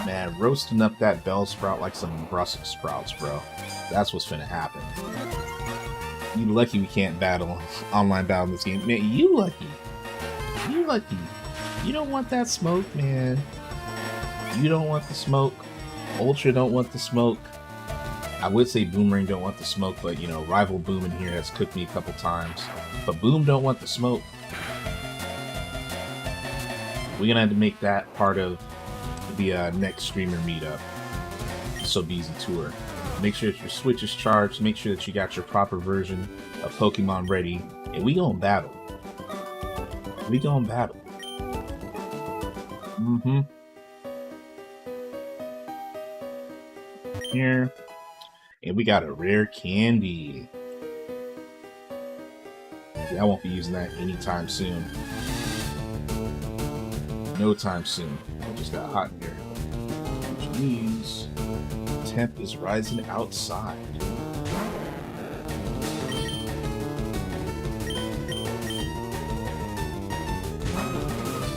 Man, roasting up that Bellsprout like some Brussels sprouts, bro. That's what's finna happen. You lucky we can't battle, online battle in this game. Man, you lucky. You lucky. You don't want that smoke, man. You don't want the smoke. Ultra don't want the smoke. I would say Boomerang don't want the smoke, but you know, Rival Boom in here has cooked me a couple times. But Boom don't want the smoke. We're gonna have to make that part of the next streamer meetup. Sobeezy Tour. Make sure that your Switch is charged. Make sure that you got your proper version of Pokemon ready. And we gonna battle. We gonna battle. Here. And we got a rare candy. Yeah, I won't be using that anytime soon. No time soon. I just got hot in here. Which means temp is rising outside.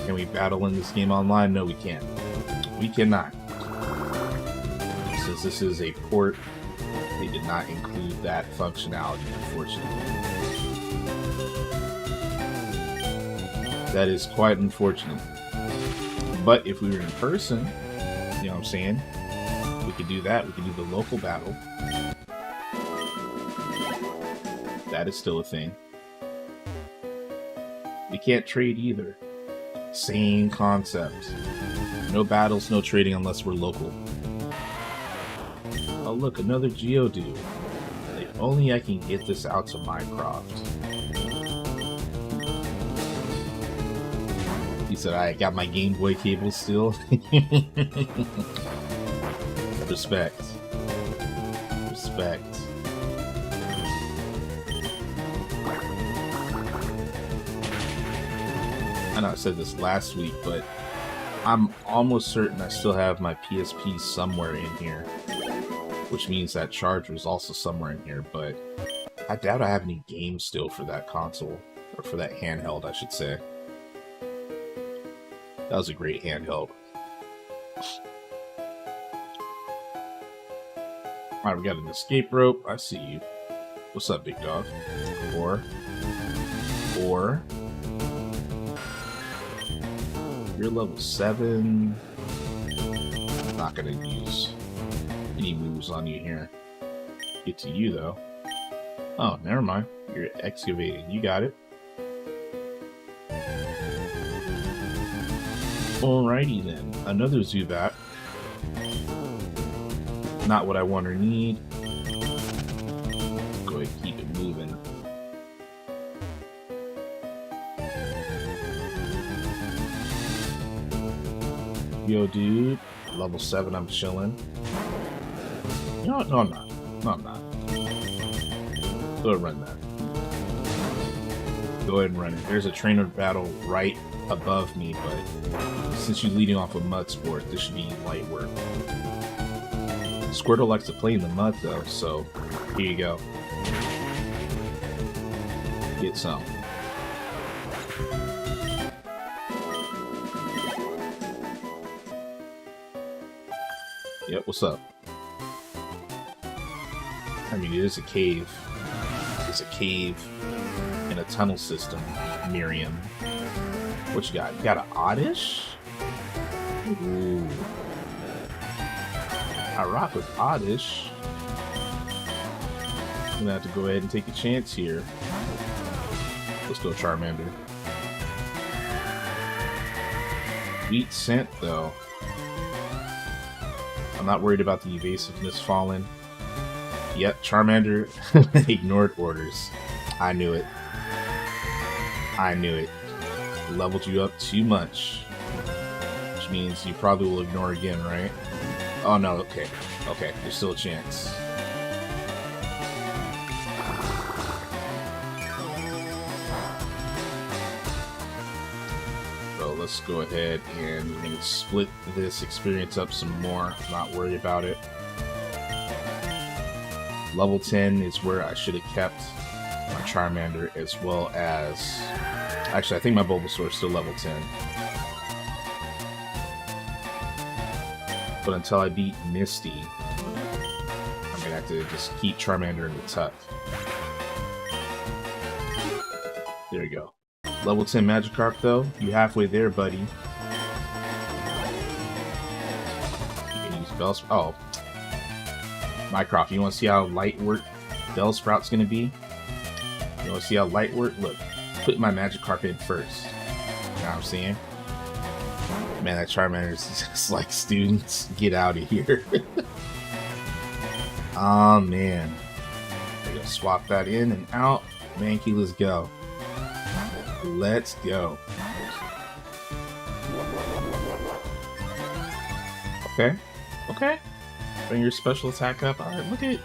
Can we battle in this game online? No, we can't. We cannot. Since this is a port, they did not include that functionality, unfortunately. That is quite unfortunate. But if we were in person, you know what I'm saying? We could do that. We could do the local battle. That is still a thing. We can't trade either. Same concept. No battles, no trading unless we're local. Oh look, another Geodude. If only I can get this out to Minecraft. He said, I got my Game Boy cable still. Respect. Respect. I know I said this last week, but I'm almost certain I still have my PSP somewhere in here. Which means that charger is also somewhere in here, but I doubt I have any games still for that console. Or for that handheld, I should say. That was a great handheld. Alright, we got an escape rope. I see you. What's up, big dog? Or you're level 7. I'm not gonna use any moves on you here. Get to you though. Oh, never mind. You're excavating. You got it. Alrighty then. Another Zubat. Not what I want or need. Go ahead and keep it moving. Yo, dude. Level 7, I'm chilling. No, I'm not. No, I'm not. Go ahead and run that. Go ahead and run it. There's a trainer battle right above me, but since you're leading off a mud sport, this should be light work. Squirtle likes to play in the mud, though, so here you go. Get some. Yep, what's up? I mean, it is a cave. It's a cave in a tunnel system, Miriam. What you got? You got an Oddish? Ooh. I rock with Oddish. I'm gonna have to go ahead and take a chance here. Let's go Charmander. Sweet scent, though. I'm not worried about the evasiveness falling. Yep, Charmander ignored orders. I knew it. I knew it. Leveled you up too much. Which means you probably will ignore again, right? Oh no, okay. Okay, there's still a chance. So let's go ahead and we're gonna split this experience up some more. Not worried about it. Level 10 is where I should have kept my Charmander, as well as... Actually, I think my Bulbasaur is still level 10. But until I beat Misty, I'm gonna have to just keep Charmander in the tuck. There you go. Level 10 Magikarp, though. You halfway there, buddy. You can use Bellsprout. Oh. Mycroft, you want to see how light work Bellsprout's going to be? You want to see how light work? Look, put my Magikarp in first. You know what I'm saying? Man, that Charmander is just like, students, get out of here. Oh, man. We're going to swap that in and out. Mankey, let's go. Let's go. Okay. Okay. Bring your special attack up. Alright, look at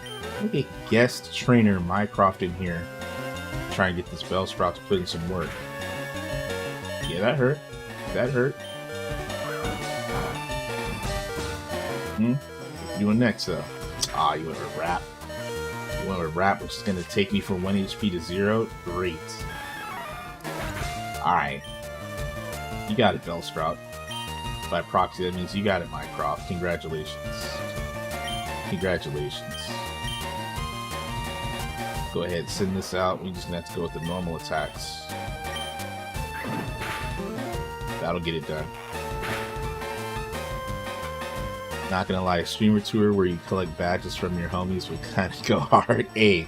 guest trainer Mycroft in here. Try and get this Bellsprout to put in some work. Yeah, that hurt. That hurt. What you doing next, though? Ah, you went with Wrap. You went with Wrap, which is going to take me from 1 HP to 0. Great. Alright. You got it, Bellsprout. By proxy, that means you got it, Mycroft. Congratulations. Congratulations. Go ahead, send this out. We just have to go with the normal attacks. That'll get it done. Not gonna lie, Streamer Tour where you collect badges from your homies would kind of go hard. Hey,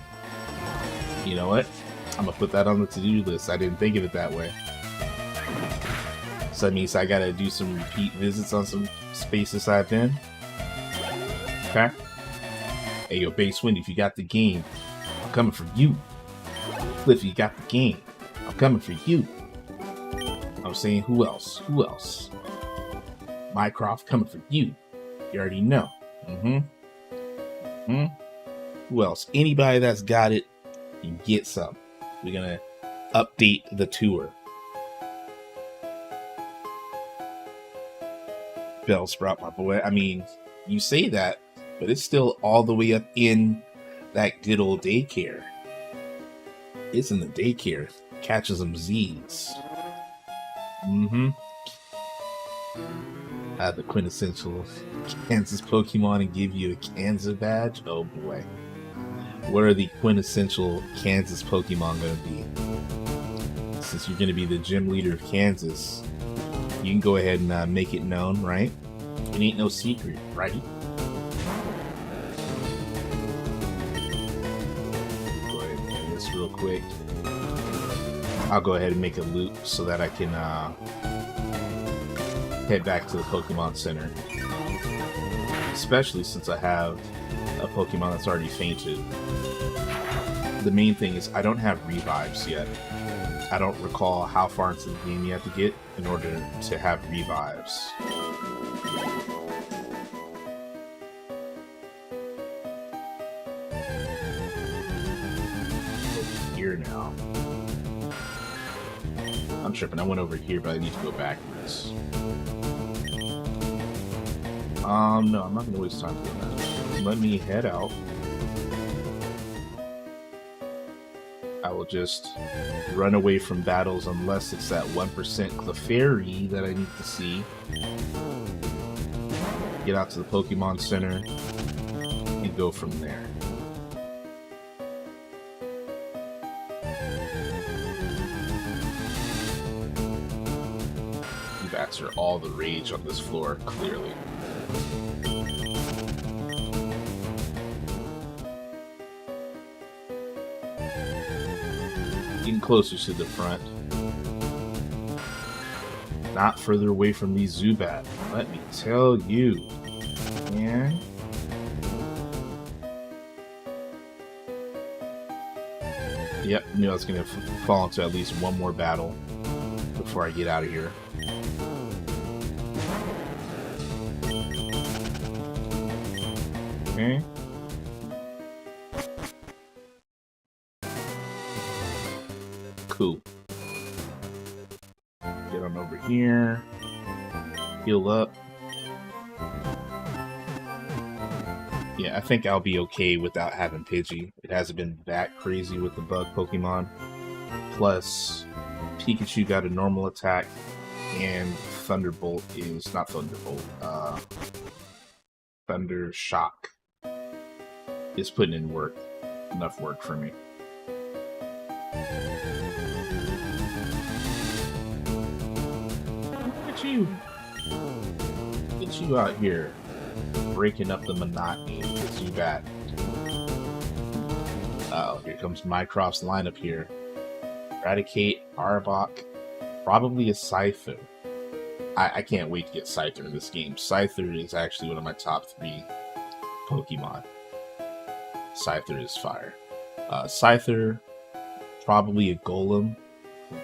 you know what? I'm gonna put that on the to-do list. I didn't think of it that way. So that means I gotta do some repeat visits on some spaces I've been. Okay? Hey, yo, Base Wind, if you got the game, I'm coming for you. Cliff, you got the game, I'm coming for you. I'm saying, who else? Who else? Mycroft coming for you. You already know. Who else? Anybody that's got it, you get some. We're gonna update the tour. Bellsprout, my boy. I mean, you say that, but it's still all the way up in that good old daycare. It's in the daycare. Catches them Z's. Have the quintessential Kansas Pokemon and give you a Kansas badge? Oh boy. What are the quintessential Kansas Pokemon going to be? Since you're going to be the gym leader of Kansas, you can go ahead and make it known, right? It ain't no secret, right? Go ahead and do this real quick. I'll go ahead and make a loop so that I can head back to the Pokemon Center. Especially since I have a Pokemon that's already fainted. the main thing is I don't have revives yet. I don't recall how far into the game you have to get in order to have revives. Over here now. I'm tripping. I went over here, but I need to go backwards. No, I'm not going to waste time doing that. Let me head out. I will just run away from battles unless it's that 1% Clefairy that I need to see. Get out to the Pokemon Center and go from there. You bats are all the rage on this floor, clearly. Getting closer to the front. Not further away from these Zubat. Let me tell you. Man. Yep, knew I was going to fall into at least one more battle before I get out of here. Okay. Cool. Get on over here. Heal up. Yeah, I think I'll be okay without having Pidgey. It hasn't been that crazy with the bug Pokemon. Plus, Pikachu got a normal attack, and Thunderbolt is not Thunderbolt. Thunder Shock is putting in work. Enough work for me. Look at you out here breaking up the monotony with Zubat. Oh, here comes Mycroft's lineup here. Eradicate, Arbok, probably a Scyther. I can't wait to get Scyther in this game. Scyther is actually one of my top 3 Pokemon. Scyther is fire. Scyther, probably a Golem,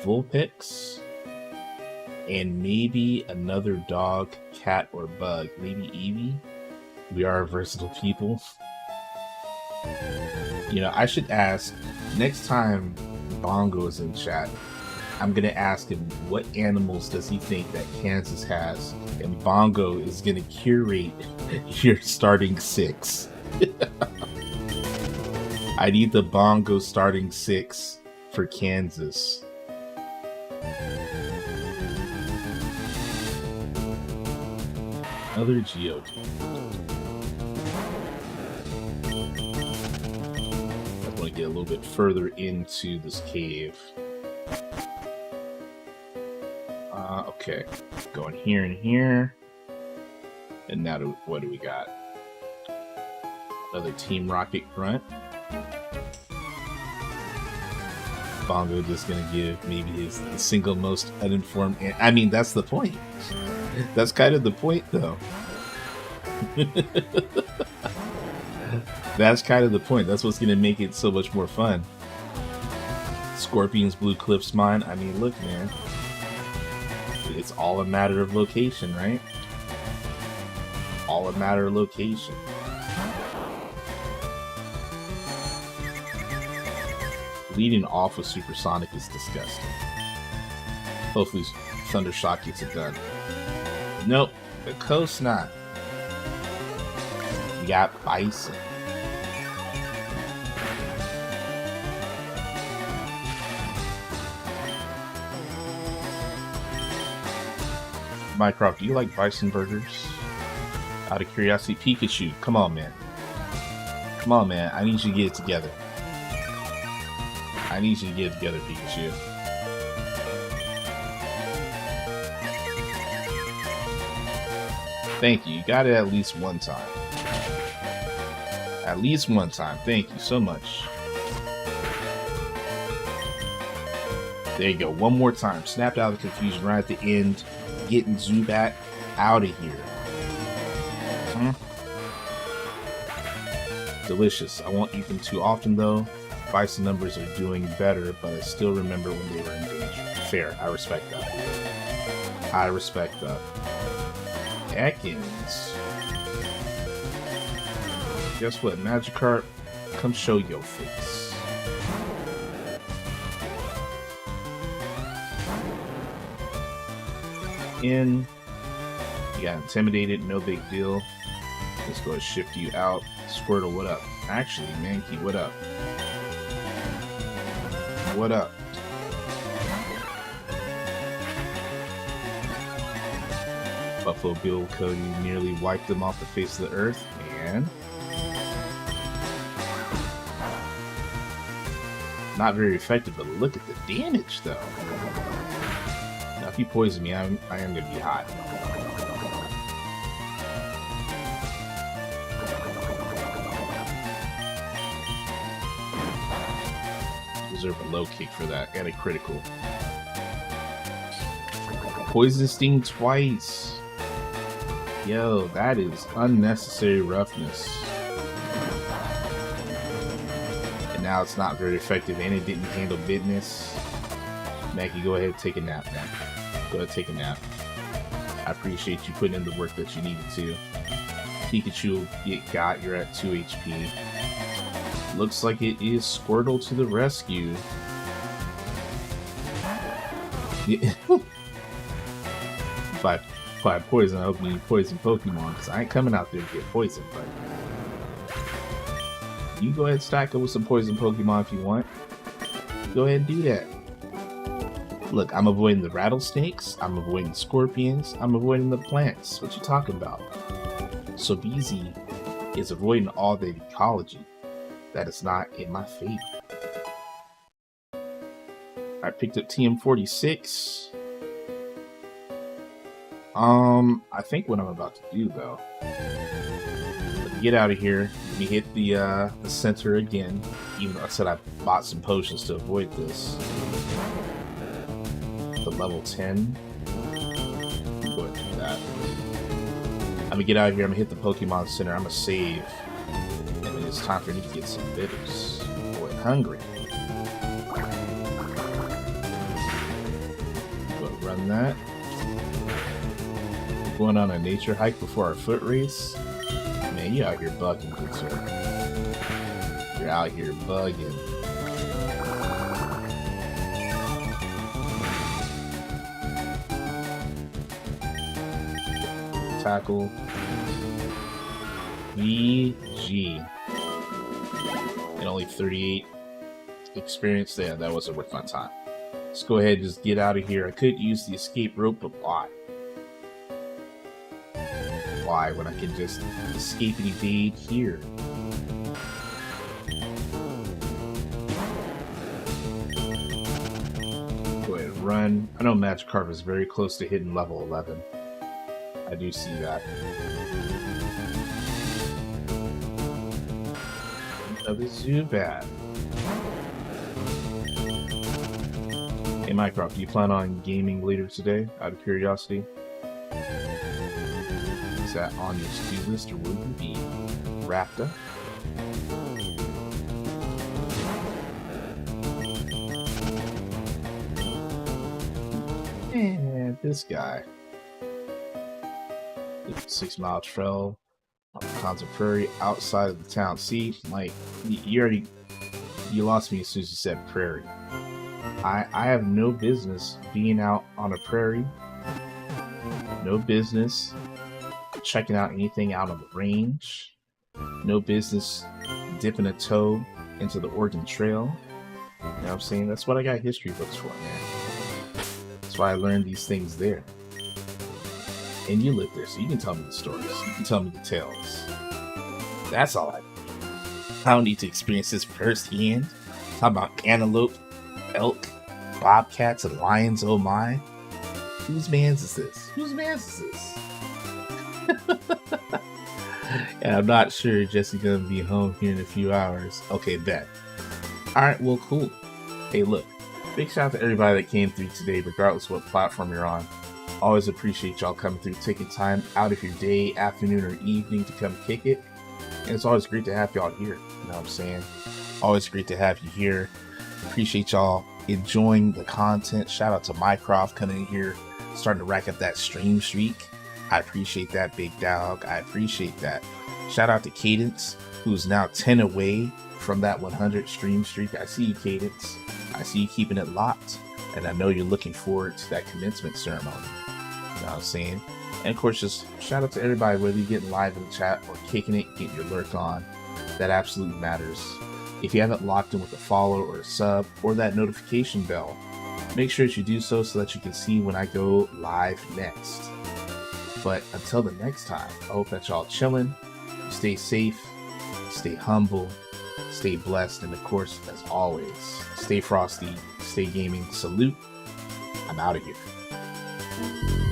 Vulpix, and maybe another dog, cat, or bug. Maybe Eevee. We are versatile people. You know, I should ask, next time Bongo is in chat, I'm gonna ask him what animals does he think that Kansas has, and Bongo is gonna curate your starting 6. I need the Bongo starting 6 for Kansas. Another Geodude. I want to get a little bit further into this cave. Okay, going here and here. And now what do we got? Another Team Rocket grunt. Bongo just gonna give maybe the single most uninformed. I mean, that's the point. That's kind of the point, though. That's kind of the point. That's what's gonna make it so much more fun. Scorpion's Blue Cliff's mine. I mean, look, man. It's all a matter of location, right? All a matter of location. Leading off with Supersonic is disgusting. Hopefully Thunder Shock gets it done. Nope, of course not. We got Bison. Mycroft, do you like bison burgers? Out of curiosity, Pikachu, come on, man. Come on, man. I need you to get it together. I need you to get it together, Pikachu. Thank you. You got it at least one time. At least one time. Thank you so much. There you go. One more time. Snapped out of the confusion right at the end. Getting Zubat out of here. Delicious. I won't eat them too often, though. Bison numbers are doing better, but I still remember when they were in danger. Fair, I respect that. I respect that. Ekans. Guess what, Magikarp? Come show your face. In. You got intimidated, no big deal. Let's go and shift you out. Squirtle, what up? Actually, Mankey, what up? What up? Buffalo Bill Cody nearly wiped them off the face of the earth, and not very effective, but look at the damage though. Now if you poison me, I am gonna be hot. Deserve a low kick for that, and a critical. Poison Sting twice. Yo, that is unnecessary roughness. And now it's not very effective, and it didn't handle business. Maggie, go ahead and take a nap now. Go ahead and take a nap. I appreciate you putting in the work that you needed to. Pikachu got, you're at 2 HP. Looks like it is Squirtle to the rescue. By poison, I hope you poison Pokemon, because I ain't coming out there to get poisoned, but you go ahead and stack up with some poison Pokemon if you want. Go ahead and do that. Look, I'm avoiding the rattlesnakes, I'm avoiding scorpions, I'm avoiding the plants. What you talking about? Sobezi is avoiding all the ecology that is not in my favor. I picked up TM46. I think what I'm about to do though, let me get out of here. Let me hit the center again. Even though I said I bought some potions to avoid this. The level 10. Go ahead and do that. I'm gonna get out of here. I'm gonna hit the Pokemon Center. I'm gonna save, and then it's time for me to get some bitters. Boy, hungry. Go ahead and run that. Going on a nature hike before our foot race. Man, you out here bugging, good sir. You're out here bugging. Tackle. VG. And only 38 experience there. That wasn't worth my time. Let's go ahead and just get out of here. I could use the escape rope, but why? Why when I can just escape and evade here? Go ahead and run. I know Magikarp is very close to hitting level 11. I do see that. Another Zubat. Hey Minecraft, do you plan on gaming later today, out of curiosity? Is that on your to-do list, or will you be wrapped up? And this guy. 6 Mile Trail on Ponza Prairie outside of the town. See, Mike, you lost me as soon as you said prairie. I have no business being out on a prairie. No business checking out anything out on the range. No business dipping a toe into the Oregon Trail. You know what I'm saying? That's what I got history books for, man. That's why I learned these things there. And you live there, so you can tell me the stories. You can tell me the tales. That's all I need. I don't need to experience this firsthand. Talk about antelope, elk, bobcats, and lions, oh my. Whose man's is this? Whose man's is this? And I'm not sure Jesse's gonna be home here in a few hours. Okay, bet. Alright, well, cool. Hey, look. Big shout out to everybody that came through today, regardless of what platform you're on. Always appreciate y'all coming through, taking time out of your day, afternoon, or evening to come kick it. And it's always great to have y'all here. You know what I'm saying? Always great to have you here. Appreciate y'all enjoying the content. Shout out to Mycroft coming in here, starting to rack up that stream streak. I appreciate that, big dog. I appreciate that. Shout out to Cadence, who's now 10 away from that 100 stream streak. I see you, Cadence. I see you keeping it locked, and I know you're looking forward to that commencement ceremony. You know what I'm saying? And of course, just shout out to everybody, whether you're getting live in the chat or kicking it, getting your lurk on. That absolutely matters. If you haven't locked in with a follow or a sub or that notification bell, make sure that you do so that you can see when I go live next. But until the next time, I hope that y'all chilling, stay safe, stay humble, stay blessed, and of course, as always, stay frosty, stay gaming. Salute. I'm out of here.